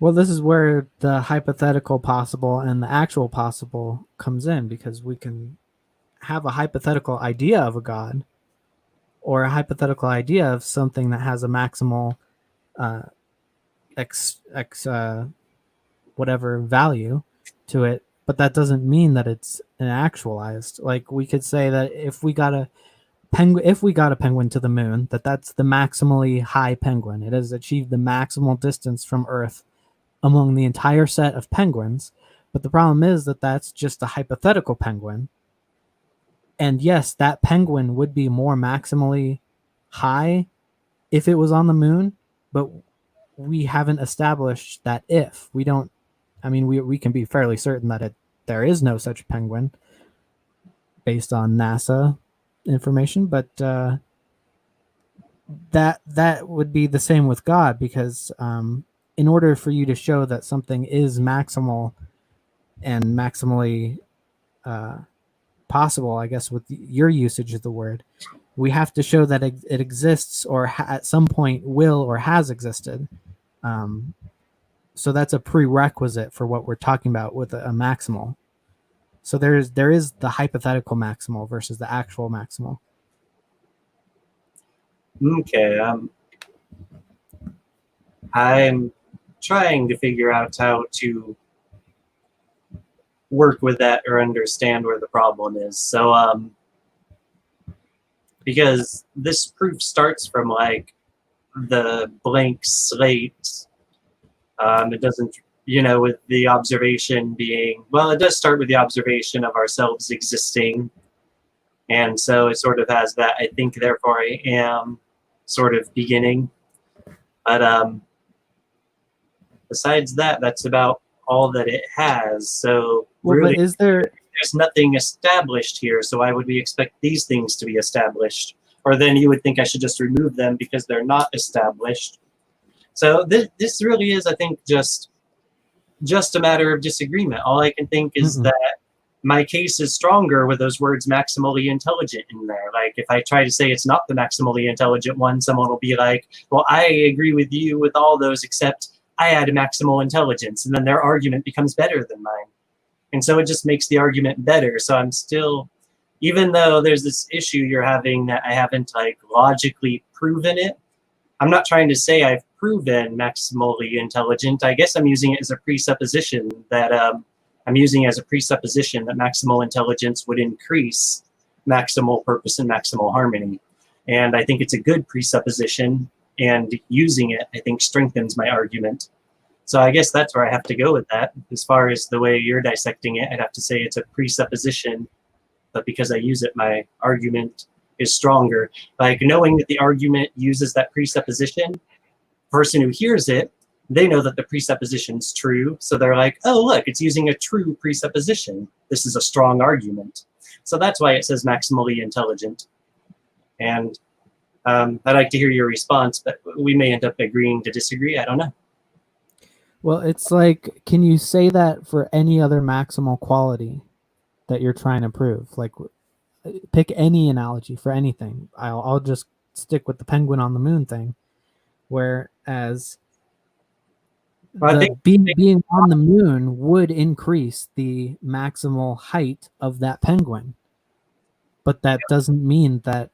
Well, this is where the hypothetical possible and the actual possible comes in, because we can have a hypothetical idea of a God or a hypothetical idea of something that has a maximal whatever value to it, but that doesn't mean that it's an actualized. Like, we could say that if we got a penguin to the moon, that's the maximally high penguin. It has achieved the maximal distance from Earth among the entire set of penguins. But the problem is that that's just a hypothetical penguin. And yes, that penguin would be more maximally high if it was on the moon, but we haven't established that if. We don't, I mean, we can be fairly certain that there is no such penguin based on NASA information, but that would be the same with God, because in order for you to show that something is maximal and maximally possible, I guess with your usage of the word, we have to show that it exists or at some point will or has existed. So that's a prerequisite for what we're talking about with a maximal. So there is the hypothetical maximal versus the actual maximal. Okay, I'm trying to figure out how to work with that or understand where the problem is. So, because this proof starts from like the blank slate, it doesn't, you know, with the observation being, well, it does start with the observation of ourselves existing. And so it sort of has that, I think, therefore I am sort of beginning. But besides that, that's about all that it has. So Well, really, but is there? there's nothing established here. So why would we expect these things to be established? Or then you would think I should just remove them because they're not established. So this really is, I think, just a matter of disagreement. All I can think is that my case is stronger with those words maximally intelligent in there. Like, if I try to say it's not the maximally intelligent one, someone will be like, well, I agree with you with all those except I add maximal intelligence. And then their argument becomes better than mine. And so it just makes the argument better. So I'm still, even though there's this issue you're having that I haven't like logically proven it, I'm not trying to say I've proven maximally intelligent. I guess I'm using it as a presupposition that maximal intelligence would increase maximal purpose and maximal harmony. And I think it's a good presupposition, and using it, I think, strengthens my argument. So I guess that's where I have to go with that. As far as the way you're dissecting it, I'd have to say it's a presupposition, but because I use it, my argument is stronger. Like, knowing that the argument uses that presupposition, person who hears it, they know that the presupposition's true. So they're like, oh, look, it's using a true presupposition. This is a strong argument. So that's why it says maximally intelligent. And I'd like to hear your response, but we may end up agreeing to disagree. I don't know. Well, it's like, can you say that for any other maximal quality that you're trying to prove? Like, pick any analogy for anything. I'll just stick with the penguin on the moon thing. Whereas being on the moon would increase the maximal height of that penguin, but that doesn't mean that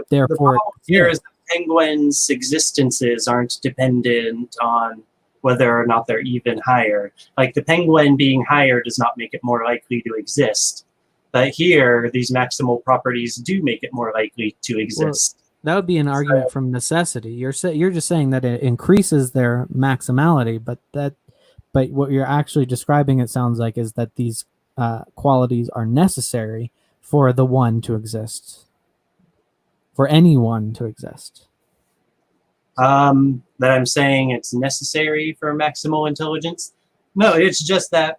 therefore the problem here is that penguins' existences aren't dependent on whether or not they're even higher. Like, the penguin being higher does not make it more likely to exist. But here, these maximal properties do make it more likely to exist. Well, that would be an argument from necessity. You're just saying that it increases their maximality, but what you're actually describing, it sounds like, is that these qualities are necessary for the one to exist. for anyone to exist? That I'm saying it's necessary for maximal intelligence. No, it's just that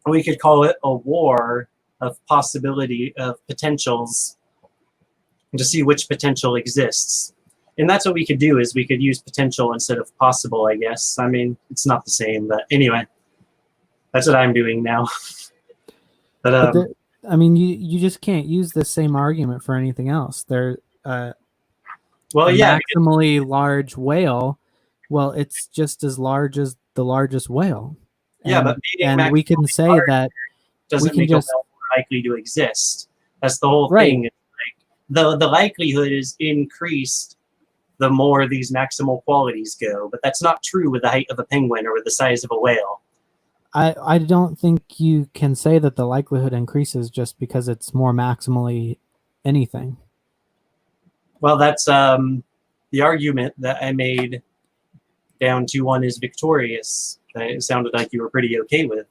we could call it a war of possibility, of potentials, to see which potential exists. And that's what we could do, is we could use potential instead of possible, I guess. I mean, it's not the same, but anyway, that's what I'm doing now. But I mean, you just can't use the same argument for anything else. There, well, yeah, maximally large whale, well, it's just as large as the largest whale. Yeah, but being we can say large that doesn't we can make just a whale more likely to exist. That's the whole Right. thing. Like the likelihood is increased the more these maximal qualities go, but that's not true with the height of a penguin or with the size of a whale. I don't think you can say that the likelihood increases just because it's more maximally anything. Well, that's the argument that I made down to one is victorious. That it sounded like you were pretty okay with.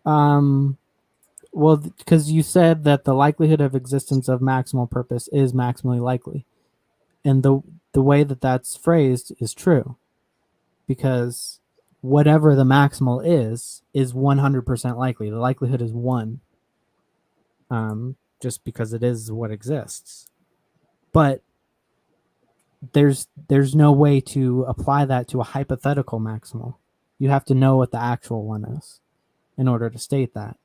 Well, because you said that the likelihood of existence of maximal purpose is maximally likely, and the way that that's phrased is true, because whatever the maximal is 100% likely. The likelihood is 1, just because it is what exists. But there's no way to apply that to a hypothetical maximal. You have to know what the actual one is in order to state that.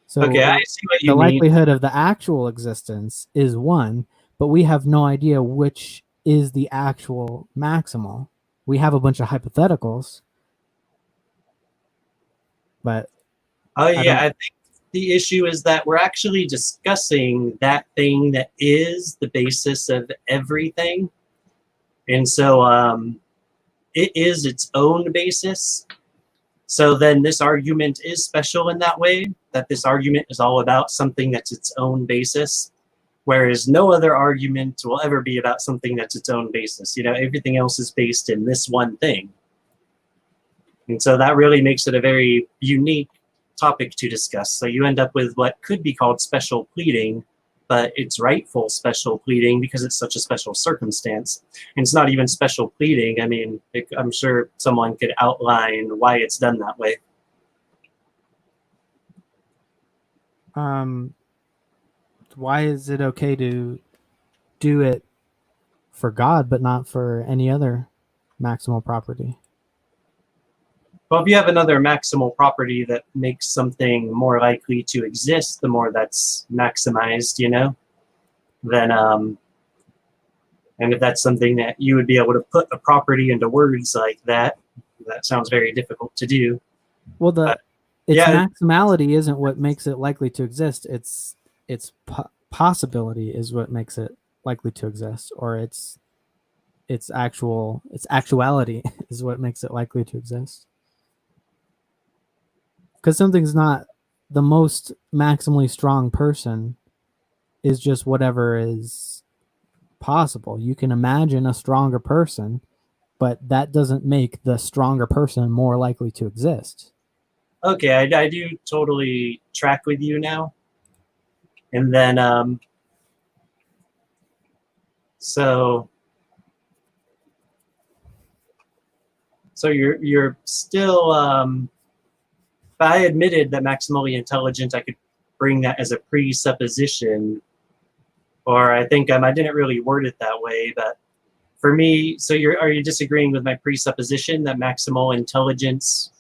So Okay, I see what you the mean. likelihood of the actual existence is 1, but we have no idea which is the actual maximal. We have a bunch of hypotheticals, but Oh yeah, I think the issue is that we're actually discussing that thing that is the basis of everything. And so it is its own basis. So then this argument is special in that way, that this argument is all about something that's its own basis, whereas no other argument will ever be about something that's its own basis. You know, everything else is based in this one thing. And so that really makes it a very unique topic to discuss. So you end up with what could be called special pleading, but it's rightful special pleading because it's such a special circumstance. And it's not even special pleading. I mean, I'm sure someone could outline why it's done that way. Why is it okay to do it for God but not for any other maximal property? Well, if you have another maximal property that makes something more likely to exist, the more that's maximized, you know, then, and if that's something that you would be able to put a property into words like that, that sounds very difficult to do. Well, yeah, maximality isn't what makes it likely to exist. Its possibility is what makes it likely to exist, or its actuality is what makes it likely to exist. Because something's not the most maximally strong person is just whatever is possible. You can imagine a stronger person, but that doesn't make the stronger person more likely to exist. Okay, I do totally track with you now. And then, so you're still, if I admitted that maximally intelligent, I could bring that as a presupposition, or I think I didn't really word it that way, but for me, so are you disagreeing with my presupposition that maximal intelligence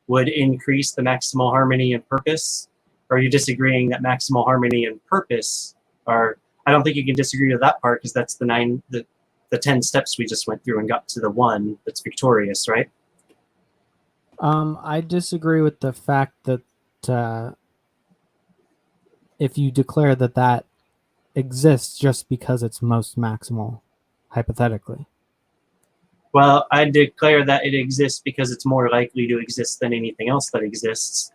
would increase the maximal harmony and purpose? Or are you disagreeing that maximal harmony and purpose are, I don't think you can disagree with that part because that's the 10 steps we just went through and got to the one that's victorious, right? I disagree with the fact that if you declare that exists just because it's most maximal, hypothetically. Well, I declare that it exists because it's more likely to exist than anything else that exists.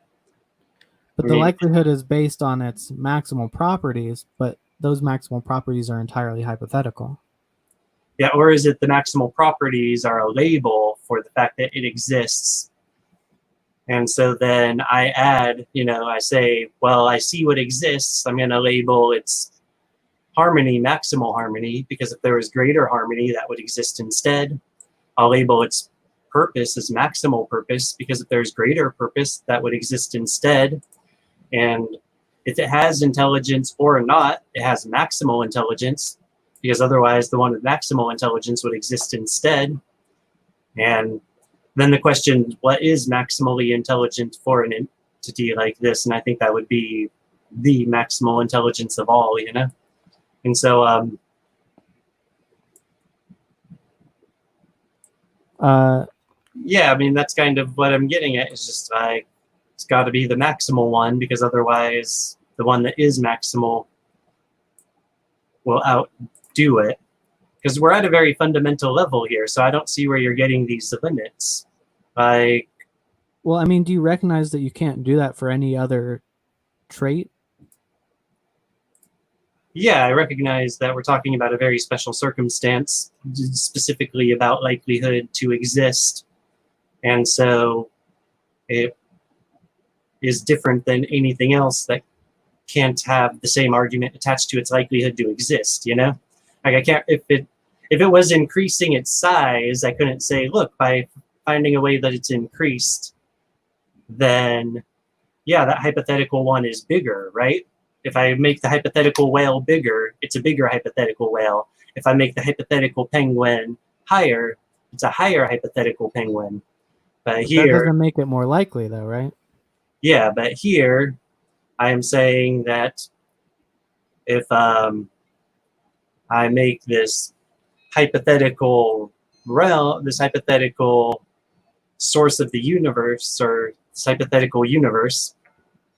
But the likelihood is based on its maximal properties, but those maximal properties are entirely hypothetical. Yeah, or is it the maximal properties are a label for the fact that it exists? And so then I add, I say, well, I see what exists. I'm going to label its harmony maximal harmony, because if there was greater harmony, that would exist instead. I'll label its purpose as maximal purpose, because if there's greater purpose, that would exist instead. And if it has intelligence or not, it has maximal intelligence, because otherwise the one with maximal intelligence would exist instead. And then the question, what is maximally intelligent for an entity like this? And I think that would be the maximal intelligence of all, And so, yeah, I mean, that's kind of what I'm getting at. It's just like, it's got to be the maximal one, because otherwise the one that is maximal will outdo it. Because we're at a very fundamental level here, so I don't see where you're getting these limits. Like, well, I mean, do you recognize that you can't do that for any other trait? yeah, I recognize that we're talking about a very special circumstance, specifically about likelihood to exist. And so it is different than anything else that can't have the same argument attached to its likelihood to exist, Like, I can't, if it was increasing its size, I couldn't say, look, by finding a way that it's increased, then yeah, that hypothetical one is bigger, right? If I make the hypothetical whale bigger, it's a bigger hypothetical whale. If I make the hypothetical penguin higher, it's a higher hypothetical penguin. But here, that doesn't make it more likely, though, right? Yeah, but here I am saying that if I make this hypothetical realm, this hypothetical source of the universe, or this hypothetical universe,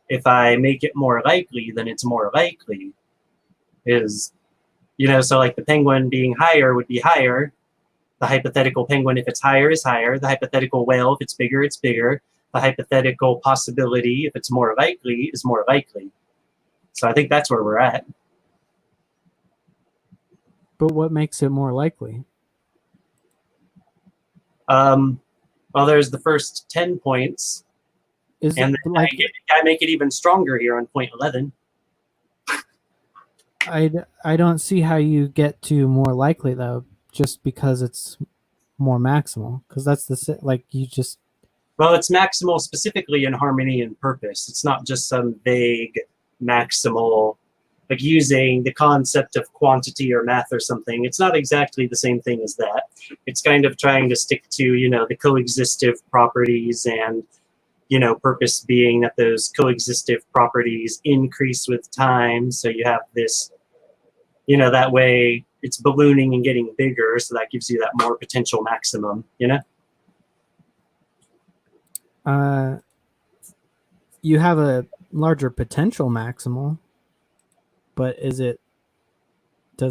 if I make it more likely, then it's more likely. So like the penguin being higher would be higher. The hypothetical penguin, if it's higher, is higher. The hypothetical whale, if it's bigger, it's bigger. The hypothetical possibility, if it's more likely, is more likely. So I think that's where we're at. But what makes it more likely? Well, there's the first 10 points. Is and it like I make it even stronger here on point 11. I don't see how you get to more likely, though, just because it's more maximal, because that's Well, it's maximal specifically in harmony and purpose. It's not just some vague maximal, like using the concept of quantity or math or something. It's not exactly the same thing as that. It's kind of trying to stick to, the coexistive properties, and, purpose being that those coexistive properties increase with time. So you have this, that way it's ballooning and getting bigger. So that gives you that more potential maximum, You have a larger potential maximal, but does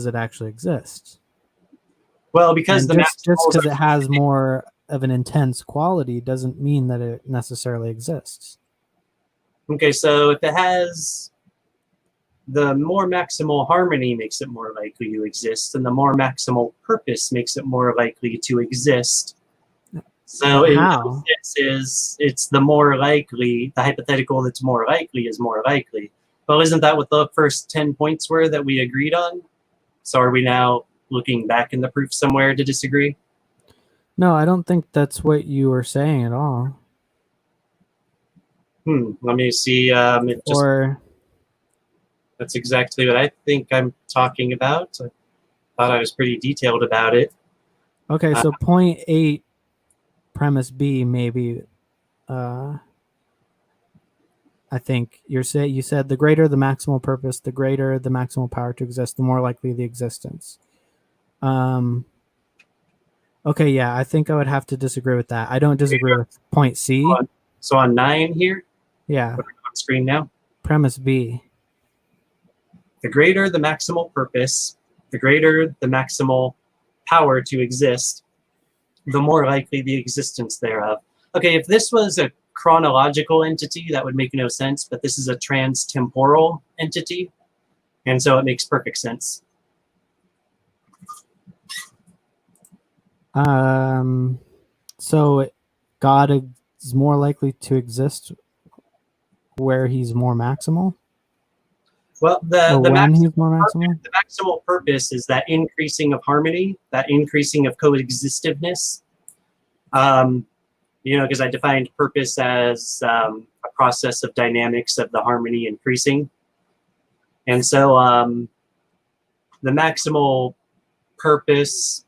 it actually exist? Well, because just because it has more of an intense quality doesn't mean that it necessarily exists. Okay, so if it has the more maximal harmony makes it more likely to exist, and the more maximal purpose makes it more likely to exist. So how? It's the more likely, the hypothetical that's more likely is more likely. Well, isn't that what the first 10 points were that we agreed on? So are we now looking back in the proof somewhere to disagree? No, I don't think that's what you were saying at all. Let me see. That's exactly what I think I'm talking about. I thought I was pretty detailed about it. Okay, so point 8, premise B, maybe. I think you said the greater the maximal purpose, the greater the maximal power to exist, the more likely the existence. Okay, yeah, I think I would have to disagree with that. I don't disagree with point C. So on 9 here? Yeah. On screen now? Premise B. The greater the maximal purpose, the greater the maximal power to exist, the more likely the existence thereof. Okay, if this was a chronological entity, that would make no sense, but this is a trans-temporal entity, and so it makes perfect sense. So God is more likely to exist where he's more maximal? Well, Or when he's more maximal? the maximal purpose is that increasing of harmony, that increasing of coexistiveness. Because I defined purpose as a process of dynamics of the harmony increasing. And so the maximal purpose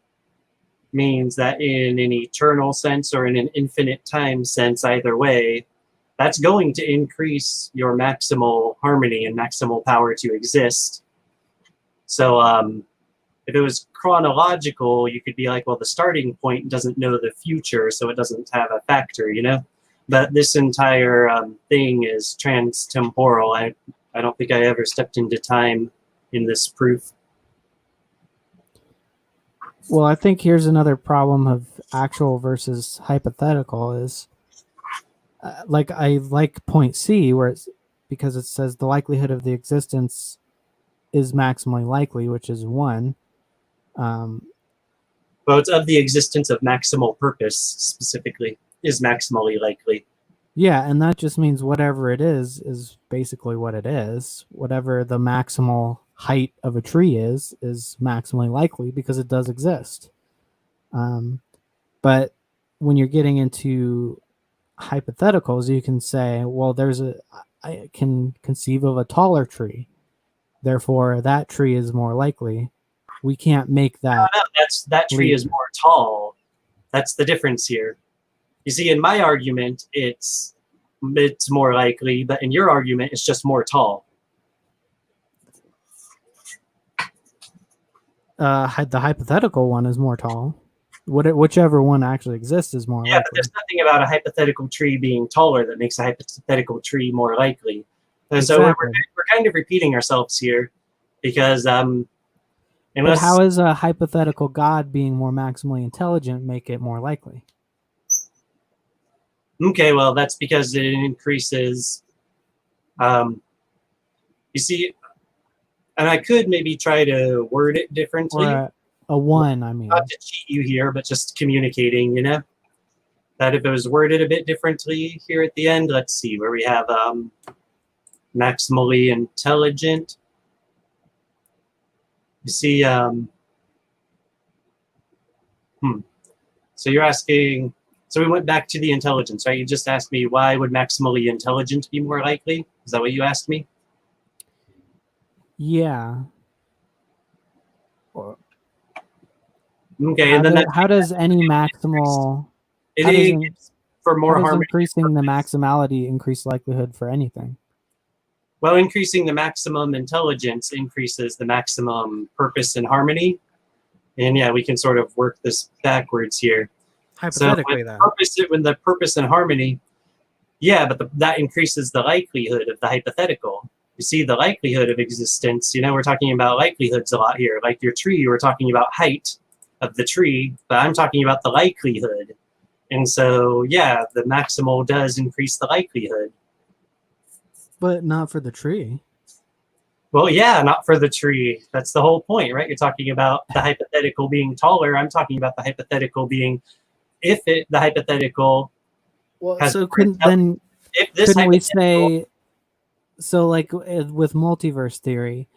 means that in an eternal sense or in an infinite time sense, either way, that's going to increase your maximal harmony and maximal power to exist. So if it was chronological, you could be like, well, the starting point doesn't know the future, so it doesn't have a factor, But this entire thing is trans-temporal. I don't think I ever stepped into time in this proof. Well, I think here's another problem of actual versus hypothetical is I like point C because it says the likelihood of the existence is maximally likely, which is 1. Well, it's of the existence of maximal purpose specifically is maximally likely. Yeah, and that just means whatever it is basically what it is. Whatever the maximal height of a tree is maximally likely because it does exist. But when you're getting into hypotheticals, you can say, well, I can conceive of a taller tree. Therefore, that tree is more likely. We can't make that. No, that tree is more tall. That's the difference here. You see, in my argument, it's more likely, but in your argument, it's just more tall. The hypothetical one is more tall. Whichever one actually exists is more likely. Yeah, but there's nothing about a hypothetical tree being taller that makes a hypothetical tree more likely. And so we're kind of repeating ourselves here because but how is a hypothetical God being more maximally intelligent make it more likely? Okay, well, that's because it increases. You see, and I could maybe try to word it differently. Or a 1, I mean. Not to cheat you here, but just communicating, that if it was worded a bit differently here at the end, let's see, where we have maximally intelligent. You see, so you're asking, so we went back to the intelligence, right? You just asked me why would maximally intelligent be more likely? Is that what you asked me? Yeah. Okay, and then how does any maximal... for more how does harmony increasing the maximality increase likelihood for anything? Well, increasing the maximum intelligence increases the maximum purpose and harmony. And yeah, we can sort of work this backwards here. Hypothetically, when the purpose and harmony, yeah, but that increases the likelihood of the hypothetical. You see, the likelihood of existence, we're talking about likelihoods a lot here. Like your tree, we're talking about height of the tree, but I'm talking about the likelihood. And so, yeah, the maximal does increase the likelihood. But not for the tree. Well, yeah, not for the tree. That's the whole point, right? You're talking about the hypothetical being taller. I'm talking about the hypothetical being, the hypothetical. Well, so couldn't we say, so like with multiverse theory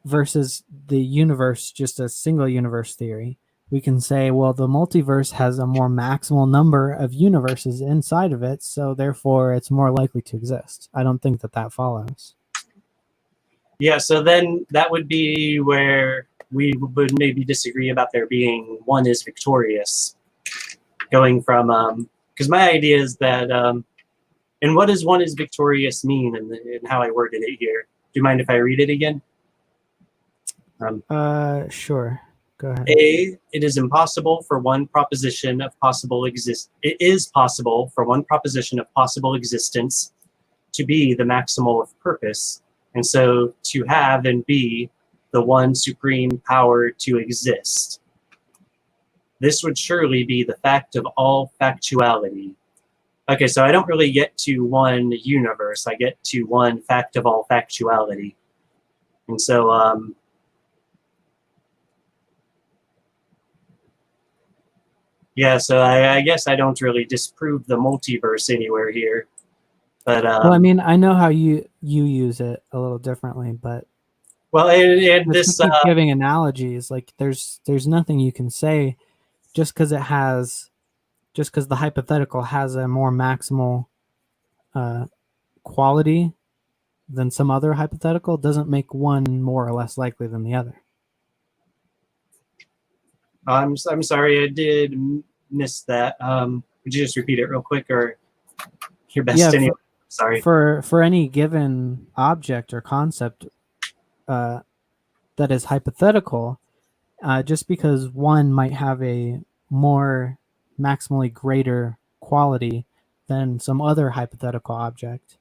versus the universe, just a single universe theory, we can say, well, the multiverse has a more maximal number of universes inside of it, so therefore it's more likely to exist. I don't think that follows. Yeah, so then that would be where we would maybe disagree about there being one is victorious. Going from, because my idea is that, and what does one is victorious mean in how I worded it here? Do you mind if I read it again? Sure. Go ahead. It is impossible for one proposition of possible existence. It is possible for one proposition of possible existence to be the maximal of purpose, and so to have and be the one supreme power to exist. This would surely be the fact of all factuality. Okay, so I don't really get to one universe. I get to one fact of all factuality. And so, Yeah, so I guess I don't really disprove the multiverse anywhere here. But Well, I mean, I know how you use it a little differently, but well, and if we this keep giving analogies, like there's nothing you can say just because the hypothetical has a more maximal quality than some other hypothetical doesn't make one more or less likely than the other. I'm sorry, I did miss that. Could you just repeat it real quick, or your best Yeah, anyway? Sorry. For any given object or concept that is hypothetical, just because one might have a more maximally greater quality than some other hypothetical object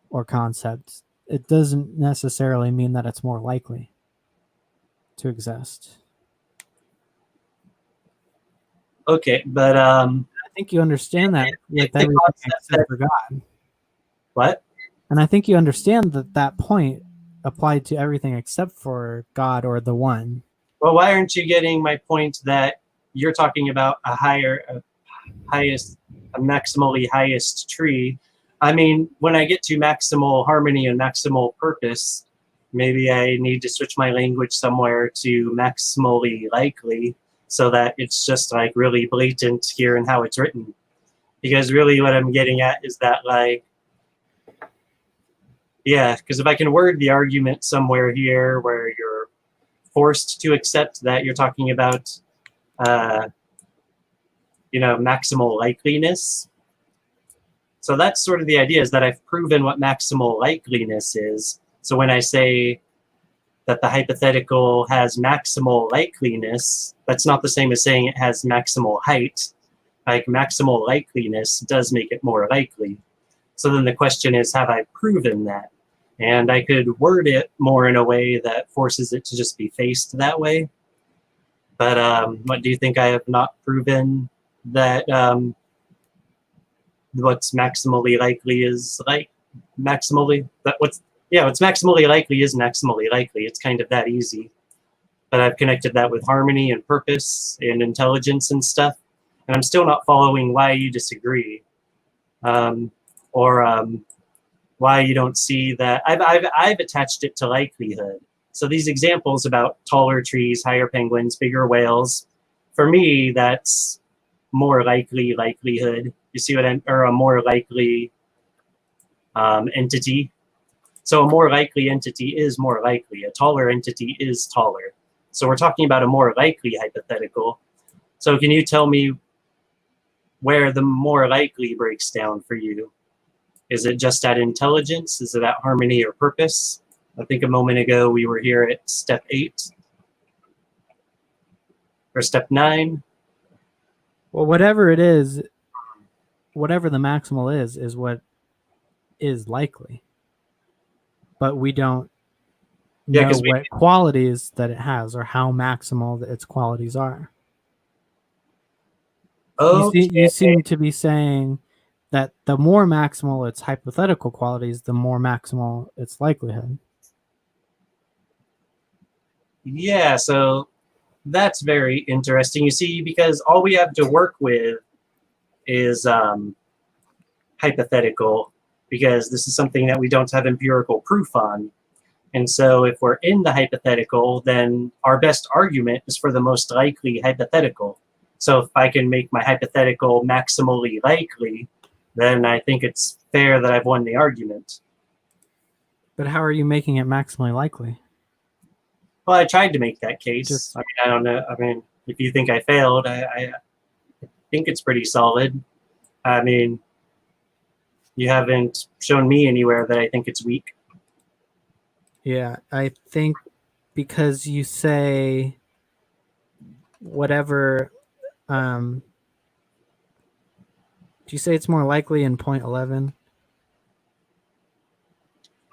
or concept, it doesn't necessarily mean that it's more likely to exist. Okay, but I think you understand that with the everything concept except that for God. what? And I think you understand that point applied to everything except for God or the one. Well, why aren't you getting my point that you're talking about a maximally highest tree? I mean, when I get to maximal harmony and maximal purpose, maybe I need to switch my language somewhere to maximally likely so that it's just like really blatant here in how it's written. Because really what I'm getting at is that like, yeah, because if I can word the argument somewhere here where you're forced to accept that you're talking about, maximal likeliness. So that's sort of the idea, is that I've proven what maximal likeliness is. So when I say that the hypothetical has maximal likeliness, that's not the same as saying it has maximal height. Like maximal likeliness does make it more likely. So then the question is, have I proven that? And I could word it more in a way that forces it to just be faced that way. But what do you think? I have not proven that what's maximally likely is like maximally that what's maximally likely is maximally likely. It's kind of that easy. But I've connected that with harmony and purpose and intelligence and stuff, and I'm still not following why you disagree, or why you don't see that. I've attached it to likelihood. So these examples about taller trees, higher penguins, bigger whales, for me, that's more likelihood. You see what or a more likely entity. So a more likely entity is more likely. A taller entity is taller. So we're talking about a more likely hypothetical. So can you tell me where the more likely breaks down for you? Is it just at intelligence? Is it at harmony or purpose? I think a moment ago we were here at step 8 or step 9. Well, whatever it is, whatever the maximal is what is likely. But we don't know what qualities that it has or how maximal its qualities are. Okay. You seem to be saying that the more maximal its hypothetical qualities, the more maximal its likelihood. Yeah, so that's very interesting. You see, because all we have to work with is hypothetical, because this is something that we don't have empirical proof on. And so if we're in the hypothetical, then our best argument is for the most likely hypothetical. So if I can make my hypothetical maximally likely, then I think it's fair that I've won the argument. But how are you making it maximally likely? Well, I tried to make that case. I mean, I don't know. I mean, if you think I failed, I think it's pretty solid. I mean, you haven't shown me anywhere that I think it's weak. Yeah, I think because you say whatever, do you say it's more likely in point 11?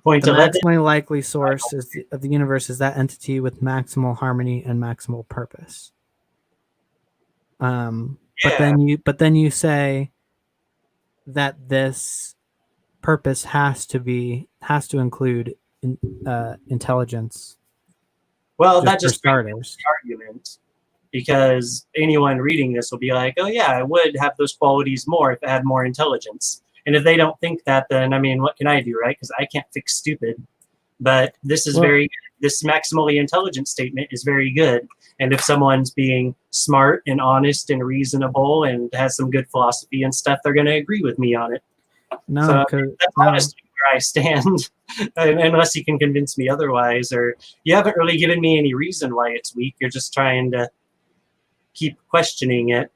Point the 11? maximally likely source of the universe is that entity with maximal harmony and maximal purpose. Yeah. But then you say that this purpose has to include intelligence. Well, that just starters. argument. because anyone reading this will be like, oh yeah, I would have those qualities more if it had more intelligence. And if they don't think that, then I mean, what can I do, right? Because I can't fix stupid. But this is this maximally intelligent statement is very good. And if someone's being smart and honest and reasonable and has some good philosophy and stuff, they're going to agree with me on it. No, So because that's honestly where I stand, unless you can convince me otherwise, or you haven't really given me any reason why it's weak. You're just trying to keep questioning it.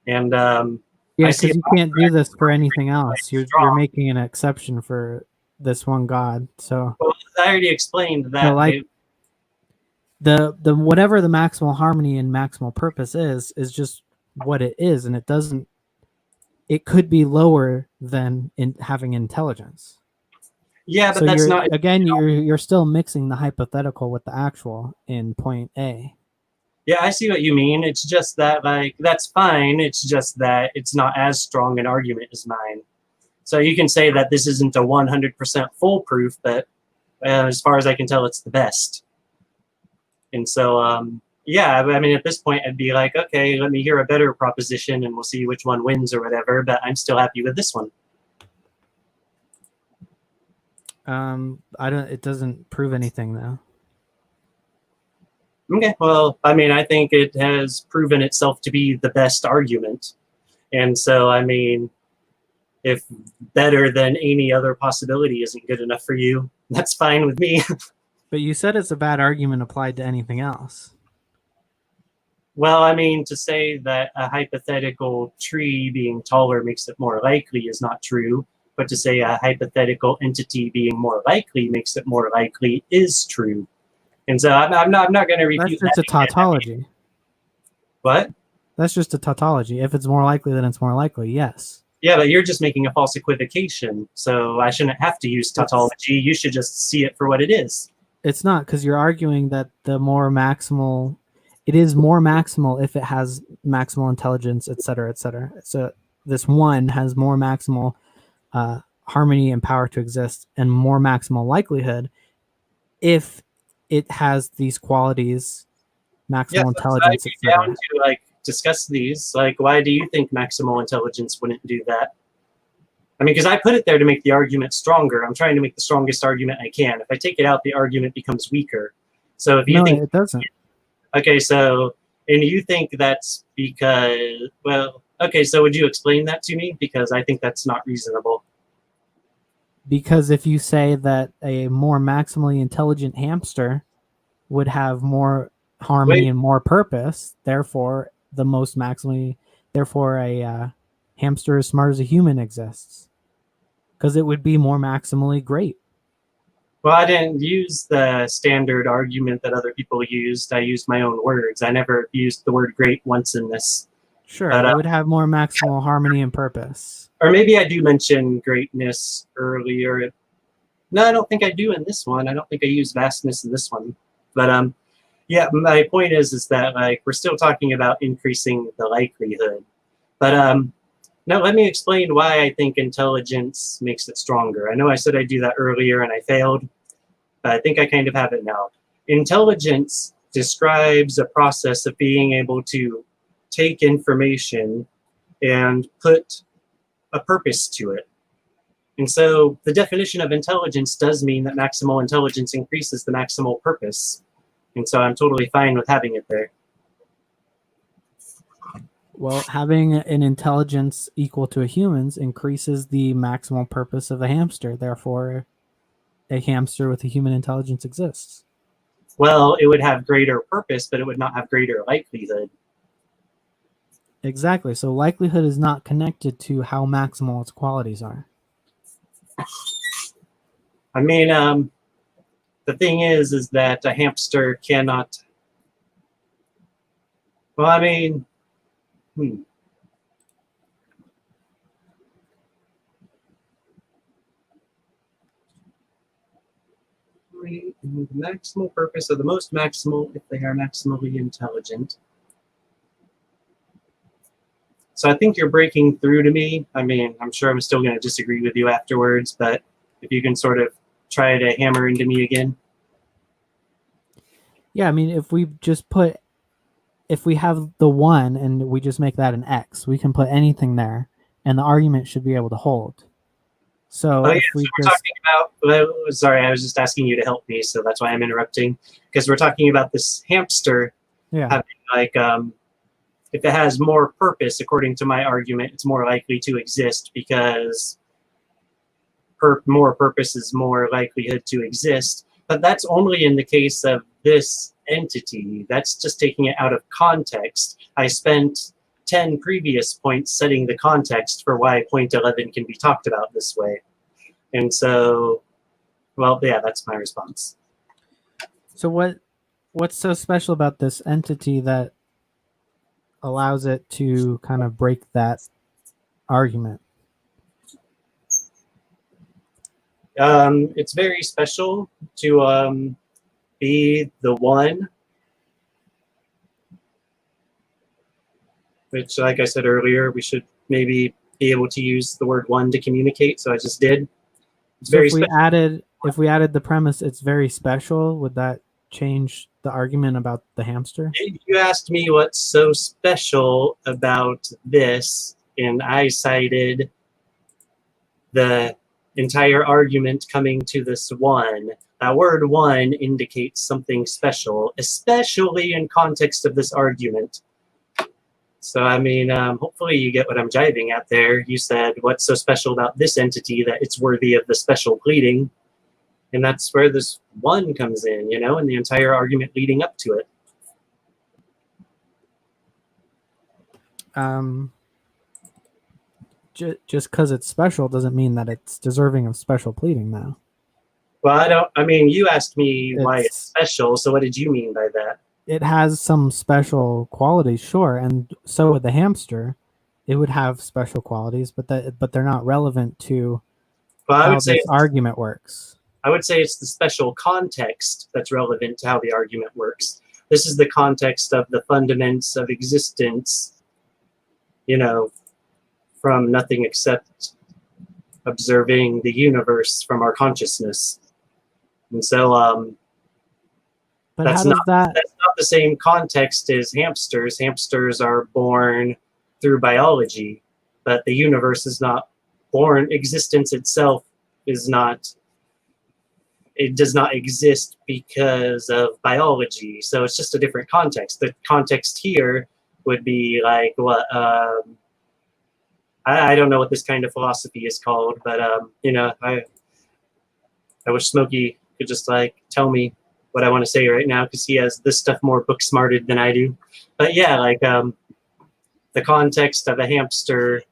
And yeah, because you can't do this for anything else. You're making an exception for this one God. So well, I already explained that. So like the whatever the maximal harmony and maximal purpose is just what it is, and it doesn't. It could be lower than in having intelligence. Yeah, but so that's not again. You're still mixing the hypothetical with the actual in point A. Yeah, I see what you mean. It's just that, like, that's fine. It's just that it's not as strong an argument as mine. So you can say that this isn't a 100% foolproof, but as far as I can tell, it's the best. And so, yeah, I mean, at this point, I'd be like, okay, let me hear a better proposition, and we'll see which one wins or whatever. But I'm still happy with this one. It doesn't prove anything though. Okay, well, I mean, I think it has proven itself to be the best argument. And so, I mean, if better than any other possibility isn't good enough for you, that's fine with me. But you said it's a bad argument applied to anything else. Well, I mean, to say that a hypothetical tree being taller makes it more likely is not true, but to say a hypothetical entity being more likely makes it more likely is true. And so I'm not going to repeat that. That's just a tautology. What? That's just a tautology. If it's more likely, then it's more likely, yes. Yeah, but you're just making a false equivocation, so I shouldn't have to use tautology. You should just see it for what it is. It's not, because you're arguing that the more maximal, it is more maximal if it has maximal intelligence, et cetera, et cetera. So this one has more maximal harmony and power to exist, and more maximal likelihood if it has these qualities, maximal intelligence, et cetera. Down to like discuss these. Like, why do you think maximal intelligence wouldn't do that? I mean, because I put it there to make the argument stronger. I'm trying to make the strongest argument I can. If I take it out, the argument becomes weaker. So if you think it doesn't. Okay, so and you think that's because, well, okay, so would you explain that to me? Because I think that's not reasonable. Because if you say that a more maximally intelligent hamster would have more harmony and more purpose, therefore a hamster as smart as a human exists, because it would be more maximally great. Well, I didn't use the standard argument that other people used. I used my own words. I never used the word great once in this. Sure, but, it would have more maximal harmony and purpose. Or maybe I do mention greatness earlier. No, I don't think I do in this one. I don't think I use vastness in this one. But yeah, my point is that like we're still talking about increasing the likelihood. But now let me explain why I think intelligence makes it stronger. I know I said I'd do that earlier and I failed, but I think I kind of have it now. Intelligence describes a process of being able to take information and put a purpose to it. And so the definition of intelligence does mean that maximal intelligence increases the maximal purpose. And so I'm totally fine with having it there. Well, having an intelligence equal to a human's increases the maximal purpose of a hamster. Therefore, a hamster with a human intelligence exists. Well, it would have greater purpose, but it would not have greater likelihood. Exactly. So likelihood is not connected to how maximal its qualities are. I mean, the thing is that a hamster cannot. Well, I mean, The maximal purpose of the most maximal if they are maximally intelligent. So I think you're breaking through to me. I mean, I'm sure I'm still going to disagree with you afterwards, but if you can sort of try to hammer into me again. Yeah, I mean, if we just put if we have the 1 and we just make that an X, we can put anything there, and the argument should be able to hold. So Oh yeah, if so we we're just talking about. Well, sorry, I was just asking you to help me, so that's why I'm interrupting. Because we're talking about this hamster yeah having like if it has more purpose, according to my argument, it's more likely to exist because more purpose is more likelihood to exist. But that's only in the case of this entity. That's just taking it out of context. I spent 10 previous points setting the context for why point 11 can be talked about this way. And so, well, yeah, that's my response. So what's so special about this entity that allows it to kind of break that argument? It's very special to be the one, which, like I said earlier, we should maybe be able to use the word one to communicate. So I just did. It's So very if we special. added the premise, it's very special, would that change the argument about the hamster? You asked me what's so special about this, and I cited the entire argument coming to this one. That word one indicates something special, especially in context of this argument. So, I mean, hopefully you get what I'm jiving at there. You said, what's so special about this entity that it's worthy of the special pleading? And that's where this one comes in, and the entire argument leading up to it. Just because it's special doesn't mean that it's deserving of special pleading now. Well, you asked me why it's special, so what did you mean by that? It has some special qualities, sure, and so would the hamster. It would have special qualities, but they're not relevant to how this argument works. I would say it's the special context that's relevant to how the argument works. This is the context of the fundaments of existence, from nothing except observing the universe from our consciousness. And so but that's how does not the same context as hamsters. Hamsters are born through biology, but the universe is not born. Existence itself is not. It does not exist because of biology. So it's just a different context. The context here would be like what I don't know what this kind of philosophy is called, but I wish Smokey could just like tell me what I want to say right now, because he has this stuff more book smarted than I do. But yeah, like the context of a hamster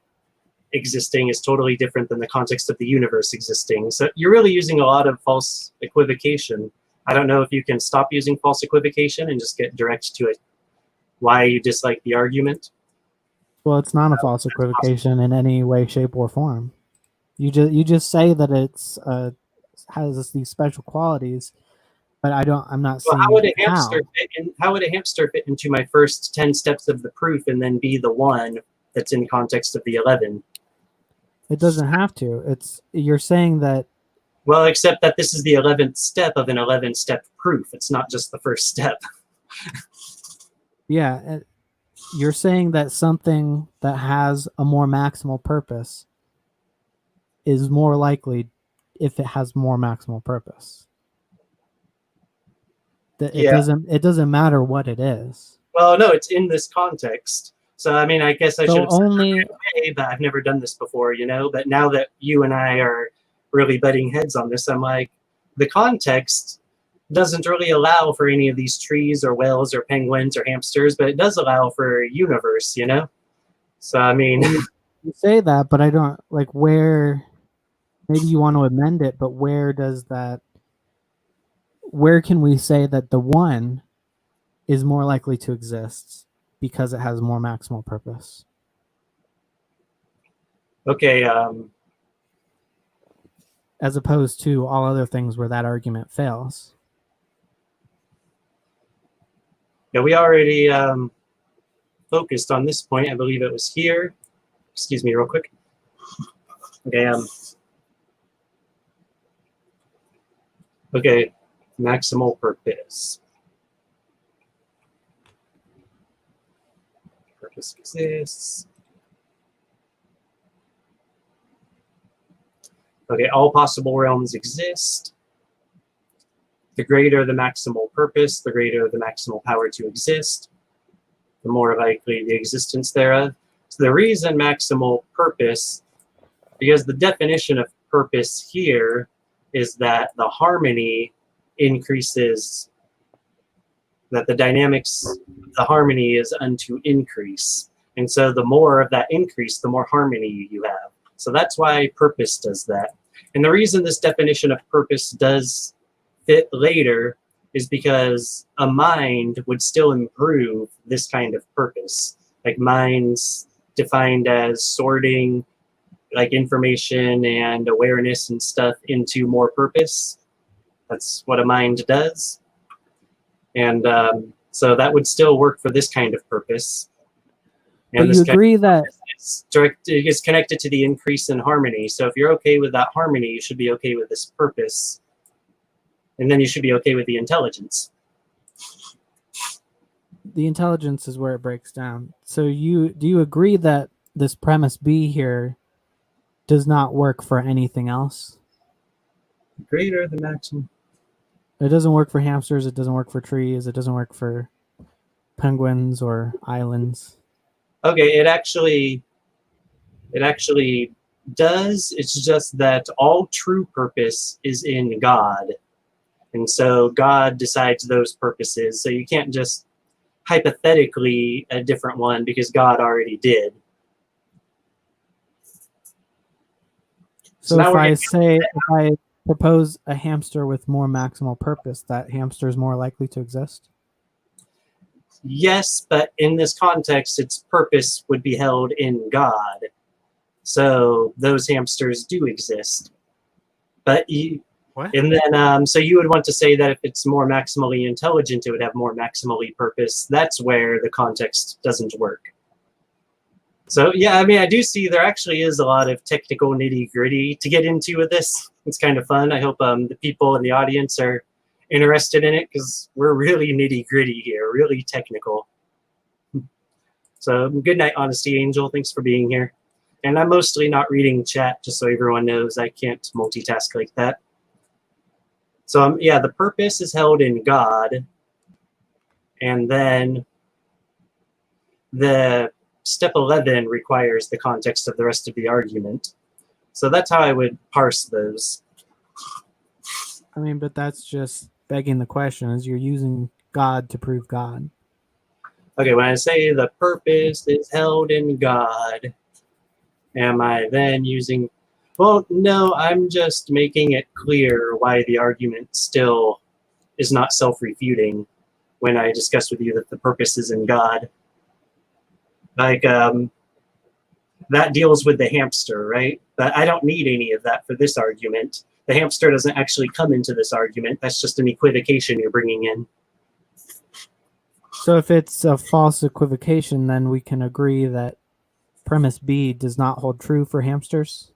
existing is totally different than the context of the universe existing. So you're really using a lot of false equivocation. I don't know if you can stop using false equivocation and just get direct to it. Why you dislike the argument? Well, it's not a false equivocation in any way, shape, or form. You just say that it's has these special qualities, but I'm not Well, seeing how would a hamster fit into my first 10 steps of the proof and then be the one that's in context of the 11? It doesn't have to. You're saying that. Well, except that this is the 11th step of an 11-step proof. It's not just the first step. Yeah, you're saying that something that has a more maximal purpose is more likely if it has more maximal purpose. It doesn't matter what it is. Well, no, it's in this context. So, I mean, I guess I should have said only that right away, but I've never done this before, But now that you and I are really butting heads on this, I'm like, the context doesn't really allow for any of these trees or whales or penguins or hamsters, but it does allow for a universe, So, I mean, you say that, but I don't like where. Maybe you want to amend it, but where can we say that the one is more likely to exist because it has more maximal purpose? Okay. As opposed to all other things where that argument fails. Yeah, we already focused on this point. I believe it was here. Excuse me real quick. Okay. Okay, maximal purpose. Purpose exists. Okay, all possible realms exist. The greater the maximal purpose, the greater the maximal power to exist, the more likely the existence thereof. So the reason maximal purpose, because the definition of purpose here is that the harmony increases, that the dynamics, the harmony is unto increase. And so the more of that increase, the more harmony you have. So that's why purpose does that. And the reason this definition of purpose does fit later is because a mind would still improve this kind of purpose. Like minds defined as sorting like information and awareness and stuff into more purpose. That's what a mind does. And so that would still work for this kind of purpose. And But you agree that it's connected to the increase in harmony. So if you're okay with that harmony, you should be okay with this purpose. And then you should be okay with the intelligence. the intelligence is where it breaks down. So do you agree that this premise B here does not work for anything else? Greater the maximum. It doesn't work for hamsters, it doesn't work for trees, it doesn't work for penguins or islands. Okay, it actually does. It's just that all true purpose is in God. And so God decides those purposes. So you can't just hypothetically a different one because God already did. So now if I propose a hamster with more maximal purpose, that hamster is more likely to exist? Yes, but in this context, its purpose would be held in God. So those hamsters do exist. But What? and then, so you would want to say that if it's more maximally intelligent, it would have more maximally purpose. That's where the context doesn't work. So yeah, I mean, I do see there actually is a lot of technical nitty gritty to get into with this. It's kind of fun. I hope the people in the audience are interested in it because we're really nitty gritty here, really technical. So good night, Honesty Angel. Thanks for being here. And I'm mostly not reading chat, just so everyone knows I can't multitask like that. So yeah, the purpose is held in God. And then the step 11 requires the context of the rest of the argument. So that's how I would parse those. I mean, but that's just begging the question, is you're using God to prove God. Okay, when I say the purpose is held in God, am I then using... Well, no, I'm just making it clear why the argument still is not self-refuting when I discuss with you that the purpose is in God. Like, that deals with the hamster, right? But I don't need any of that for this argument. The hamster doesn't actually come into this argument. That's just an equivocation you're bringing in. So if it's a false equivocation, then we can agree that premise B does not hold true for hamsters?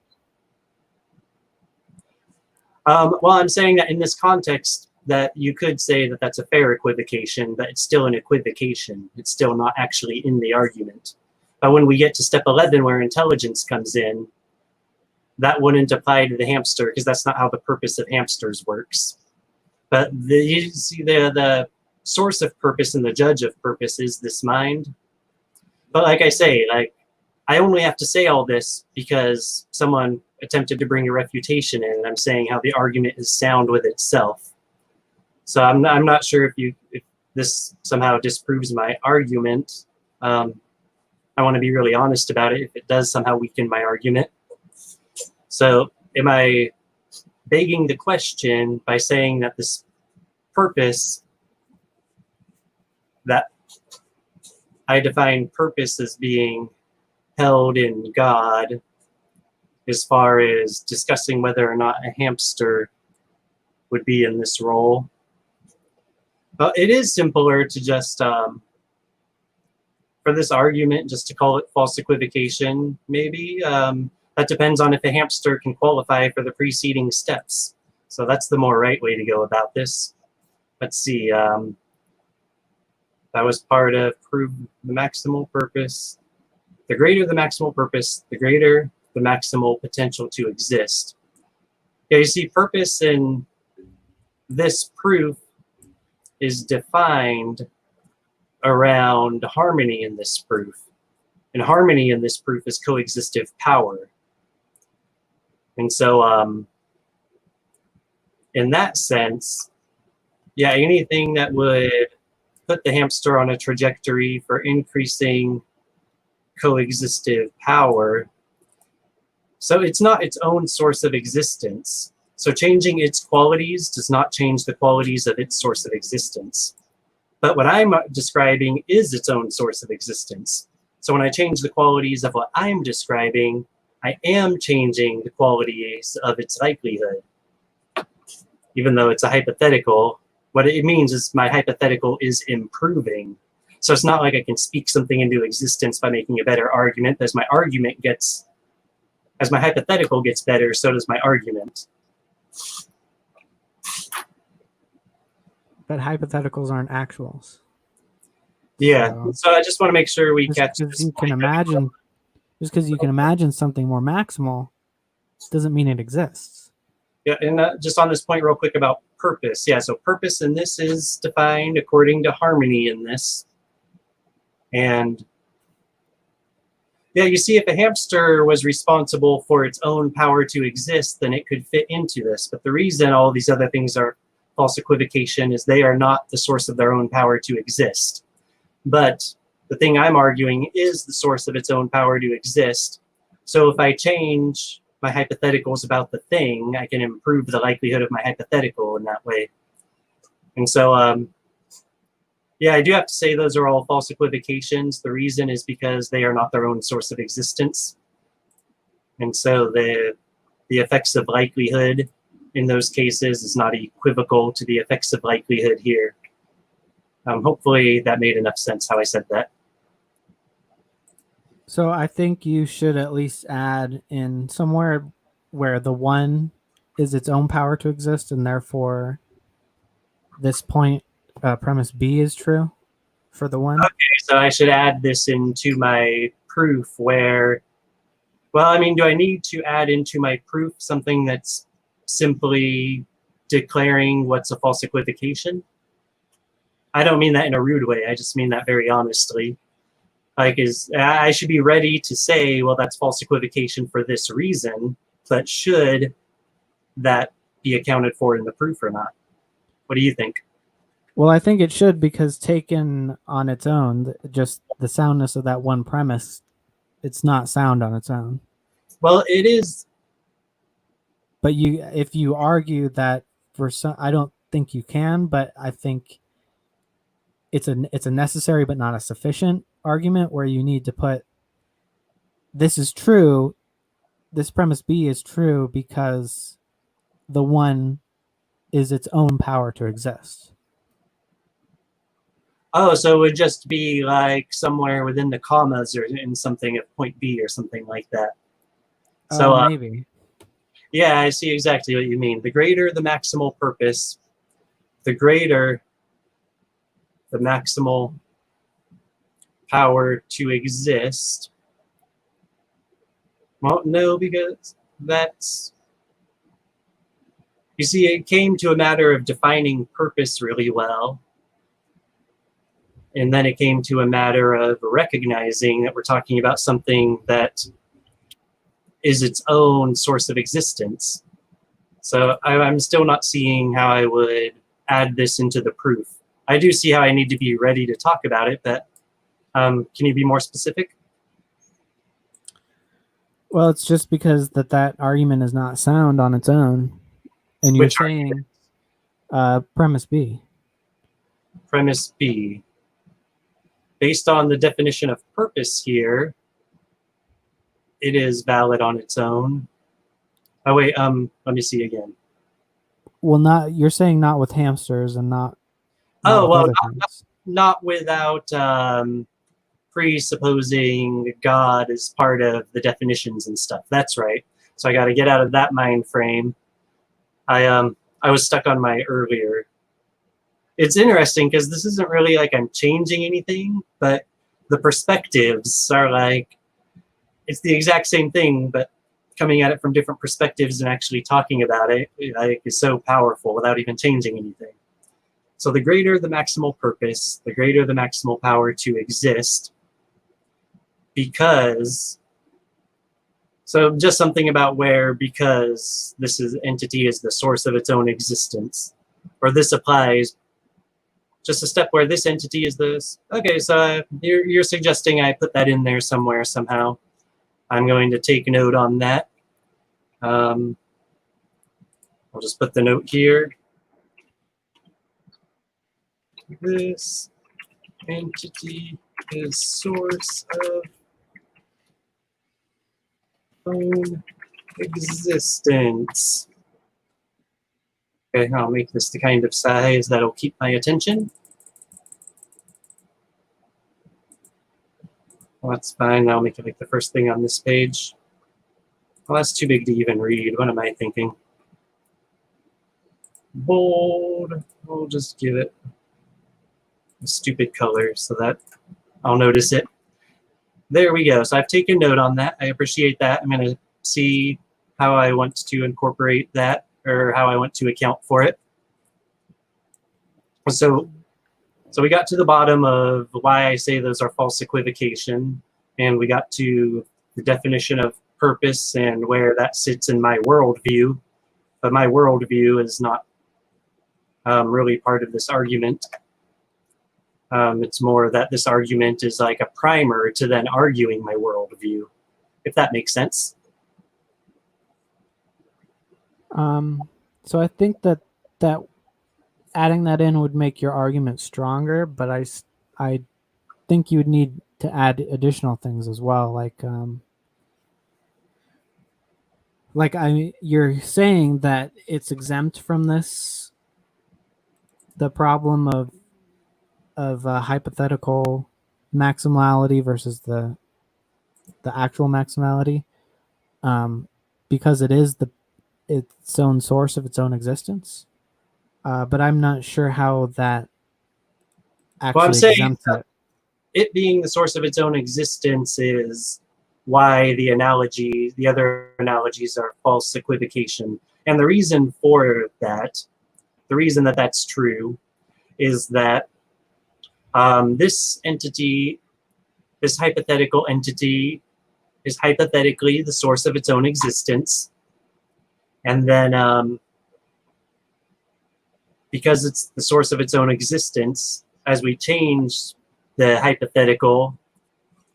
Well, I'm saying that in this context, that you could say that that's a fair equivocation, but it's still an equivocation. It's still not actually in the argument. But when we get to step 11, where intelligence comes in, that wouldn't apply to the hamster because that's not how the purpose of hamsters works. But you see the source of purpose and the judge of purpose is this mind. But like I say, like I only have to say all this because someone attempted to bring a refutation in, and I'm saying how the argument is sound with itself. So I'm not sure if this somehow disproves my argument. I want to be really honest about it if it does somehow weaken my argument. So am I begging the question by saying that this purpose, that I define purpose as being held in God as far as discussing whether or not a hamster would be in this role? But it is simpler to just, for this argument, just to call it false equivocation, maybe. That depends on if a hamster can qualify for the preceding steps. So that's the more right way to go about this. Let's see. That was part of prove the maximal purpose. The greater the maximal purpose, the greater the maximal potential to exist. Yeah, you see, purpose in this proof is defined around harmony in this proof. And harmony in this proof is coexistive power. And so in that sense, yeah, anything that would put the hamster on a trajectory for increasing coexistive power. So it's not its own source of existence. So changing its qualities does not change the qualities of its source of existence. But what I'm describing is its own source of existence. So when I change the qualities of what I'm describing, I am changing the qualities of its likelihood. Even though it's a hypothetical, what it means is my hypothetical is improving. So it's not like I can speak something into existence by making a better argument. As my hypothetical gets better, so does my argument. But hypotheticals aren't actuals. Yeah. So I just want to make sure we catch Just because this you can point. imagine, just because you can imagine something more maximal, doesn't mean it exists. Yeah, and just on this point real quick about purpose. Yeah, so purpose in this is defined according to harmony in this. And yeah, you see, if a hamster was responsible for its own power to exist, then it could fit into this. But the reason all these other things are false equivocation is they are not the source of their own power to exist. But the thing I'm arguing is the source of its own power to exist. So if I change my hypotheticals about the thing, I can improve the likelihood of my hypothetical in that way. And so, yeah, I do have to say those are all false equivocations. The reason is because they are not their own source of existence. And so the effects of likelihood in those cases is not equivocal to the effects of likelihood here. Hopefully that made enough sense how I said that. So I think you should at least add in somewhere where the one is its own power to exist, and therefore this point, premise B is true for the one. Okay, so I should add this into my proof where, well, I mean, do I need to add into my proof something that's simply declaring what's a false equivocation? I don't mean that in a rude way. I just mean that very honestly. Like, I should be ready to say, well, that's false equivocation for this reason, but should that be accounted for in the proof or not? What do you think? Well, I think it should, because taken on its own, just the soundness of that one premise, it's not sound on its own. Well, it is. But if you argue that for some, I don't think you can, but I think it's a necessary but not a sufficient argument where you need to put this is true, this premise B is true because the one is its own power to exist. Oh, so it would just be like somewhere within the commas or in something at point B or something like that. So Maybe. Yeah, I see exactly what you mean. The greater the maximal purpose, the greater the maximal power to exist. Well, no, because that's... You see, it came to a matter of defining purpose really well. And then it came to a matter of recognizing that we're talking about something that is its own source of existence. So I'm still not seeing how I would add this into the proof. I do see how I need to be ready to talk about it, but can you be more specific? Well, it's just because that argument is not sound on its own. And you're Which saying premise B. Premise B. Based on the definition of purpose here, it is valid on its own. Oh wait, let me see again. Well, you're saying not with hamsters and not Oh, with well, other things. not without presupposing God as part of the definitions and stuff. That's right. So I got to get out of that mind frame. I was stuck on my earlier it's interesting because this isn't really like I'm changing anything, but the perspectives are like, it's the exact same thing, but coming at it from different perspectives and actually talking about it like, is so powerful without even changing anything. So the greater the maximal purpose, the greater the maximal power to exist, because, so just something about where, because this entity is the source of its own existence, or this applies just a step where this entity is this. Okay, so you're suggesting I put that in there somewhere somehow. I'm going to take note on that. I'll just put the note here. This entity is source of own existence. Okay, I'll make this the kind of size that'll keep my attention. Well, that's fine. I'll make it like the first thing on this page. Well, that's too big to even read. What am I thinking? Bold. We'll just give it a stupid color so that I'll notice it. There we go. So I've taken note on that. I appreciate that. I'm going to see how I want to incorporate that, or how I want to account for it. So we got to the bottom of why I say those are false equivocation, and we got to the definition of purpose and where that sits in my worldview. But my worldview is not really part of this argument. It's more that this argument is like a primer to then arguing my worldview, if that makes sense. So I think that adding that in would make your argument stronger, but I think you would need to add additional things as well, you're saying that it's exempt from this, the problem of hypothetical maximality versus the actual maximality, because it is its own source of its own existence. But I'm not sure how that actually exempts it. It being the source of its own existence is why the other analogies are false equivocation. And the reason for that, the reason that that's true, is that this entity, this hypothetical entity, is hypothetically the source of its own existence. And then because it's the source of its own existence, as we change the hypothetical,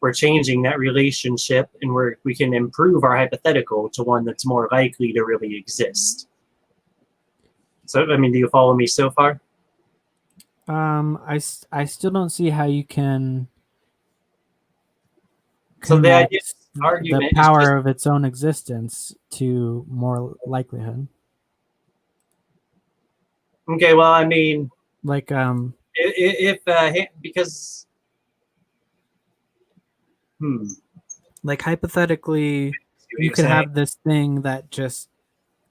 we're changing that relationship, and we can improve our hypothetical to one that's more likely to really exist. So, I mean, do you follow me so far? I still don't see how you can So the idea, the power of its own existence to more likelihood. Okay, well, I mean, like because like hypothetically, you could have this thing that just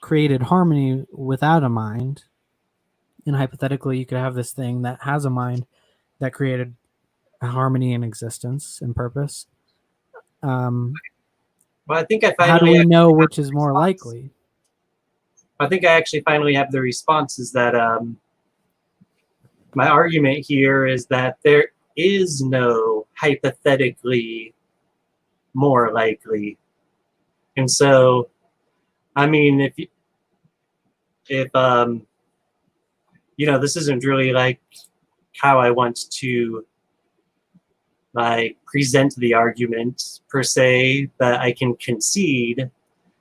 created harmony without a mind, and hypothetically, you could have this thing that has a mind that created a harmony in existence and purpose. Well, I think I finally. How do we know which is more likely? I think I actually finally have the response. Is that my argument here is that there is no hypothetically more likely, and so, I mean, if you know, this isn't really like how I want to like present the argument per se, but I can concede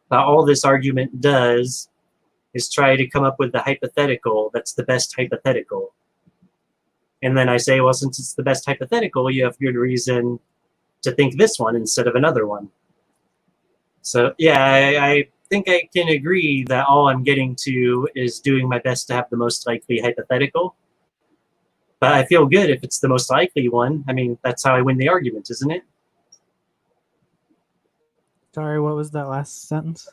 that all this argument does is try to come up with the hypothetical that's the best hypothetical. And then I say, well, since it's the best hypothetical, you have good reason to think this one instead of another one. So yeah, I think I can agree that all I'm getting to is doing my best to have the most likely hypothetical. But I feel good if it's the most likely one. I mean, that's how I win the argument, isn't it? Sorry, what was that last sentence?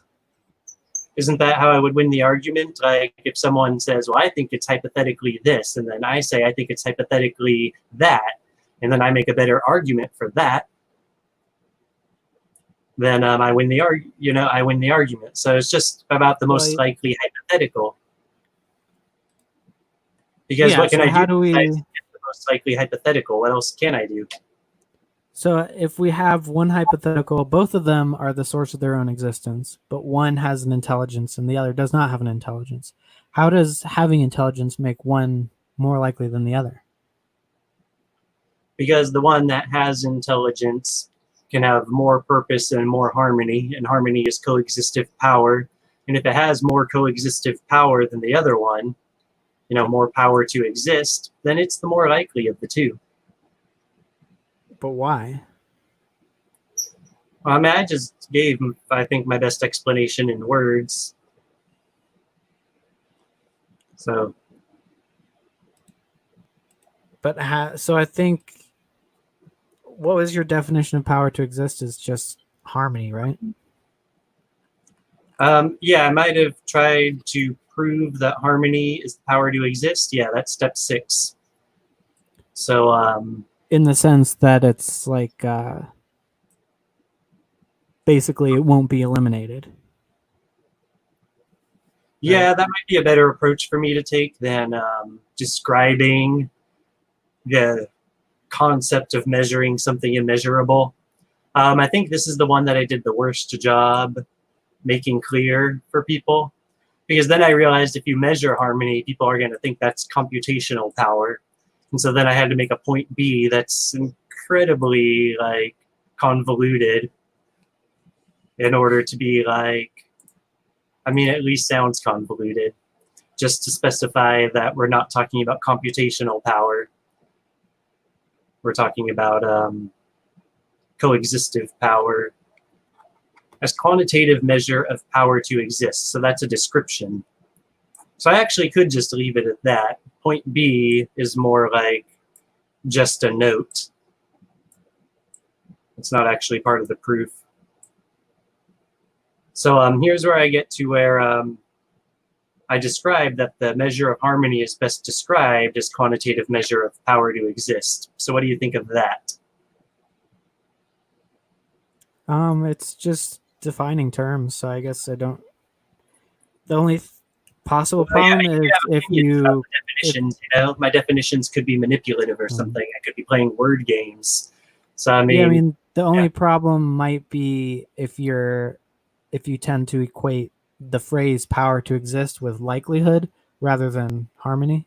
Isn't that how I would win the argument? Like if someone says, well, I think it's hypothetically this, and then I say I think it's hypothetically that, and then I make a better argument for that, then I win the I win the argument. So it's just about the most likely hypothetical. Because what can so I how do do besides we? get the most likely hypothetical? What else can I do? So if we have one hypothetical, both of them are the source of their own existence, but one has an intelligence and the other does not have an intelligence. How does having intelligence make one more likely than the other? Because the one that has intelligence can have more purpose and more harmony, and harmony is coexistive power. And if it has more coexistive power than the other one, more power to exist, then it's the more likely of the two. But why? I mean, I just gave, I think, my best explanation in words. So. But so I think, what was your definition of power to exist is just harmony, right? Yeah, I might have tried to prove that harmony is the power to exist. Yeah, that's step 6. So, in the sense that it's like, basically it won't be eliminated. yeah, that might be a better approach for me to take than describing the concept of measuring something immeasurable. I think this is the one that I did the worst job making clear for people, because then I realized if you measure harmony, people are going to think that's computational power. And so then I had to make a point B that's incredibly convoluted in order to be at least sounds convoluted, just to specify that we're not talking about computational power. We're talking about coexistive power as quantitative measure of power to exist. So that's a description. So I actually could just leave it at that. Point B is more like just a note. It's not actually part of the proof. So here's where I get to where I describe that the measure of harmony is best described as quantitative measure of power to exist. So what do you think of that? It's just defining terms, so I guess I don't. The only possible problem is if you definitions. My definitions could be manipulative or something. I could be playing word games. So I mean, the only problem might be if you tend to equate the phrase "power to exist" with likelihood rather than harmony.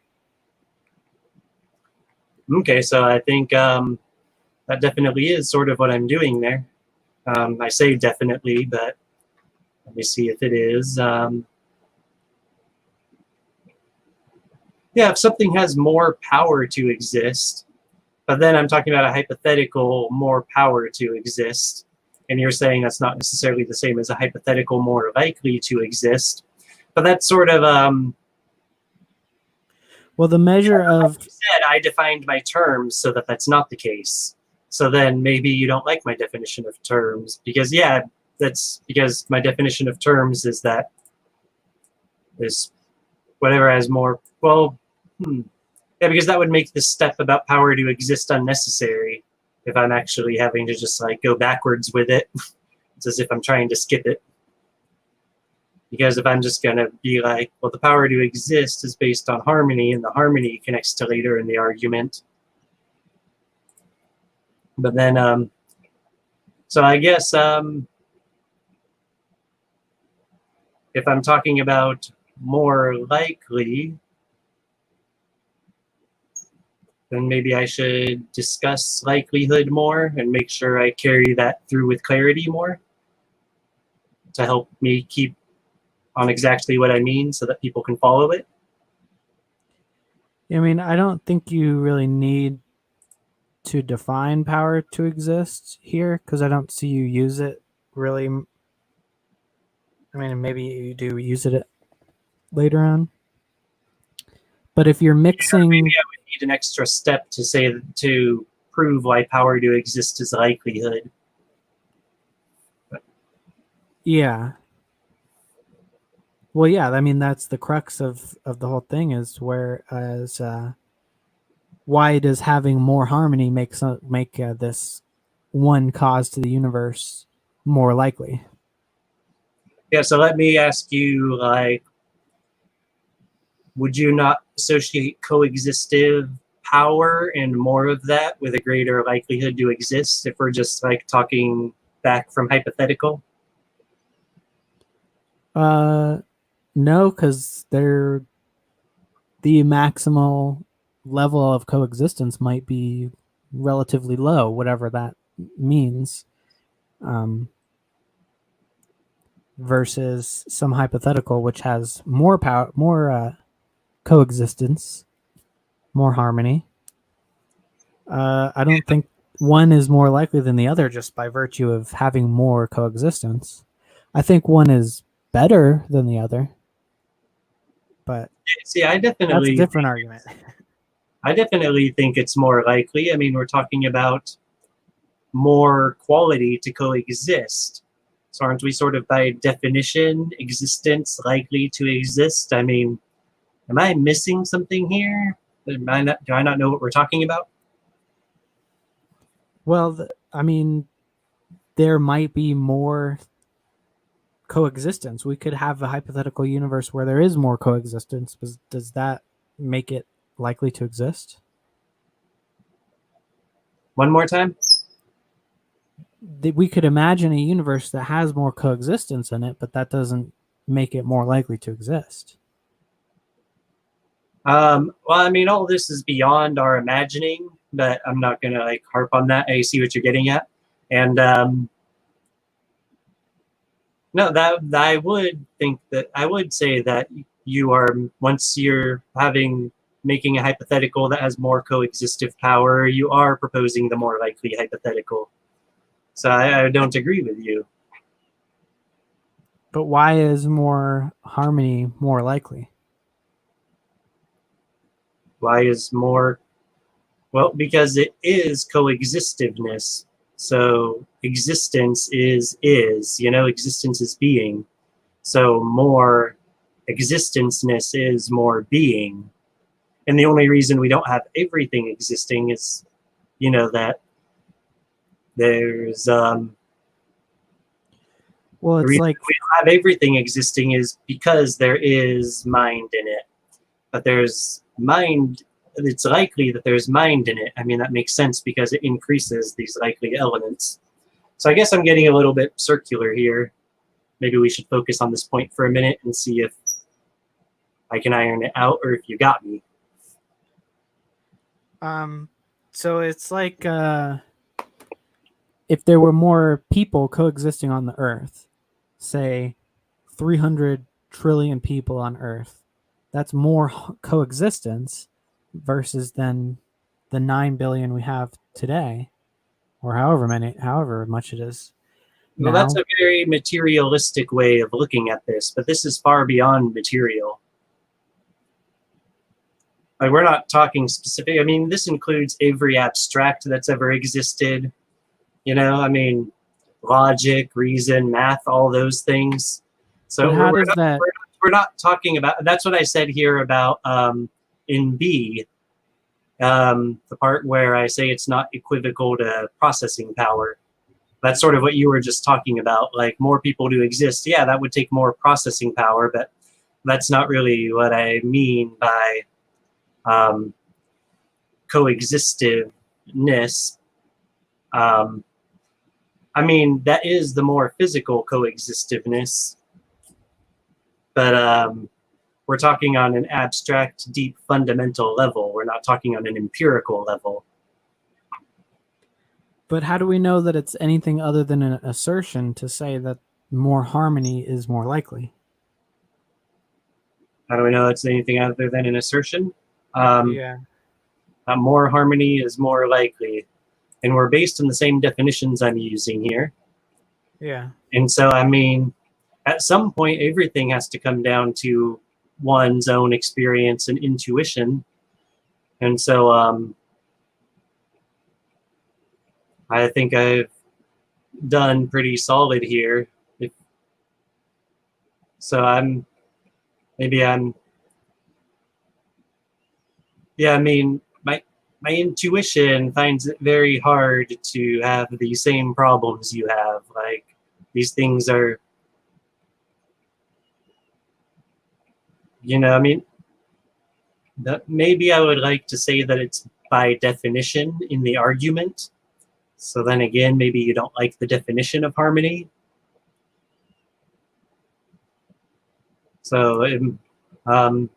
Okay, so I think that definitely is sort of what I'm doing there. I say definitely, but let me see if it is. Yeah, if something has more power to exist, but then I'm talking about a hypothetical more power to exist, and you're saying that's not necessarily the same as a hypothetical more likely to exist, but that's sort of well, the measure of said I defined my terms so that that's not the case. So then maybe you don't like my definition of terms because that's because my definition of terms is that is whatever has more. Well, yeah, because that would make this step about power to exist unnecessary if I'm actually having to just go backwards with it. It's as if I'm trying to skip it. Because if I'm just going to be well, the power to exist is based on harmony, and the harmony connects to later in the argument. But then, so I guess if I'm talking about more likely, then maybe I should discuss likelihood more and make sure I carry that through with clarity more to help me keep on exactly what I mean so that people can follow it. I mean, I don't think you really need to define power to exist here because I don't see you use it really. I mean, maybe you do use it later on. But if you're mixing, maybe I would need an extra step to prove why power to exist is likelihood. Yeah. Well, yeah, I mean that's the crux of the whole thing is whereas why does having more harmony make this one cause to the universe more likely? Yeah, so let me ask you, like, would you not associate coexistive power and more of that with a greater likelihood to exist if we're just like talking back from hypothetical? No, because the maximal level of coexistence might be relatively low, whatever that means, versus some hypothetical which has more power, more coexistence, more harmony. I don't think one is more likely than the other just by virtue of having more coexistence. I think one is better than the other, but See, that's a different argument. I definitely think it's more likely. I mean, we're talking about more quality to coexist. So aren't we sort of by definition existence likely to exist? I mean, am I missing something here? Do I not know what we're talking about? Well, I mean, there might be more coexistence. We could have a hypothetical universe where there is more coexistence, but does that make it likely to exist? One more time? We could imagine a universe that has more coexistence in it, but that doesn't make it more likely to exist. Well, I mean, all this is beyond our imagining, but I'm not gonna like harp on that. I see what you're getting at, and no, that I would think that I would say that you are once you're making a hypothetical that has more coexistive power, you are proposing the more likely hypothetical. So I don't agree with you. But why is more harmony more likely? Why is more? Well, because it is coexistiveness. So existence is, existence is being. So more existenceness is more being. And the only reason we don't have everything existing is, that there's Well, the it's reason like we don't have everything existing is because there is mind in it. But there's mind, it's likely that there's mind in it. I mean, that makes sense because it increases these likely elements. So I guess I'm getting a little bit circular here. Maybe we should focus on this point for a minute and see if I can iron it out or if you got me. so it's like if there were more people coexisting on the earth, say 300 trillion people on earth, that's more coexistence versus than the 9 billion we have today, or however much it is. Well, now. that's a very materialistic way of looking at this, but this is far beyond material. Like, we're not talking specific. I mean, this includes every abstract that's ever existed. I mean, logic, reason, math, all those things. So But how does that? we're not talking about. That's what I said here about in B, the part where I say it's not equivocal to processing power. That's sort of what you were just talking about. Like, more people to exist. Yeah, that would take more processing power, but that's not really what I mean by coexistiveness. I mean, that is the more physical coexistiveness, but we're talking on an abstract, deep, fundamental level. We're not talking on an empirical level. But how do we know that it's anything other than an assertion to say that more harmony is more likely? How do we know it's anything other than an assertion? Yeah. More harmony is more likely. And we're based on the same definitions I'm using here. Yeah. And so, I mean, at some point, everything has to come down to one's own experience and intuition. And so, I think I've done pretty solid here. So maybe I'm. Yeah, I mean, my intuition finds it very hard to have the same problems you have. Like, these things are, I mean, maybe I would like to say that it's by definition in the argument. So then again, maybe you don't like the definition of harmony. So I'm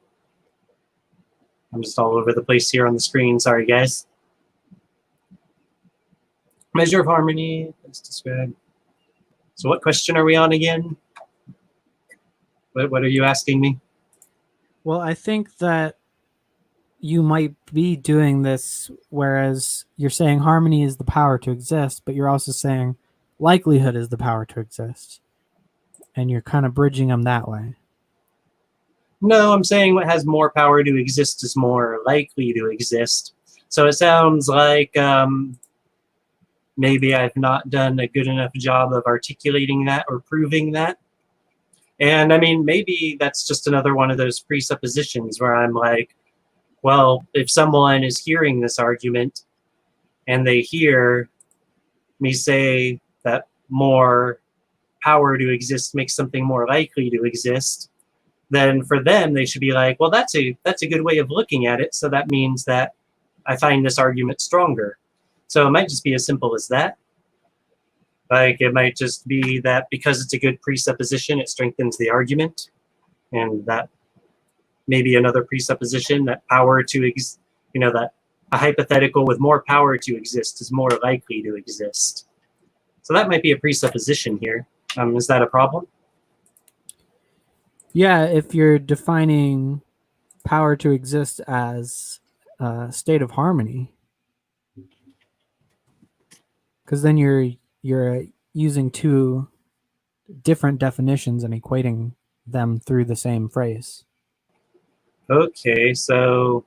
just all over the place here on the screen. Sorry, guys. Measure of harmony, let's describe. So what question are we on again? What are you asking me? Well, I think that you might be doing this, whereas you're saying harmony is the power to exist, but you're also saying likelihood is the power to exist. And you're kind of bridging them that way. No, I'm saying what has more power to exist is more likely to exist. So it sounds like maybe I've not done a good enough job of articulating that or proving that. And I mean, maybe that's just another one of those presuppositions where I'm like, well, if someone is hearing this argument and they hear me say that more power to exist makes something more likely to exist, then for them, they should be like, well, that's a good way of looking at it. So that means that I find this argument stronger. So it might just be as simple as that. Like, it might just be that because it's a good presupposition, it strengthens the argument. And that maybe another presupposition that power to, that a hypothetical with more power to exist is more likely to exist. So that might be a presupposition here. Is that a problem? Yeah, if you're defining power to exist as a state of harmony, because then you're using two different definitions and equating them through the same phrase. Okay, so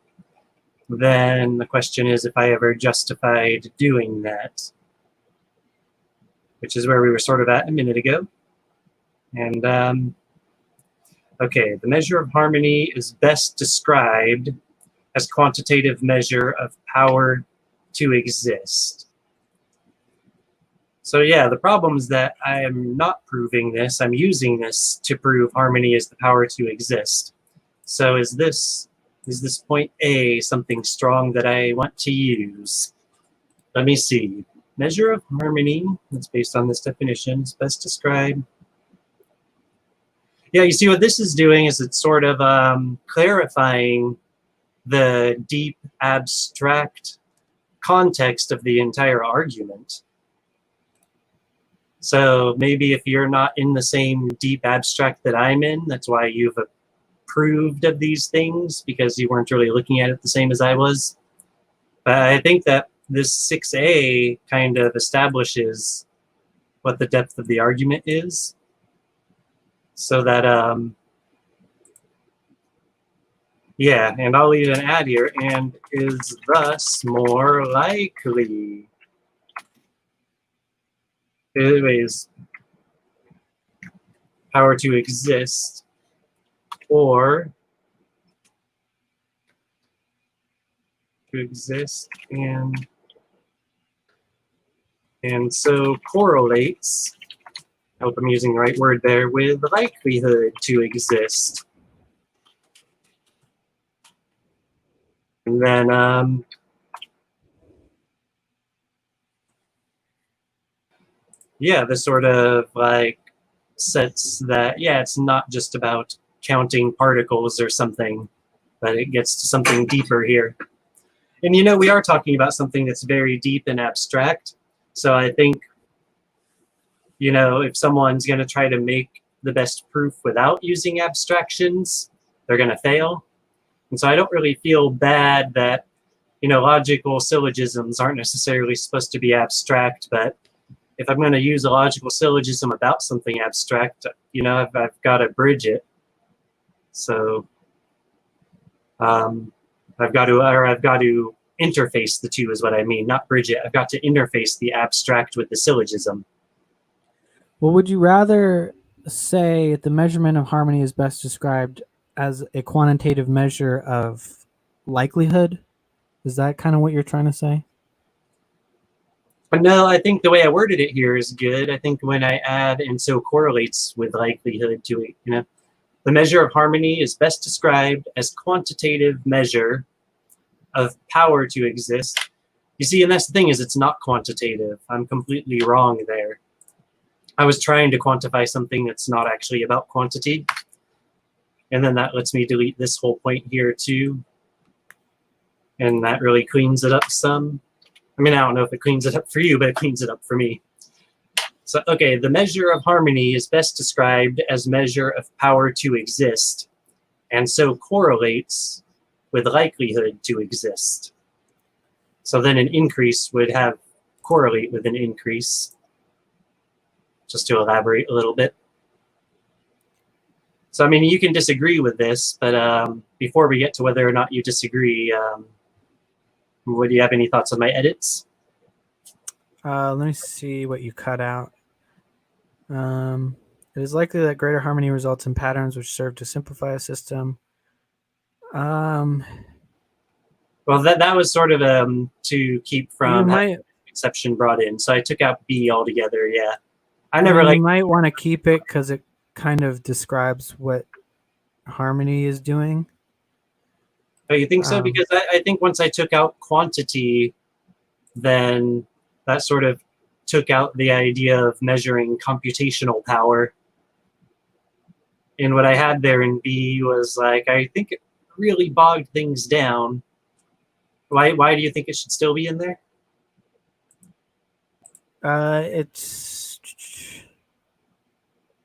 then the question is if I ever justified doing that, which is where we were sort of at a minute ago. And okay, the measure of harmony is best described as quantitative measure of power to exist. So yeah, the problem is that I am not proving this. I'm using this to prove harmony is the power to exist. So is this point A something strong that I want to use? Let me see. Measure of harmony, that's based on this definition, is best described. Yeah, you see what this is doing is it's sort of clarifying the deep abstract context of the entire argument. So maybe if you're not in the same deep abstract that I'm in, that's why you've approved of these things, because you weren't really looking at it the same as I was. But I think that this 6A kind of establishes what the depth of the argument is. So that, yeah, and I'll leave an add here, and is thus more likely. Anyways, power to exist, or to exist, and so correlates, I hope I'm using the right word there, with the likelihood to exist. And then, yeah, this sort of like sets that, yeah, it's not just about counting particles or something, but it gets to something deeper here. And we are talking about something that's very deep and abstract. So I think, if someone's going to try to make the best proof without using abstractions, they're going to fail. And so I don't really feel bad that, logical syllogisms aren't necessarily supposed to be abstract, but if I'm going to use a logical syllogism about something abstract, I've got to bridge it. So I've got to interface the two is what I mean, not bridge it. I've got to interface the abstract with the syllogism. Well, would you rather say the measurement of harmony is best described as a quantitative measure of likelihood? Is that kind of what you're trying to say? But no, I think the way I worded it here is good. I think when I add and so correlates with likelihood to it, the measure of harmony is best described as quantitative measure of power to exist. You see, and that's the thing, is it's not quantitative. I'm completely wrong there. I was trying to quantify something that's not actually about quantity. And then that lets me delete this whole point here too. And that really cleans it up some. I mean, I don't know if it cleans it up for you, but it cleans it up for me. So, okay, the measure of harmony is best described as measure of power to exist, and so correlates with likelihood to exist. So then an increase would have correlate with an increase, just to elaborate a little bit. So, I mean, you can disagree with this, but before we get to whether or not you disagree, do you have any thoughts on my edits? Let me see what you cut out. It is likely that greater harmony results in patterns which serve to simplify a system. Well, that was sort of to keep from exception brought in. So I took out B altogether. Yeah, You might want to keep it because it kind of describes what harmony is doing. Oh, you think so? Because I think once I took out quantity, then that sort of took out the idea of measuring computational power. And what I had there in B was like, I think it really bogged things down. Why do you think it should still be in there? It's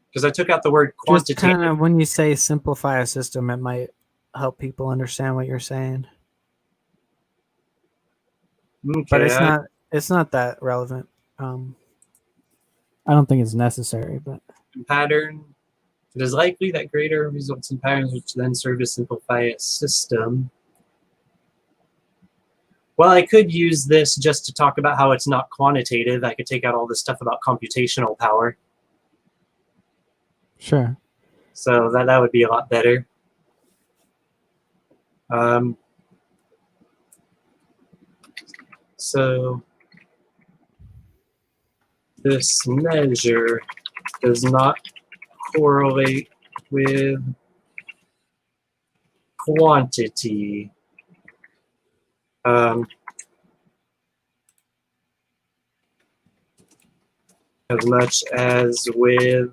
because I took out the word quantity. Just kind of when you say simplify a system, it might help people understand what you're saying. Okay, but it's not that relevant. I don't think it's necessary, but pattern. It is likely that greater results in patterns which then serve to simplify a system. Well, I could use this just to talk about how it's not quantitative. I could take out all this stuff about computational power. Sure. So that would be a lot better. So this measure does not correlate with quantity. As much as with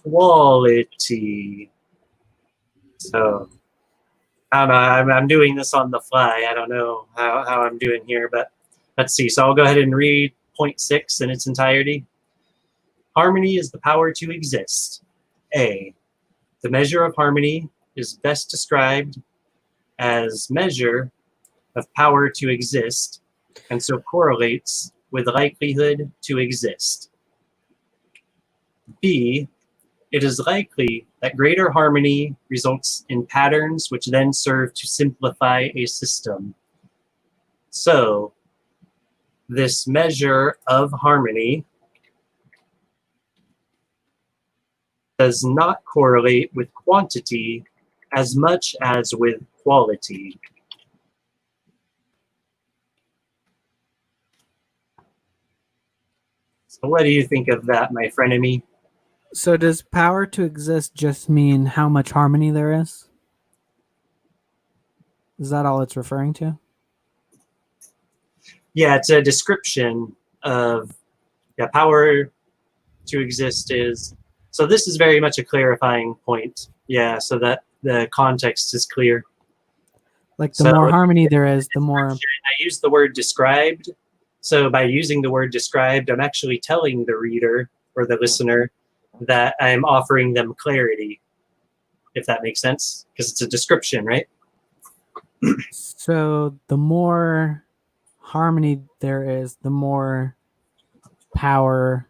quality. So I don't know, I'm doing this on the fly. I don't know how I'm doing here, but let's see. So I'll go ahead and read point 6 in its entirety. Harmony is the power to exist. A, the measure of harmony is best described as measure of power to exist, and so correlates with likelihood to exist. B, it is likely that greater harmony results in patterns which then serve to simplify a system. So, this measure of harmony does not correlate with quantity as much as with quality. So what do you think of that, my frenemy? So does power to exist just mean how much harmony there is? Is that all it's referring to? Yeah, it's a description of power to exist is. So this is very much a clarifying point. Yeah, so that the context is clear. Like the more harmony there is, the more. I use the word described. So by using the word described, I'm actually telling the reader or the listener that I'm offering them clarity, if that makes sense, because it's a description, right? So the more harmony there is, the more power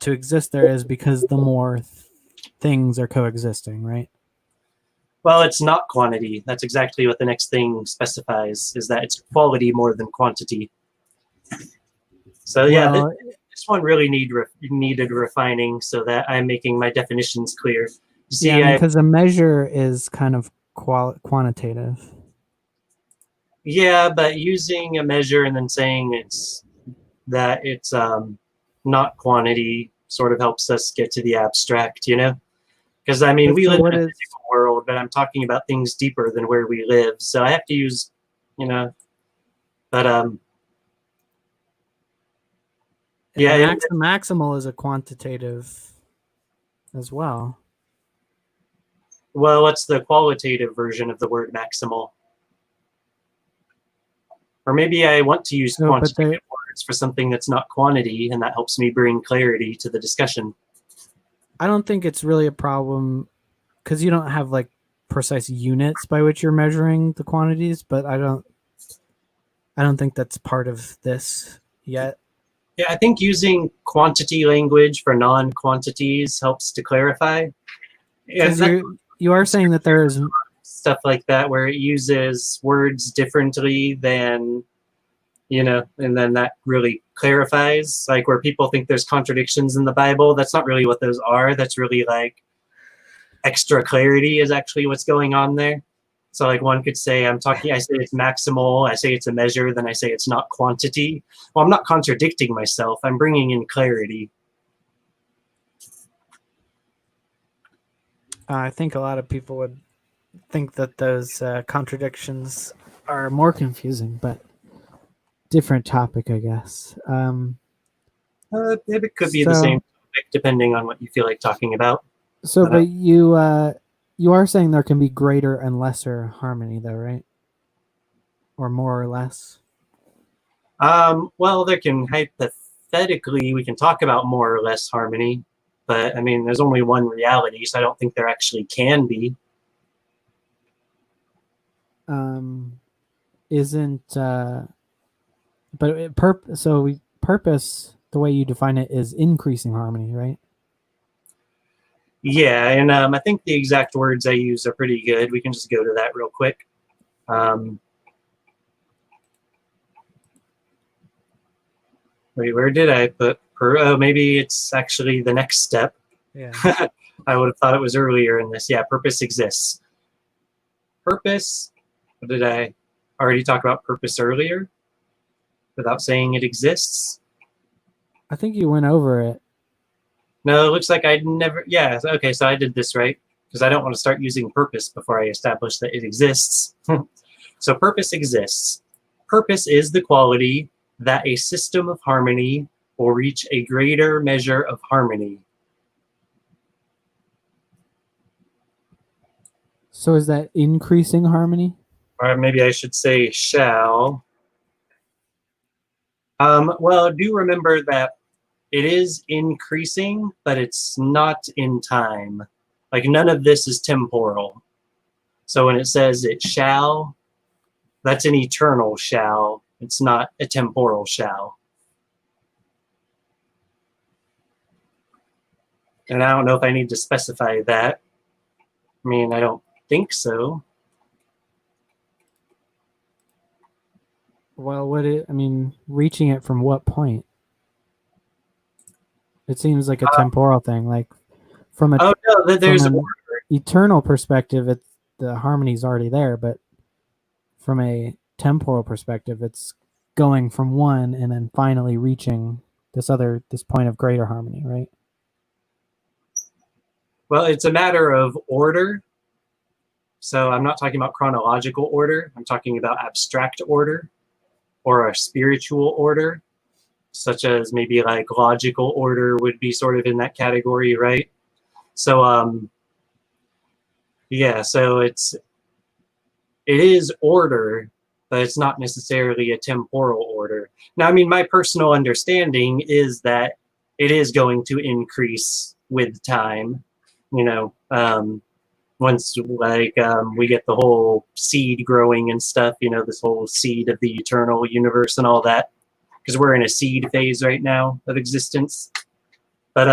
to exist there is, because the more things are coexisting, right? Well, it's not quantity. That's exactly what the next thing specifies, is that it's quality more than quantity. So yeah, this one really needed refining so that I'm making my definitions clear. See, Yeah, because a measure is kind of quantitative. yeah, but using a measure and then saying it's not quantity sort of helps us get to the abstract, you know? Because I mean, But we so live in what a is physical world, but I'm talking about things deeper than where we live. So I have to use, you know, but yeah, maximal is a quantitative as well. well, what's the qualitative version of the word maximal? Or maybe I want to use So, but quantitative words for something that's not quantity, and that helps me bring clarity to the discussion. I don't think it's really a problem because you don't have like precise units by which you're measuring the quantities, but I don't think that's part of this yet. Yeah, I think using quantity language for non-quantities helps to clarify. Because And you are saying that there is stuff like that where it uses words differently than, you know, and then that really clarifies, like where people think there's contradictions in the Bible. That's not really what those are. That's really like extra clarity is actually what's going on there. So like one could say, I say it's maximal, I say it's a measure, then I say it's not quantity. Well, I'm not contradicting myself. I'm bringing in clarity. I think a lot of people would think that those contradictions are more confusing, but different topic, I guess. It could be the same topic depending on what you feel like talking about. But you are saying there can be greater and lesser harmony, though, right? Or more or less. Well, there can hypothetically, we can talk about more or less harmony, but I mean, there's only one reality, so I don't think there actually can be. Isn't but purpose, the way you define it, is increasing harmony, right? Yeah, and I think the exact words I use are pretty good. We can just go to that real quick. Wait, where did I put oh, maybe it's actually the next step. Yeah. I would have thought it was earlier in this. Yeah, purpose exists. Purpose, what did I already talk about purpose earlier without saying it exists? I think you went over it. No, it looks like I never, yeah, okay, so I did this right, because I don't want to start using purpose before I establish that it exists. So purpose exists. Purpose is the quality that a system of harmony will reach a greater measure of harmony. So is that increasing harmony? Or maybe I should say shall. Well, do remember that it is increasing, but it's not in time. Like none of this is temporal. So when it says it shall, that's an eternal shall. It's not a temporal shall. And I don't know if I need to specify that. I mean, I don't think so. Well, reaching it from what point? It seems like a temporal thing. Like from an eternal perspective, the harmony's already there, but from a temporal perspective, it's going from one and then finally reaching this point of greater harmony, right? Well, it's a matter of order. So I'm not talking about chronological order. I'm talking about abstract order or a spiritual order, such as maybe like logical order would be sort of in that category, right? So yeah, so it is order, but it's not necessarily a temporal order. Now, I mean, my personal understanding is that it is going to increase with time, you know, once we get the whole seed growing and stuff, you know, this whole seed of the eternal universe and all that, because we're in a seed phase right now of existence. But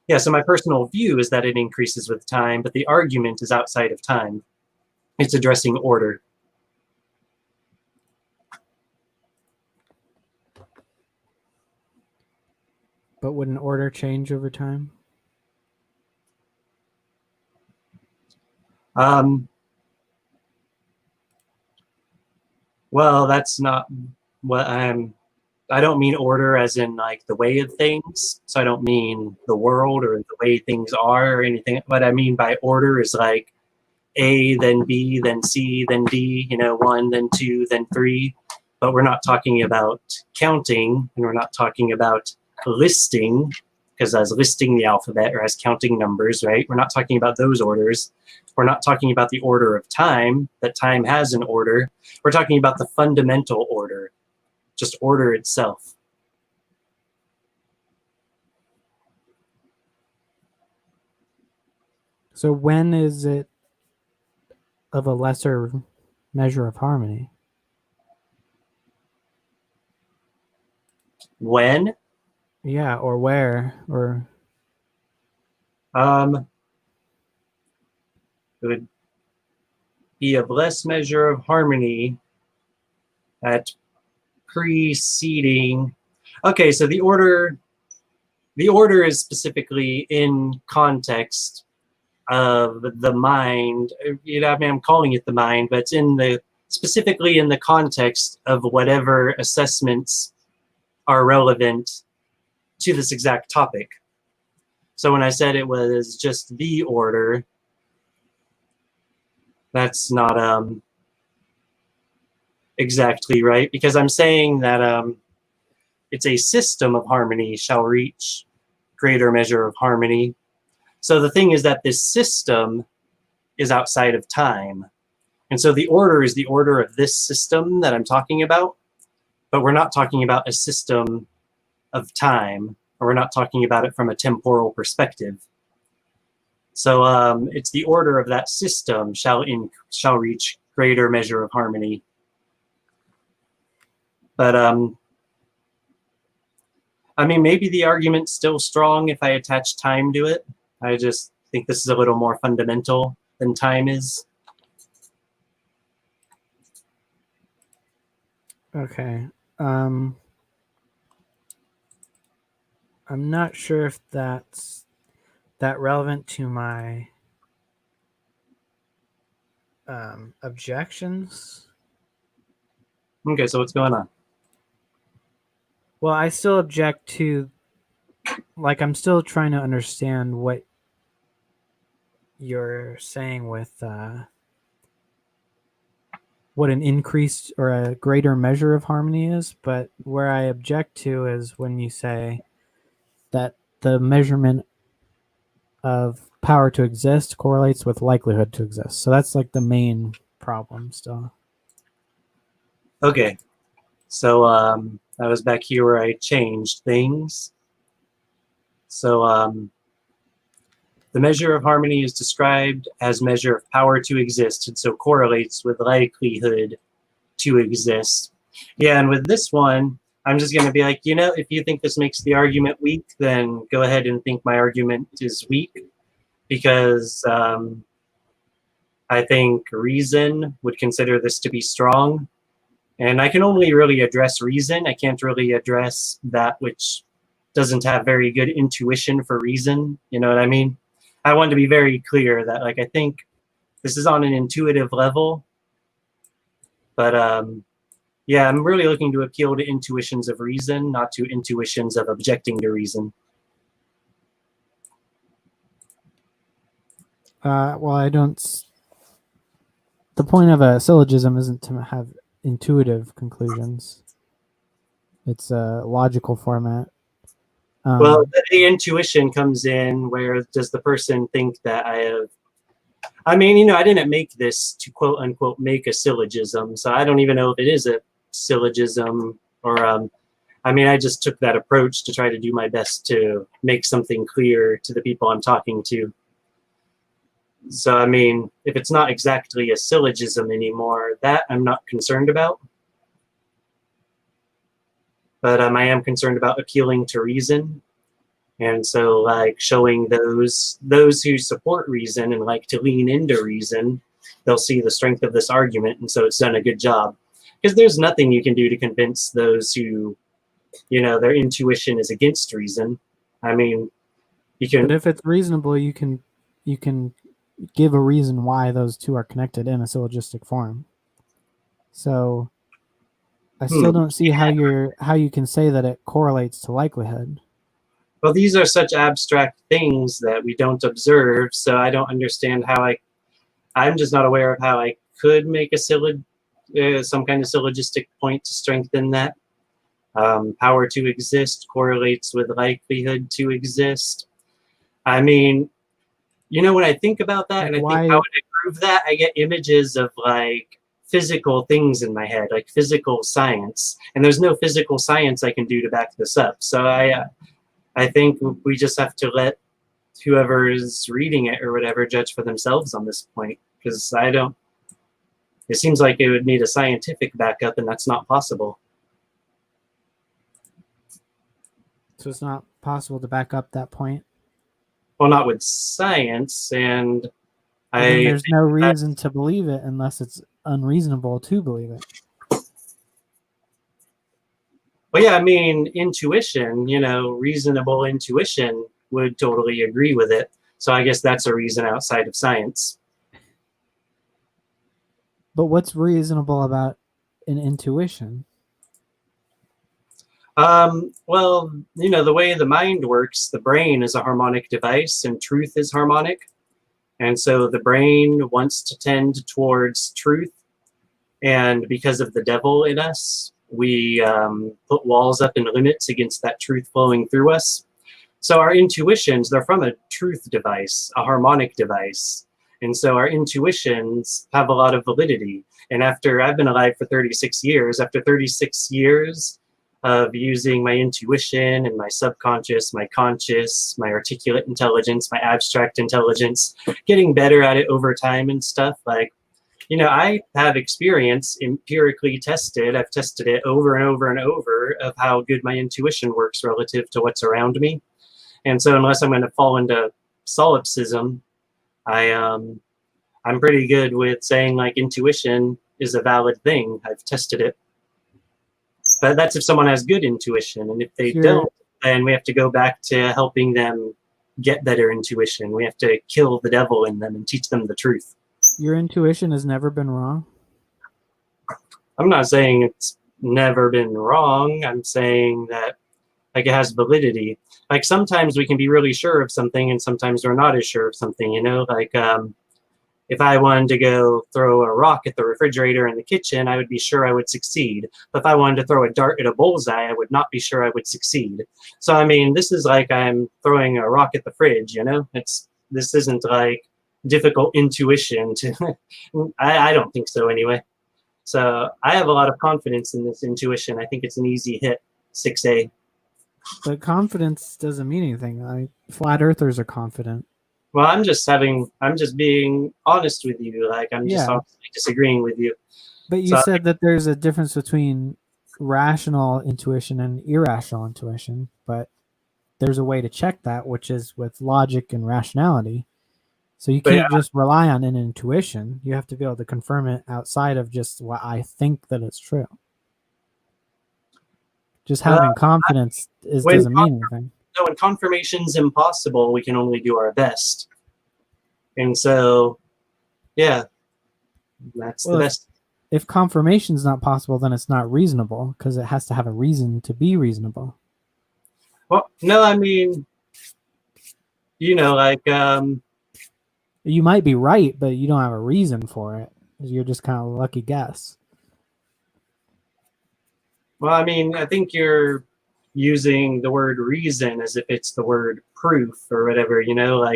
yeah, so my personal view is that it increases with time, but the argument is outside of time. It's addressing order. But would an order change over time? Um, well, that's not what I don't mean order as in like the way of things. So I don't mean the world or the way things are or anything. What I mean by order is like A, then B, then C, then D, 1, then 2, then 3. But we're not talking about counting, and we're not talking about listing, because as listing the alphabet or as counting numbers, right? We're not talking about those orders. We're not talking about the order of time, that time has an order. We're talking about the fundamental order, just order itself. So when is it of a lesser measure of harmony? When? Yeah, or where, or It would be of less measure of harmony at preceding. Okay, so the order is specifically in context of the mind. I mean, I'm calling it the mind, but it's specifically in the context of whatever assessments are relevant to this exact topic. So when I said it was just the order, that's not exactly right, because I'm saying that it's a system of harmony shall reach greater measure of harmony. So the thing is that this system is outside of time. And so the order is the order of this system that I'm talking about, but we're not talking about a system of time, or we're not talking about it from a temporal perspective. So it's the order of that system shall reach greater measure of harmony. But I mean, maybe the argument's still strong if I attach time to it. I just think this is a little more fundamental than time is. okay. I'm not sure if that's that relevant to my objections. Okay, so what's going on? Well, I still object to, like, I'm still trying to understand what you're saying with what an increased or a greater measure of harmony is, but where I object to is when you say that the measurement of power to exist correlates with likelihood to exist. So that's like the main problem still. Okay, so I was back here where I changed things. So the measure of harmony is described as measure of power to exist, and so correlates with likelihood to exist. Yeah, and with this one, I'm just going to be like, if you think this makes the argument weak, then go ahead and think my argument is weak, because I think reason would consider this to be strong. And I can only really address reason. I can't really address that which doesn't have very good intuition for reason. You know what I mean? I want to be very clear that, like, I think this is on an intuitive level. But yeah, I'm really looking to appeal to intuitions of reason, not to intuitions of objecting to reason. Well, I don't. The point of a syllogism isn't to have intuitive conclusions. It's a logical format. Well, the intuition comes in where does the person think that I mean, I didn't make this to quote unquote make a syllogism, so I don't even know if it is a syllogism or I mean, I just took that approach to try to do my best to make something clear to the people I'm talking to. So, I mean, if it's not exactly a syllogism anymore, that I'm not concerned about. But I am concerned about appealing to reason. And so, like, showing those who support reason and like to lean into reason, they'll see the strength of this argument, and so it's done a good job. Because there's nothing you can do to convince those who, their intuition is against reason. I mean, you can. But if it's reasonable, you can give a reason why those two are connected in a syllogistic form. So I still don't see how you can say that it correlates to likelihood. Well, these are such abstract things that we don't observe, so I don't understand how I'm just not aware of how I could make a some kind of syllogistic point to strengthen that. Power to exist correlates with likelihood to exist. I mean, when I think about that, and I think how would I prove that, I get images of like physical things in my head, like physical science, and there's no physical science I can do to back this up. So I think we just have to let whoever is reading it or whatever judge for themselves on this point, because it seems like it would need a scientific backup, and that's not possible. So it's not possible to back up that point? Well, not with science, and there's no reason to believe it unless it's unreasonable to believe it. Well, yeah, I mean, intuition, reasonable intuition would totally agree with it. So I guess that's a reason outside of science. But what's reasonable about an intuition? Well, the way the mind works, the brain is a harmonic device and truth is harmonic. And so the brain wants to tend towards truth. And because of the devil in us, we put walls up and limits against that truth flowing through us. So our intuitions, they're from a truth device, a harmonic device. And so our intuitions have a lot of validity. And after I've been alive for 36 years, after 36 years of using my intuition and my subconscious, my conscious, my articulate intelligence, my abstract intelligence, getting better at it over time and stuff, I have experience empirically tested. I've tested it over and over and over of how good my intuition works relative to what's around me. And so unless I'm going to fall into solipsism, I'm pretty good with saying intuition is a valid thing. I've tested it. But that's if someone has good intuition. And if they don't, then we have to go back to helping them get better intuition. We have to kill the devil in them and teach them the truth. Your intuition has never been wrong? I'm not saying it's never been wrong. I'm saying that it has validity. Sometimes we can be really sure of something and sometimes we're not as sure of something, if I wanted to go throw a rock at the refrigerator in the kitchen, I would be sure I would succeed. But if I wanted to throw a dart at a bullseye, I would not be sure I would succeed. So, I mean, this is like I'm throwing a rock at the fridge, This isn't difficult intuition to, I don't think so anyway. So I have a lot of confidence in this intuition. I think it's an easy hit, 6A. But confidence doesn't mean anything. Flat earthers are confident. Well, I'm just being honest with you. I'm just honestly disagreeing with you. But you said that there's a difference between rational intuition and irrational intuition, but there's a way to check that, which is with logic and rationality. So you can't just rely on an intuition. You have to be able to confirm it outside of just what I think that it's true. Just having confidence doesn't mean anything. No, when confirmation's impossible, we can only do our best. And so, yeah, that's the best. If confirmation's not possible, then it's not reasonable because it has to have a reason to be reasonable. Well, no, I mean, you might be right, but you don't have a reason for it. You're just kind of a lucky guess. Well, I mean, I think you're using the word reason as if it's the word proof or whatever,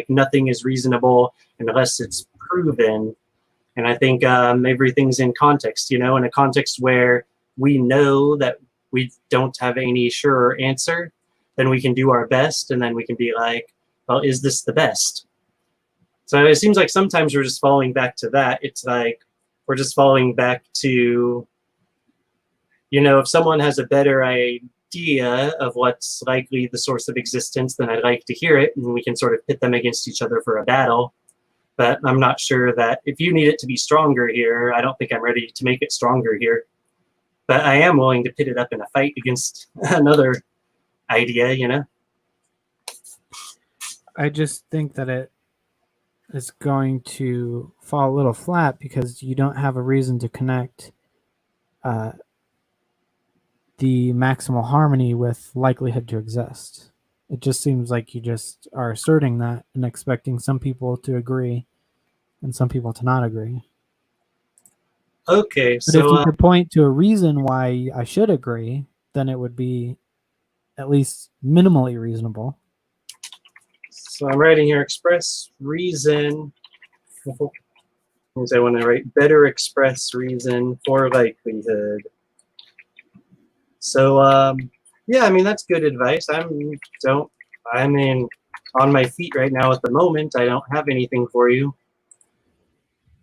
nothing is reasonable unless it's proven. And I think everything's in context, in a context where we know that we don't have any sure answer, then we can do our best and then we can be like, well, is this the best? So it seems like sometimes we're just falling back to that. It's like we're just falling back to, if someone has a better idea of what's likely the source of existence, then I'd like to hear it, and we can sort of pit them against each other for a battle. But I'm not sure that if you need it to be stronger here, I don't think I'm ready to make it stronger here. But I am willing to pit it up in a fight against another idea, I just think that is going to fall a little flat because you don't have a reason to connect the maximal harmony with likelihood to exist. It just seems like you just are asserting that and expecting some people to agree and some people to not agree. Okay, But if so you could point to a reason why I should agree, then it would be at least minimally reasonable. so I'm writing here express reason. Means I want to write better express reason for likelihood. So yeah, I mean that's good advice. I mean on my feet right now at the moment. I don't have anything for you.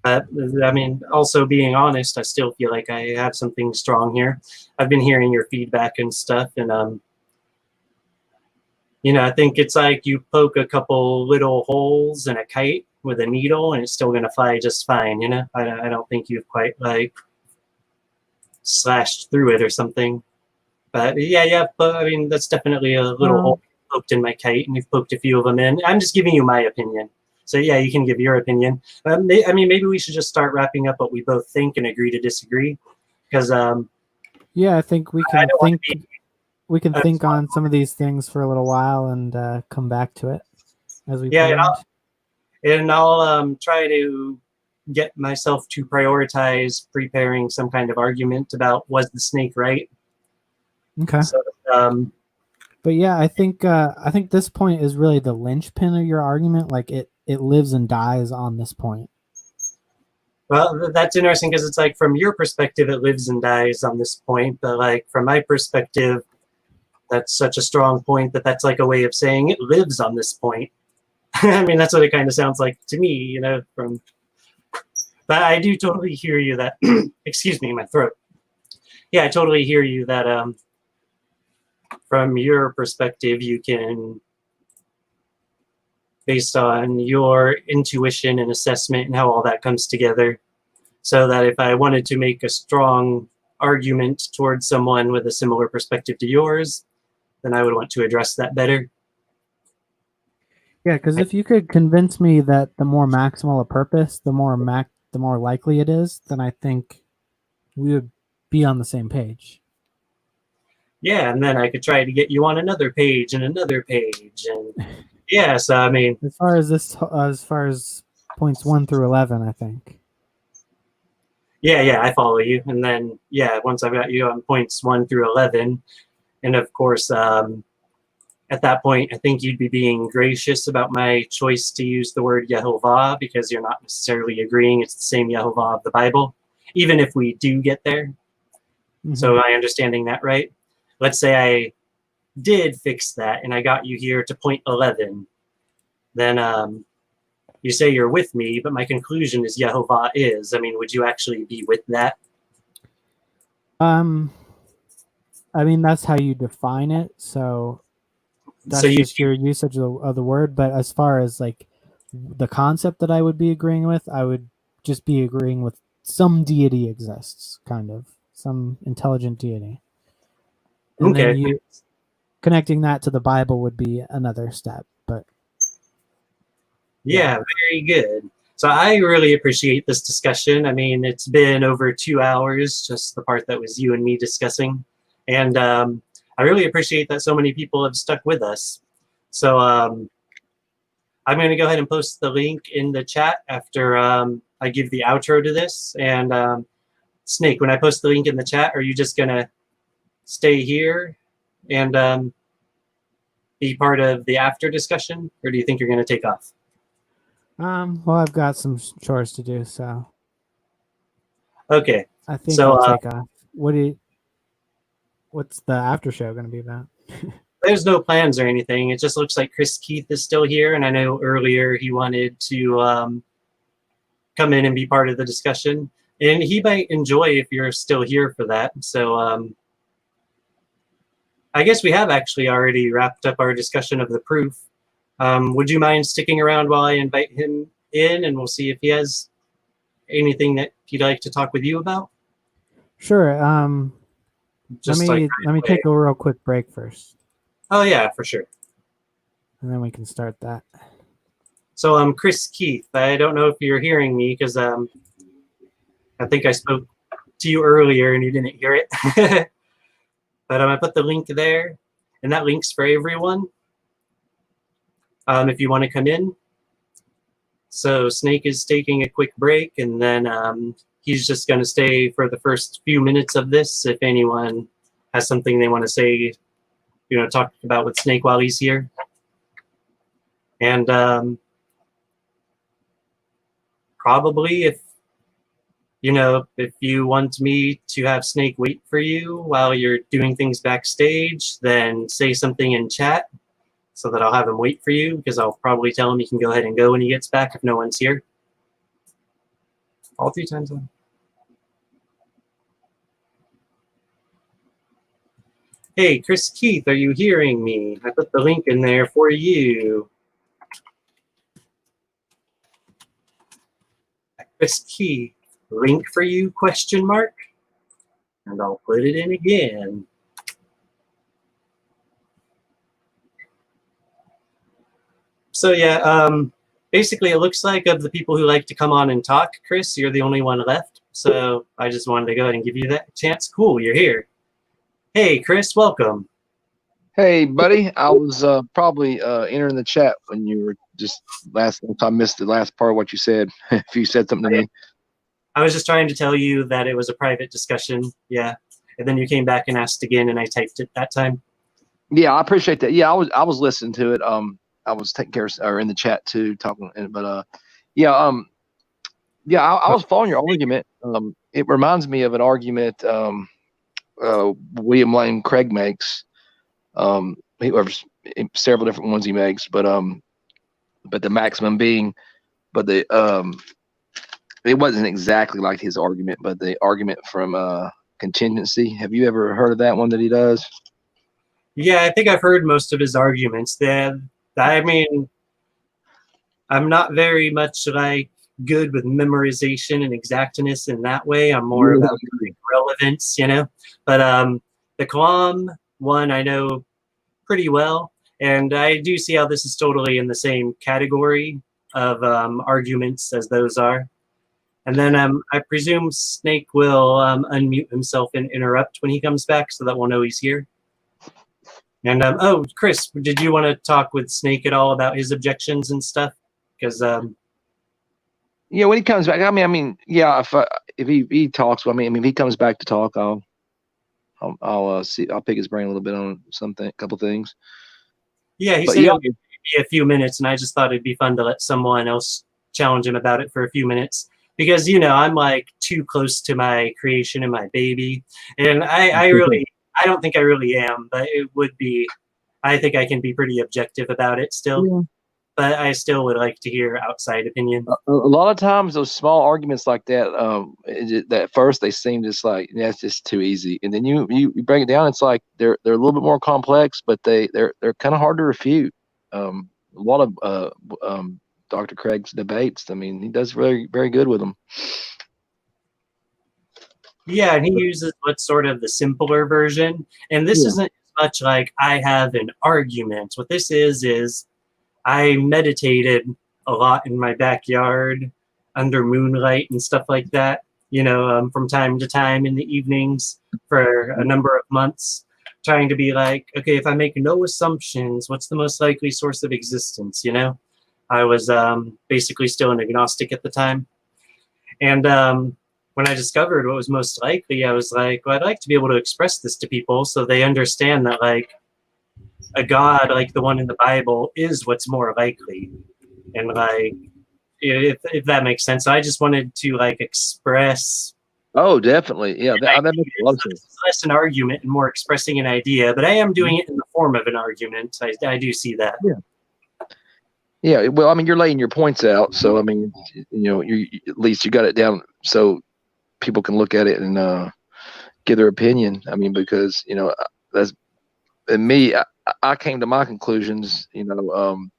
But I mean, also being honest, I still feel like I have something strong here. I've been hearing your feedback and stuff, and you know, I think it's like you poke a couple little holes in a kite with a needle, and it's still gonna fly just fine. You know, I don't think you've quite like slashed through it or something. But yeah. But I mean, that's definitely a little hole poked in my kite, and you've poked a few of them in. I'm just giving you my opinion. So yeah, you can give your opinion. I mean, maybe we should just start wrapping up what we both think and agree to disagree, because yeah, I think we I can don't want think. to be. We can think on some of these things for a little while and come back to it as we Yeah, planned. and I'll try to get myself to prioritize preparing some kind of argument about was the snake right. Okay. So But yeah, I think this point is really the linchpin of your argument. Like it lives and dies on this point. well, that's interesting because it's like from your perspective, it lives and dies on this point, but like from my perspective, that's such a strong point that that's like a way of saying it lives on this point. I mean, that's what it kind of sounds like to me, you know. But I do totally hear you that. Excuse me, my throat. Yeah, I totally hear you that. From your perspective, you can, based on your intuition and assessment and how all that comes together, so that if I wanted to make a strong argument towards someone with a similar perspective to yours, then I would want to address that better. Yeah, because if you could convince me that the more maximal a purpose, the more likely it is, then I think we would be on the same page. Yeah, and then I could try to get you on another page and another page, and yeah. So I mean, as far as points 1 through 11, I think. yeah, I follow you. And then yeah, once I've got you on points 1 through 11, and of course, at that point, I think you'd be being gracious about my choice to use the word Yhvh because you're not necessarily agreeing it's the same Yhvh of the Bible, even if we do get there. Mm-hmm. So am I understanding that right? Let's say I did fix that and I got you here to point 11. Then you say you're with me, but my conclusion is Yhvh is. I mean, would you actually be with that? I mean, that's how you define it. So that's just your usage of the word. But as far as like the concept that I would be agreeing with, I would just be agreeing with some deity exists, kind of some intelligent deity. And then you connecting that to the Bible would be another step. But yeah, very good. So I really appreciate this discussion. I mean, it's been over 2 hours, just the part that was you and me discussing. And I really appreciate that so many people have stuck with us. So I'm going to go ahead and post the link in the chat after I give the outro to this. And Snake, when I post the link in the chat, are you just going to stay here and be part of the after discussion? Or do you think you're going to take off? Well, I've got some chores to do, so. Okay. I think I'll take off. What's the after show going to be about? There's no plans or anything. It just looks like Chris Keith is still here, and I know earlier he wanted to come in and be part of the discussion, and he might enjoy if you're still here for that. So I guess we have actually already wrapped up our discussion of the proof. Would you mind sticking around while I invite him in, and we'll see if he has anything that he'd like to talk with you about? Sure. Let me take a real quick break first. Oh yeah, for sure. And then we can start that. So I'm Chris Keith. I don't know if you're hearing me because I think I spoke to you earlier and you didn't hear it. But I put the link there, and that link's for everyone. If you want to come in. So Snake is taking a quick break, and then he's just going to stay for the first few minutes of this. If anyone has something they want to say, talk about with Snake while he's here. And probably if you want me to have Snake wait for you while you're doing things backstage, then say something in chat so that I'll have him wait for you, because I'll probably tell him he can go ahead and go when he gets back if no one's here. All 3 times on. Hey, Chris Keith, are you hearing me? I put the link in there for you. Chris Keith, link for you, question mark? And I'll put it in again. So yeah, basically it looks like of the people who like to come on and talk, Chris, you're the only one left. So I just wanted to go ahead and give you that chance. Cool, you're here. Hey, Chris, welcome. Hey, buddy. I was probably entering the chat when you were just I missed the last part of what you said. If you said something to me. I was just trying to tell you that it was a private discussion. Yeah. And then you came back and asked again, and I typed it that time. Yeah, I appreciate that. Yeah, I was listening to it. I was taking care of, or in the chat too, talking. But yeah, I was following your argument. It reminds me of an argument William Lane Craig makes. He has several different ones he makes, but the maximum being, but the it wasn't exactly like his argument, but the argument from contingency. Have you ever heard of that one that he does? Yeah, I think I've heard most of his arguments. I mean, I'm not very much like good with memorization and exactness in that way. I'm more about relevance, But the Kalam one I know pretty well, and I do see how this is totally in the same category of arguments as those are. And then I presume Snake will unmute himself and interrupt when he comes back, so that we'll know he's here. And oh, Chris, did you want to talk with Snake at all about his objections and stuff? Because yeah, when he comes back, I mean, yeah, if he talks, I mean, if he comes back to talk, I'll see. I'll pick his brain a little bit on a couple things. Yeah, he said it'll be a few minutes, and I just thought it'd be fun to let someone else challenge him about it for a few minutes. Because, I'm like too close to my creation and my baby. And I don't think I really am, but it would be, I think I can be pretty objective about it still. Yeah. But I still would like to hear outside opinion. A lot of times those small arguments like that, at first they seem just like, that's just too easy. And then you break it down, it's like they're a little bit more complex, but they're kind of hard to refute. A lot of Dr. Craig's debates, I mean, he does very, very good with them. Yeah, and he uses what's sort of the simpler version. And this isn't much like I have an argument. What this is I meditated a lot in my backyard under moonlight and stuff like that, from time to time in the evenings for a number of months, trying to be like, okay, if I make no assumptions, what's the most likely source of existence, I was basically still an agnostic at the time. And when I discovered what was most likely, I was like, well, I'd like to be able to express this to people so they understand that, like, a God like the one in the Bible is what's more likely. And, like, if that makes sense. So I just wanted to, like, express. Oh, definitely. Yeah, that makes a lot of sense. It's less an argument and more expressing an idea, but I am doing it in the form of an argument. I do see that. Yeah. Yeah, well, I mean, you're laying your points out, so I mean, you at least you got it down so people can look at it and give their opinion. I mean, because that's and me. I came to my conclusions, from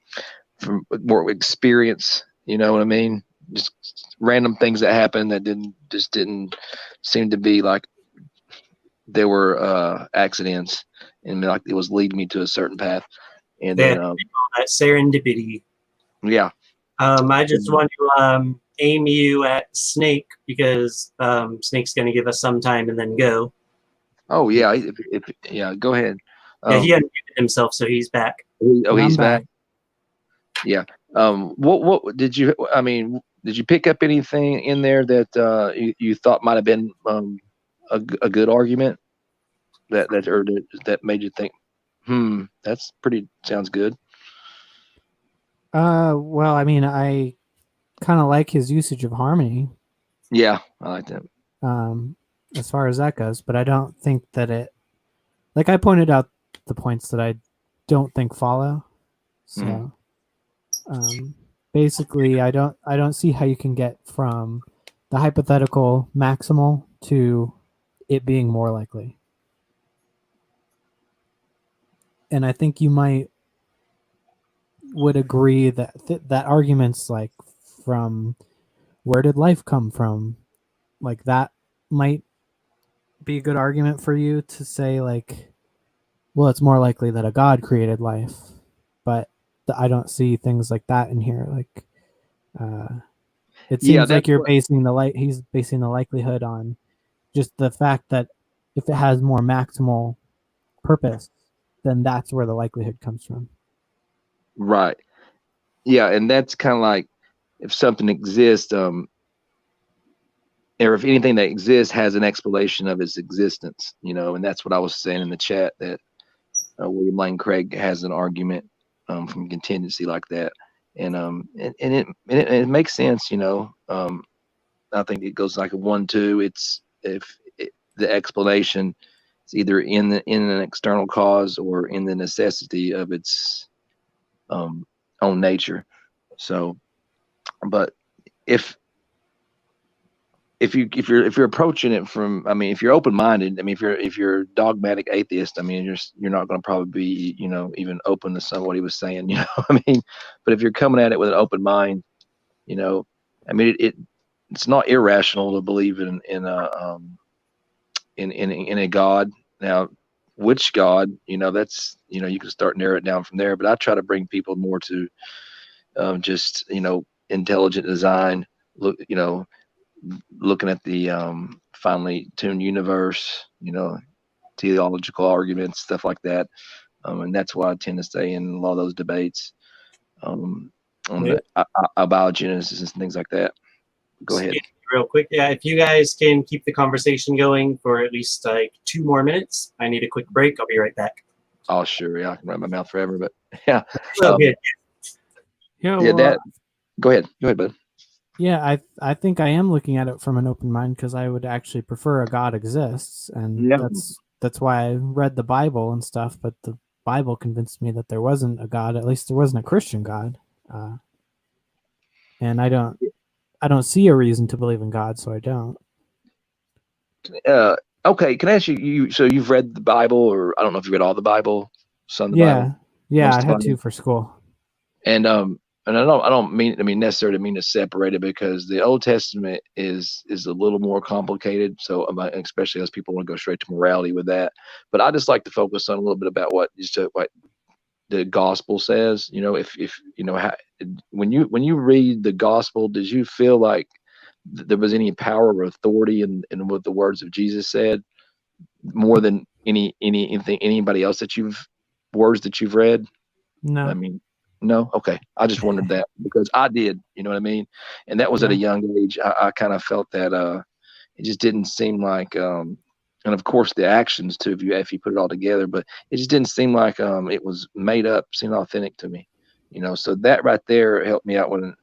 more experience. You know what I mean? Just random things that happened that didn't seem to be like they were accidents, and like it was leading me to a certain path. And then that serendipity. Yeah, I just want to aim you at Snake because Snake's going to give us some time and then go. Oh yeah, yeah, go ahead. Yeah, he unmuted himself, so he's back. Oh, he's I'm back. Yeah. What did you? I mean, did you pick up anything in there that you thought might have been a good argument that made you think, that's pretty sounds good. Well, I mean, I kind of like his usage of harmony, Yeah, I like that. as far as that goes, but I don't think that it, like I pointed out the points that I don't think follow. So, basically, I don't see how you can get from the hypothetical maximal to it being more likely. And I think you would agree that that argument's like, from where did life come from? Like that might be a good argument for you to say, like, well, it's more likely that a god created life, but I don't see things like that in here. Like, it seems like you're basing he's basing the likelihood on just the fact that if it has more maximal purpose, then that's where the likelihood comes from. Right. Yeah, and that's kind of like if something exists, or if anything that exists has an explanation of its existence, and that's what I was saying in the chat, that William Lane Craig has an argument from contingency like that, and it makes sense, I think it goes like a 1-2. It's the explanation is either in an external cause or in the necessity of its own nature. So, but if you're approaching it from, I mean, if you're open-minded, I mean, if you're a dogmatic atheist, I mean, you're not going to probably be, even open to some of what he was saying, I mean, but if you're coming at it with an open mind, I mean, it's not irrational to believe in a God. Now, which God, that's, you can start narrow it down from there, but I try to bring people more to just, intelligent design, looking at the finely tuned universe, teleological arguments, stuff like that. And that's why I tend to stay in a lot of those debates on the abiogenesis and things like that. Go ahead. Real quick. Yeah, if you guys can keep the conversation going for at least like 2 more minutes, I need a quick break. I'll be right back. Oh, sure. Yeah, I can run my mouth forever, but yeah. Good. Yeah, yeah, well, go ahead, bud. Yeah, I think I am looking at it from an open mind, because I would actually prefer a God exists, and that's why I read the Bible and stuff. But the Bible convinced me that there wasn't a God. At least there wasn't a Christian God, and I don't see a reason to believe in God, so I don't. Okay, can I ask you? So you've read the Bible, or I don't know if you read all the Bible, some of the Bible. Yeah, I had to for school. And I don't mean necessarily mean to separate it, because the Old Testament is a little more complicated. So especially as people want to go straight to morality with that, but I just like to focus on a little bit about what the gospel says. If when you read the gospel, did you feel like there was any power or authority in what the words of Jesus said, more than anything anybody else words that you've read? No. I mean, no. Okay. I just wondered that, because I did, you know what I mean? And that was at a young age. I kind of felt that it just didn't seem like and of course the actions too, if you put it all together, but it just didn't seem like it was made up, seemed authentic to me. So that right there helped me out when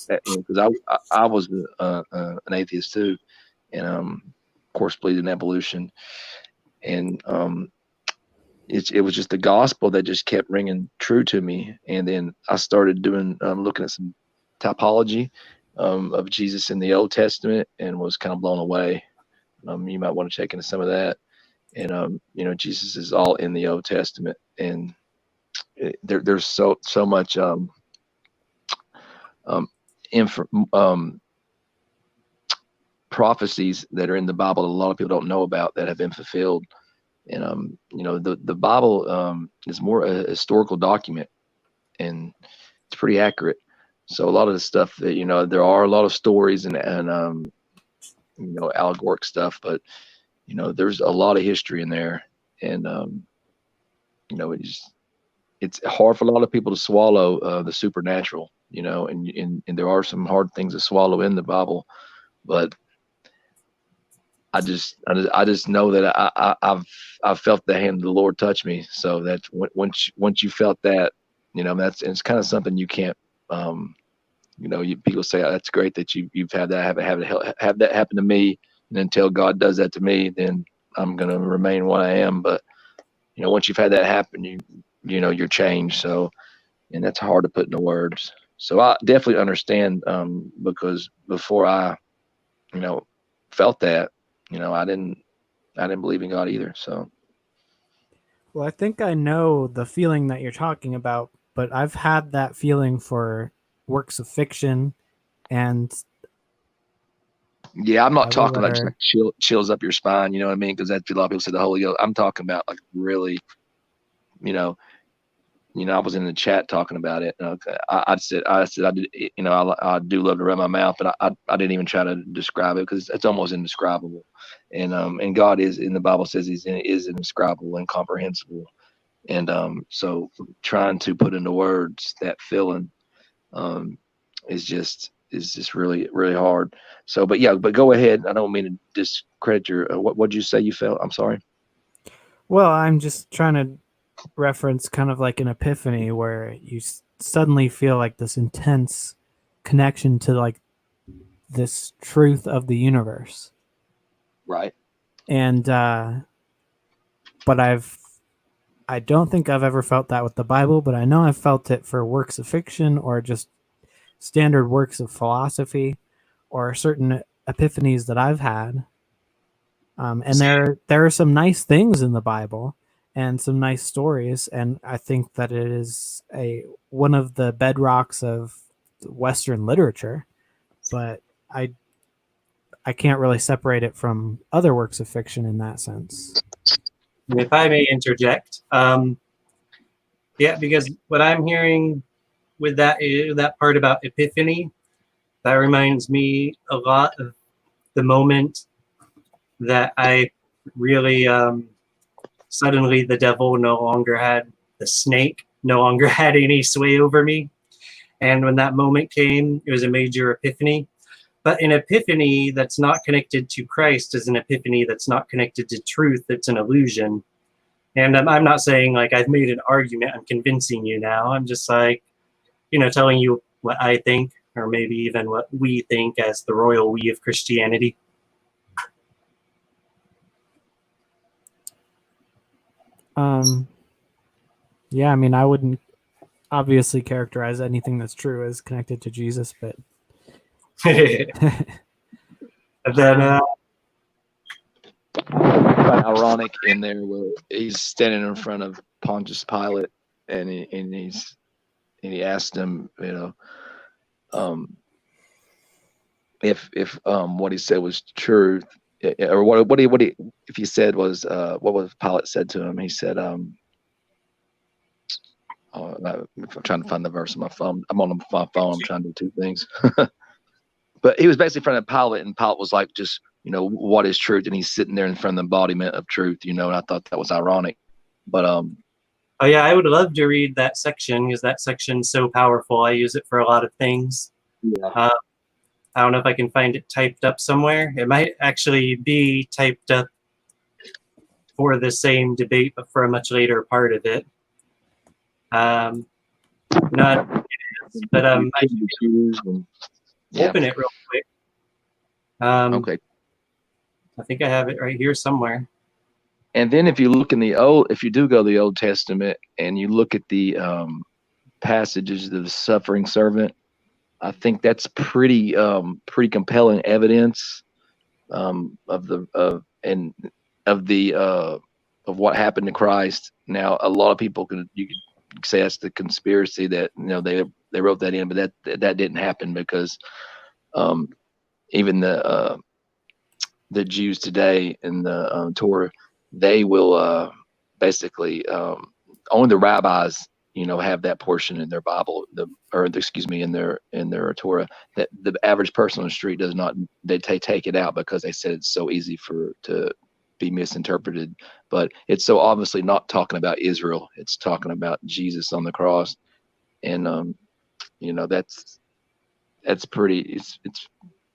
because I was an atheist too, and of course believed in evolution, and it was just the gospel that just kept ringing true to me. And then I started doing looking at some typology of Jesus in the Old Testament, and was kind of blown away. You might want to check into some of that. And Jesus is all in the Old Testament, and there's so much prophecies that are in the Bible that a lot of people don't know about, that have been fulfilled. And the Bible is more a historical document, and it's pretty accurate. So a lot of the stuff that, there are a lot of stories and allegoric stuff, but, there's a lot of history in there. And, it's hard for a lot of people to swallow the supernatural, and there are some hard things to swallow in the Bible, but I just know that I've felt the hand of the Lord touch me. So that once you felt that, it's kind of something you can't, people say, oh, that's great that you've had that have that happen to me. And until God does that to me, then I'm going to remain what I am. But, once you've had that happen, you're changed. So, and that's hard to put into words. So I definitely understand, because before I, felt that, I didn't believe in God either. So. Well, I think I know the feeling that you're talking about, but I've had that feeling for works of fiction, and yeah, I'm not Bible talking about just like chills up your spine, you know what I mean? Because that's a lot of people say the Holy Ghost. I'm talking about like really, I was in the chat talking about it. Okay, I said I did, I do love to run my mouth, but I didn't even try to describe it because it's almost indescribable. And God is, in the Bible says is indescribable, incomprehensible. And so trying to put into words that feeling is just really, really hard. So, but go ahead. I don't mean to discredit your, what'd you say you felt? I'm sorry. Well, I'm just trying to reference kind of like an epiphany where you suddenly feel like this intense connection to like this truth of the universe. Right. And, but I don't think I've ever felt that with the Bible, but I know I've felt it for works of fiction or just standard works of philosophy or certain epiphanies that I've had. And there are some nice things in the Bible and some nice stories, and I think that it is one of the bedrocks of Western literature, but I can't really separate it from other works of fiction in that sense. If I may interject, yeah, because what I'm hearing with that part about epiphany, that reminds me a lot of the moment that I really suddenly the devil the snake no longer had any sway over me. And when that moment came, it was a major epiphany. But an epiphany that's not connected to Christ is an epiphany that's not connected to truth. It's an illusion. And I'm not saying like I've made an argument, I'm convincing you now. I'm just like, telling you what I think, or maybe even what we think as the royal we of Christianity. Yeah, I mean, I wouldn't obviously characterize anything that's true as connected to Jesus, but And then ironic in there where he's standing in front of Pontius Pilate and he asked him, if what he said was true, or what he if he said was what was Pilate said to him? He said, I'm trying to find the verse on my phone. I'm on my phone. I'm trying to do two things. But he was basically in front of Pilate, and Pilate was like, just, what is truth? And he's sitting there in front of the embodiment of truth, and I thought that was ironic. But oh yeah, I would love to read that section because that section's so powerful. I use it for a lot of things. yeah. I don't know if I can find it typed up somewhere. It might actually be typed up for the same debate, but for a much later part of it. Not, but I can open it real quick. Okay. I think I have it right here somewhere. And then if you look if you do go to the Old Testament and you look at the passages of the suffering servant, I think that's pretty compelling evidence of what happened to Christ. Now, a lot of people you could say that's the conspiracy that they wrote that in, but that didn't happen because even the Jews today in the Torah, they will basically only the rabbis have that portion in their Bible, in their Torah. That the average person on the street does not. They take it out because they said it's so easy to be misinterpreted. But it's so obviously not talking about Israel. It's talking about Jesus on the cross, and that's pretty.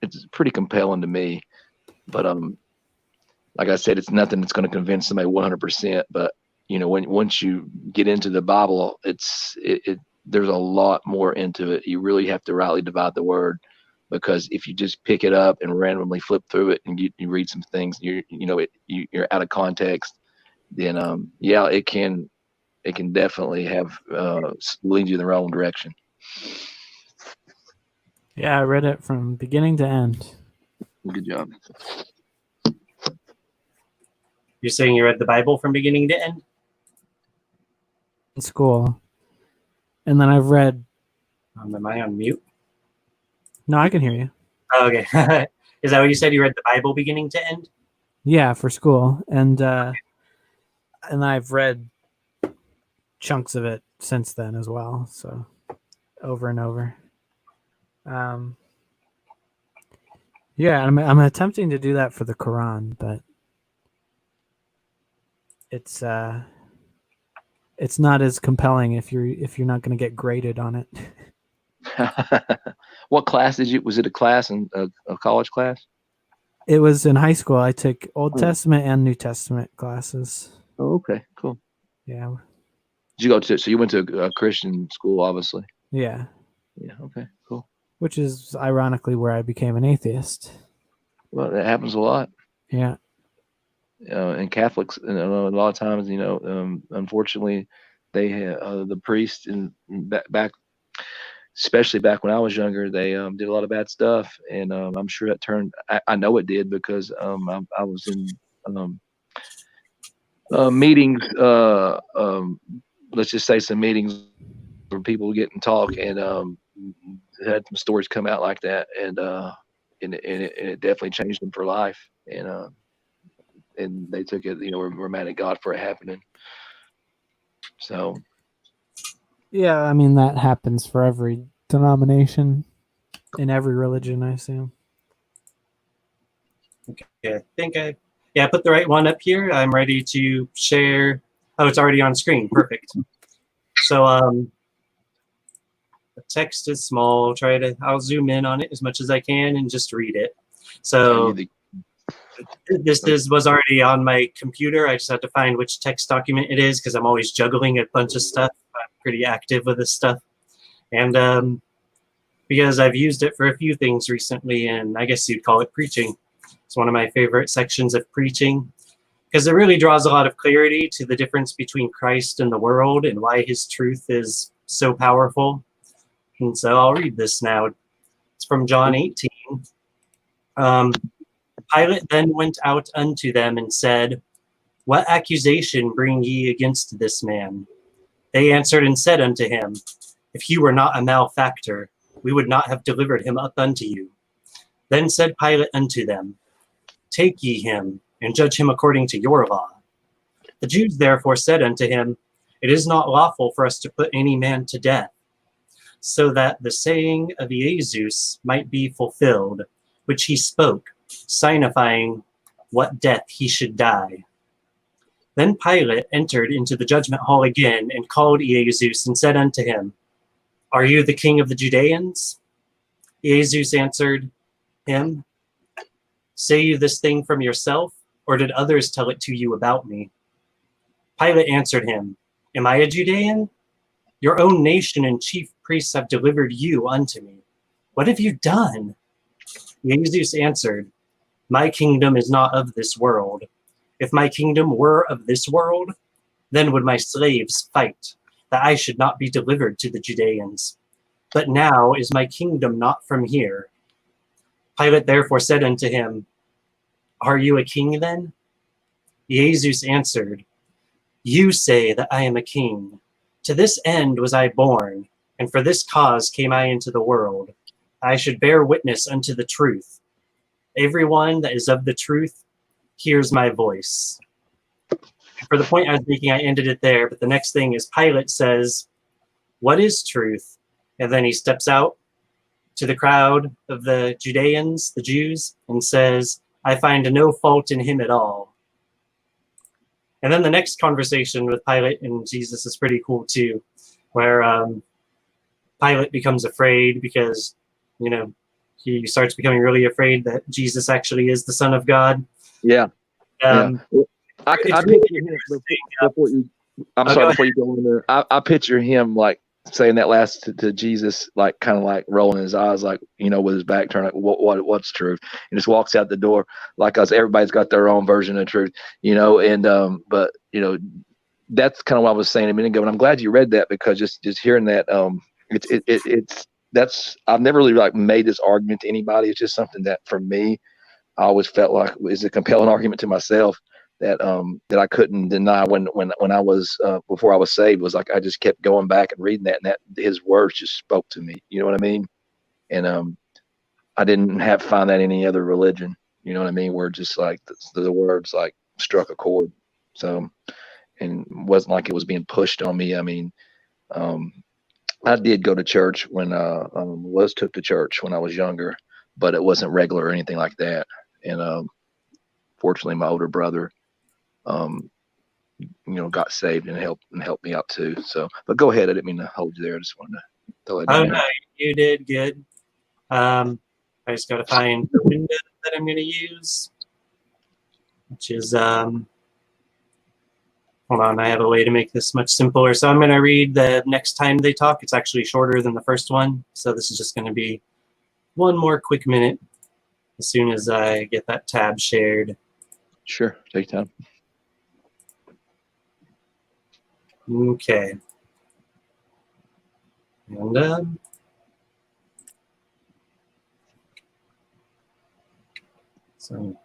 It's pretty compelling to me. But like I said, it's nothing that's going to convince somebody 100%. But once you get into the Bible, there's a lot more into it. You really have to rightly divide the word, because if you just pick it up and randomly flip through it and you read some things, you're out of context, then it can definitely have lead you in the wrong direction. Yeah, I read it from beginning to end. Good job. You're saying you read the Bible from beginning to end? In school. And then I've read... Am I on mute? No, I can hear you. Oh, okay. Is that what you said? You read the Bible beginning to end? Yeah, for school. And I've read chunks of it since then as well. So over and over. Yeah, I'm attempting to do that for the Quran, but it's not as compelling if you're not going to get graded on it. What class was it a class in a college class? It was in high school. I took Old Testament and New Testament classes. Oh, okay, cool. Yeah. So you went to a Christian school, obviously. Yeah. Yeah. Okay. Cool. Which is ironically where I became an atheist. Well, that happens a lot. Yeah. And Catholics, a lot of times, unfortunately, they the priests and back, especially back when I was younger, they did a lot of bad stuff, and I'm sure that turned. I know it did because I was in meetings. Let's just say some meetings where people get and talk, and had some stories come out like that, and it definitely changed them for life, and they took it, we're mad at God for it happening. So yeah, I mean that happens for every denomination in every religion, I assume. Okay, I think I put the right one up here. I'm ready to share. Oh, it's already on screen. Perfect. So the text is small. I'll zoom in on it as much as I can and just read it. So this was already on my computer. I just have to find which text document it is because I'm always juggling a bunch of stuff. I'm pretty active with this stuff. And because I've used it for a few things recently, and I guess you'd call it preaching. It's one of my favorite sections of preaching because it really draws a lot of clarity to the difference between Christ and the world and why his truth is so powerful. And so I'll read this now. It's from John 18. Pilate then went out unto them and said, What accusation bring ye against this man? They answered and said unto him, If he were not a malefactor, we would not have delivered him up unto you. Then said Pilate unto them, Take ye him, and judge him according to your law. The Jews therefore said unto him, It is not lawful for us to put any man to death, so that the saying of Yhvh might be fulfilled, which he spoke, signifying what death he should die. Then Pilate entered into the judgment hall again, and called Yhvh, and said unto him, Are you the king of the Judeans? Yhvh answered him, Say you this thing from yourself, or did others tell it to you about me? Pilate answered him, Am I a Judean? Your own nation and chief priests have delivered you unto me. What have you done? Yhvh answered, My kingdom is not of this world. If my kingdom were of this world, then would my slaves fight, that I should not be delivered to the Judeans. But now is my kingdom not from here. Pilate therefore said unto him, Are you a king then? Yhvh answered, You say that I am a king. To this end was I born, and for this cause came I into the world. I should bear witness unto the truth. Everyone that is of the truth hears my voice. For the point I was making, I ended it there, but the next thing is Pilate says, what is truth? And then he steps out to the crowd of the Judeans, the Jews, and says, I find no fault in him at all. And then the next conversation with Pilate and Jesus is pretty cool too, where Pilate becomes afraid because, you know, he starts becoming really afraid that Jesus actually is the Son of God. Yeah. Yeah. I really picture him before you go in there. I picture him like saying that last to Jesus, like kind of like rolling his eyes, like, you know, with his back turned, like what's truth, and just walks out the door like us. Everybody's got their own version of truth, you know. And but you know, that's kind of what I was saying a minute ago, and I'm glad you read that, because just hearing that, it's that's I've never really like made this argument to anybody. It's just something that for me, I always felt like is a compelling argument to myself that that I couldn't deny when I was before I was saved. Was like I just kept going back and reading that, and that his words just spoke to me. You know what I mean? And I didn't have find that in any other religion. You know what I mean? Where just like the words like struck a chord. So, and wasn't like it was being pushed on me. I mean, I did go to church when was took to church when I was younger, but it wasn't regular or anything like that. And fortunately, my older brother, you know, got saved and helped me out too. So, but go ahead. I didn't mean to hold you there. I just wanted to throw it in there. No, you did good. I just got to find the window that I'm going to use, which is hold on. I have a way to make this much simpler. So I'm going to read the next time they talk. It's actually shorter than the first one, so this is just going to be one more quick minute as soon as I get that tab shared. Sure, take time. Okay. And so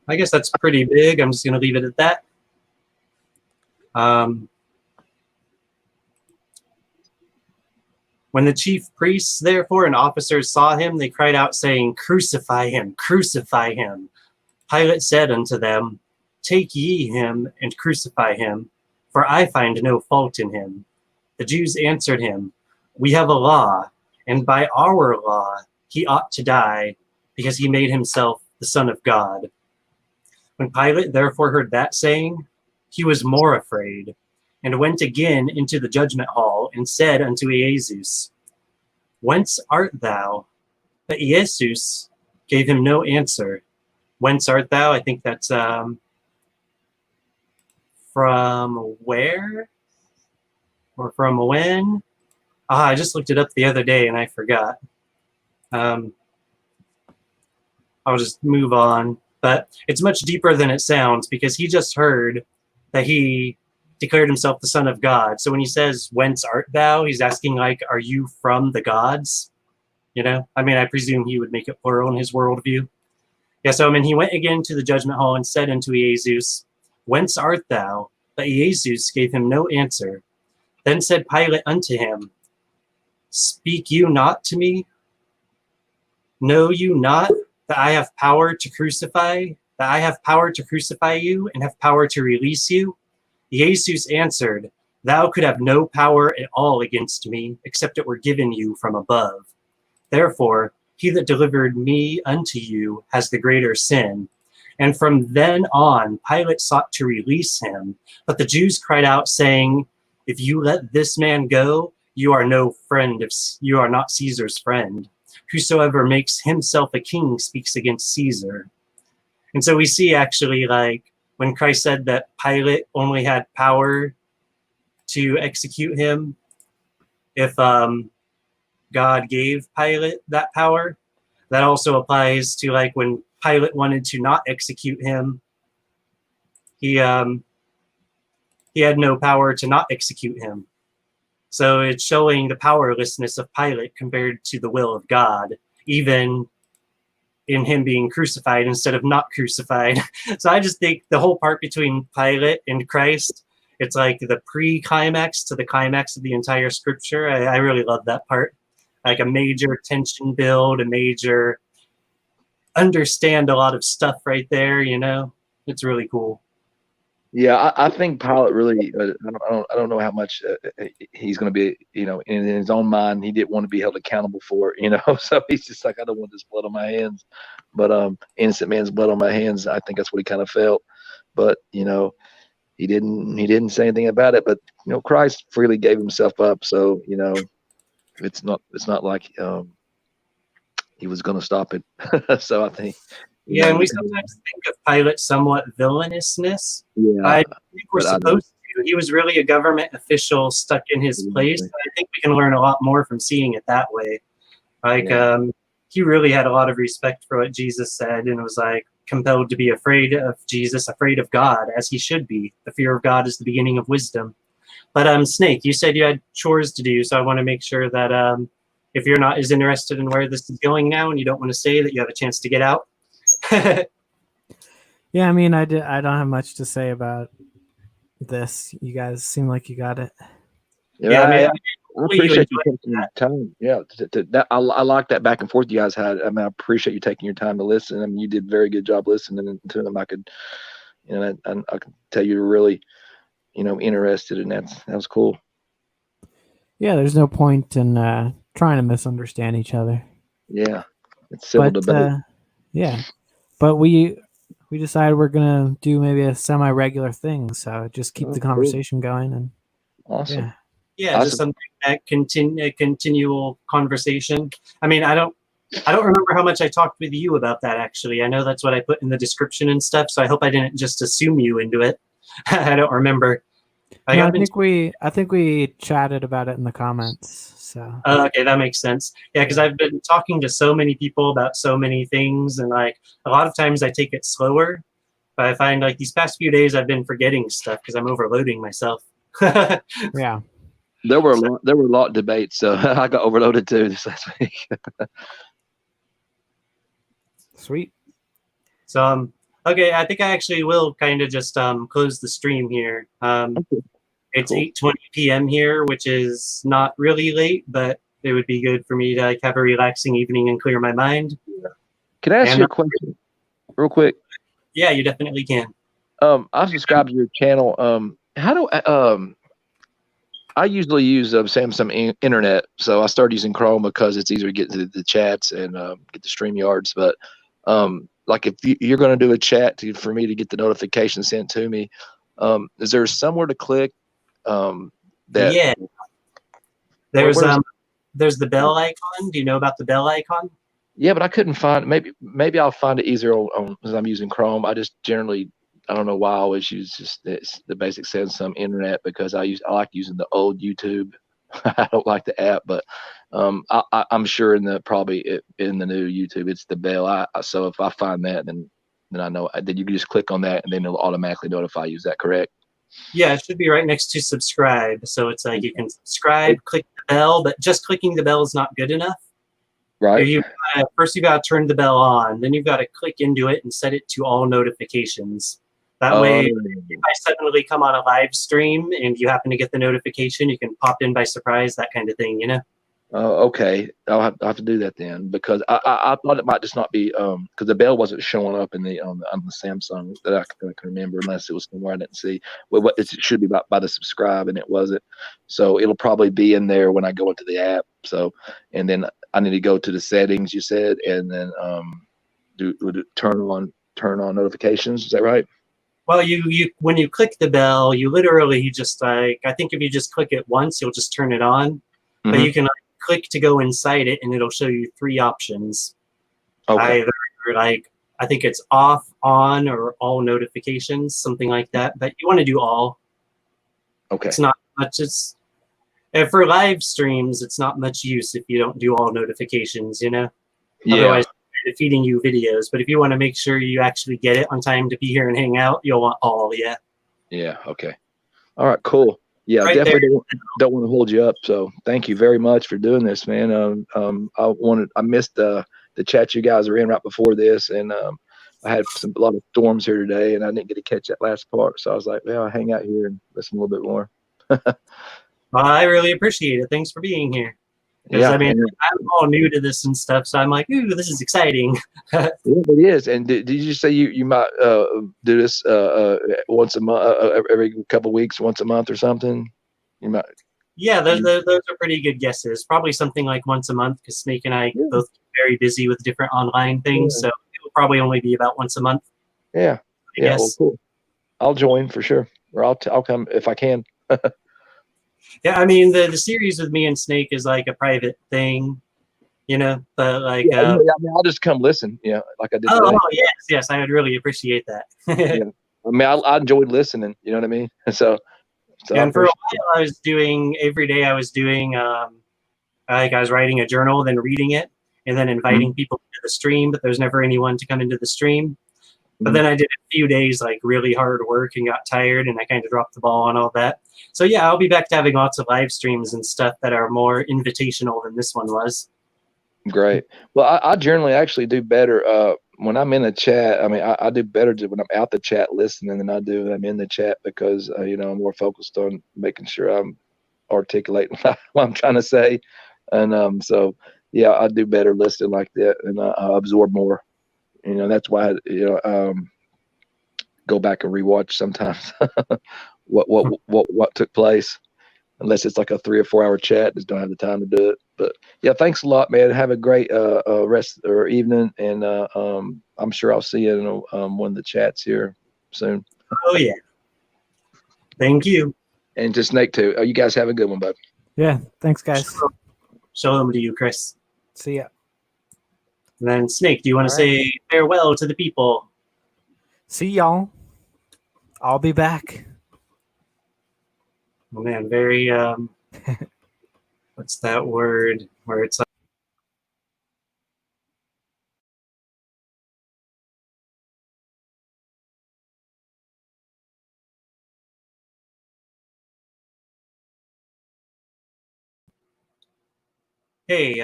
I guess that's pretty big. I'm just going to leave it at that. When the chief priests, therefore, and officers saw him, they cried out, saying, Crucify him, crucify him. Pilate said unto them, Take ye him, and crucify him, for I find no fault in him. The Jews answered him, We have a law, and by our law he ought to die, because he made himself the Son of God. When Pilate therefore heard that saying, he was more afraid, and went again into the judgment hall, and said unto Yhvh, Whence art thou? But Yhvh gave him no answer. Whence art thou? I think that's from where? Or from when? I just looked it up the other day and I forgot. I'll just move on. But it's much deeper than it sounds, because he just heard that he declared himself the Son of God. So when he says, Whence art thou? He's asking, like, are you from the gods? You know? I mean, I presume he would make it plural in his worldview. Yeah, so I mean, he went again to the judgment hall and said unto Yhvh, Whence art thou? But Yhvh gave him no answer. Then said Pilate unto him, Speak you not to me? Know you not that I have power to crucify, that I have power to crucify you, and have power to release you? Yhvh answered, Thou could have no power at all against me, except it were given you from above. Therefore, he that delivered me unto you has the greater sin. And from then on, Pilate sought to release him. But the Jews cried out, saying, If you let this man go, you are no friend of, you are not Caesar's friend. Whosoever makes himself a king speaks against Caesar. And so we see actually, like, when Christ said that Pilate only had power to execute him if God gave Pilate that power, that also applies to, like, when Pilate wanted to not execute him, he had no power to not execute him. So it's showing the powerlessness of Pilate compared to the will of God, even in him being crucified instead of not crucified. So I just think the whole part between Pilate and Christ, it's like the pre-climax to the climax of the entire scripture. I really love that part. Like a major tension build, a major understand a lot of stuff right there, you know? It's really cool. Yeah, I think Pilot really. I don't know how much he's going to be. In his own mind, he didn't want to be held accountable for it. So he's just like, I don't want this blood on my hands. But innocent man's blood on my hands. I think that's what he kind of felt. But he didn't say anything about it. But Christ freely gave himself up. So it's not like he was going to stop it. So I think. Yeah, and we sometimes think of Pilate somewhat villainousness. Yeah, I think we're supposed to. He was really a government official stuck in his place. I think we can learn a lot more from seeing it that way. He really had a lot of respect for what Jesus said and was like compelled to be afraid of Jesus, afraid of God, as he should be. The fear of God is the beginning of wisdom. But Snake, you said you had chores to do, so I want to make sure that if you're not as interested in where this is going now and you don't want to say that you have a chance to get out. Yeah, I mean, I don't have much to say about this. You guys seem like you got it. Yeah, I appreciate you taking your time. Yeah, I like that back and forth you guys had. I mean, I appreciate you taking your time to listen. I mean, you did a very good job listening to them. I could, I can tell you were really, interested, and that was cool. Yeah, there's no point in trying to misunderstand each other. Yeah, it's civil debate. Yeah, but we decided we're gonna do maybe a semi-regular thing, so just keep the conversation going. And awesome. Yeah, awesome. Just something that continual conversation. I mean, I don't remember how much I talked with you about that. Actually, I know that's what I put in the description and stuff. So I hope I didn't just assume you into it. I don't remember. I think we chatted about it in the comments. So okay, that makes sense. Yeah, because I've been talking to so many people about so many things, and like a lot of times I take it slower. But I find like these past few days I've been forgetting stuff because I'm overloading myself. Yeah, there were a lot of debates, so I got overloaded too this last week. Sweet. So okay, I think I actually will kind of just close the stream here. It's 8:20 p.m. here, which is not really late, but it would be good for me to like have a relaxing evening and clear my mind. Can I ask you a question real quick? Yeah, you definitely can. I subscribe to your channel. How do I usually use Samsung Internet, so I started using Chrome because it's easier to get to the chats and get the StreamYards. But like if you're going to do a chat for me to get the notification sent to me, is there somewhere to click? Yeah, there's the bell icon. Do you know about the bell icon? Yeah, but I couldn't find. Maybe I'll find it easier on because I'm using Chrome. I just generally, I don't know why I always use just the basic Samsung Internet because I like using the old YouTube. I don't like the app, but I'm sure in the new YouTube it's the bell. So if I find that, then I know. Then you can just click on that, and then it'll automatically notify you. Is that correct? Yeah, it should be right next to subscribe. So it's like you can subscribe, click the bell, but just clicking the bell is not good enough. Right. First, you got to turn the bell on. Then you've got to click into it and set it to all notifications. That way, if I suddenly come on a live stream and you happen to get the notification, you can pop in by surprise, that kind of thing, Okay. I'll have to do that then because I thought it might just not be because the bell wasn't showing up in on the Samsung that I can remember unless it was somewhere I didn't see. Well, it should be by the subscribe and it wasn't. So it'll probably be in there when I go into the app. So and then I need to go to the settings you said and then turn on notifications. Is that right? Well, you when you click the bell, you literally just I think if you just click it once, you'll just turn it on. Mm-hmm. But you can click to go inside it, and it'll show you 3 options. Okay. Either I think it's off, on, or all notifications, something like that. But you want to do all. Okay. It's not much. And for live streams, it's not much use if you don't do all notifications. Yeah. Otherwise, it's feeding you videos. But if you want to make sure you actually get it on time to be here and hang out, you'll want all. Yeah. Yeah. Okay. All right. Cool. Yeah, right definitely don't want to hold you up. So thank you very much for doing this, man. I missed the chat you guys were in right before this, and I had a lot of storms here today, and I didn't get to catch that last part. So I was like, well, I'll hang out here and listen a little bit more. Well, I really appreciate it. Thanks for being here. Because Yeah, I mean, and- I'm all new to this and stuff, so I'm like, ooh, this is exciting. yeah, it is. And did you say you might do this once a month, every couple of weeks, once a month or something? You might. Yeah, those are pretty good guesses. Probably something like once a month, because Snake and I Yeah. both keep very busy with different online things, Yeah. so it will probably only be about once a month. Yeah. I Yeah. Well, guess. cool. I'll join for sure, or I'll come if I can. Yeah, I mean the series with me and Snake is like a private thing, you know. But like, Yeah, I mean, I'll just come listen. Yeah, like I did today. oh yes, I would really appreciate that. Yeah. I mean, I enjoyed listening. You know what I mean? So I And for a appreciate while, I was doing every day. I was doing like I was writing a journal, then reading it, and then inviting people to the stream. But there's never anyone to come into the stream. But then I did a few days like really hard work and got tired, and I kind of dropped the ball on all that. So yeah, I'll be back to having lots of live streams and stuff that are more invitational than this one was. Great. Well, I generally actually do better when I'm in the chat. I mean, I do better when I'm out the chat listening than I do when I'm in the chat because you know, I'm more focused on making sure I'm articulating what I'm trying to say, and so yeah, I do better listening like that, and I absorb more. You know, that's why go back and rewatch sometimes what took place. Unless it's like a 3 or 4 hour chat, just don't have the time to do it. But yeah, thanks a lot, man. Have a great rest or evening, and I'm sure I'll see you in one of the chats here soon. Oh yeah, thank you. And to Snake too. You guys have a good one, bud. Yeah, thanks, guys. Shalom to you, Chris. See ya. And then Snake, do you want to All right. say farewell to the people? See y'all. I'll be back. Oh man, very what's that word where it's like, hey,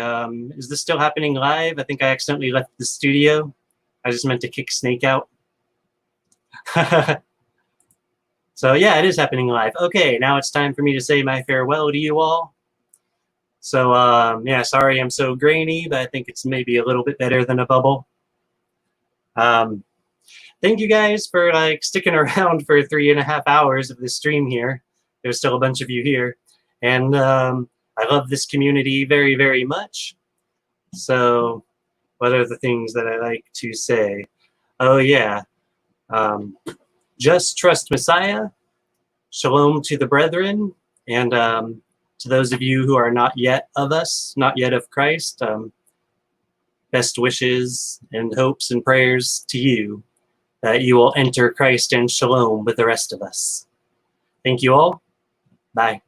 is this still happening live? I think I accidentally left the studio. I just meant to kick Snake out. So yeah, it is happening live. Okay, now it's time for me to say my farewell to you all. So yeah, sorry I'm so grainy, but I think it's maybe a little bit better than a bubble. Thank you guys for like sticking around for 3.5 hours of this stream here. There's still a bunch of you here, and I love this community very, very much. So what are the things that I like to say? Oh yeah, just trust Messiah. Shalom to the brethren, and to those of you who are not yet of us, not yet of Christ, best wishes and hopes and prayers to you that you will enter Christ and shalom with the rest of us. Thank you all. Bye.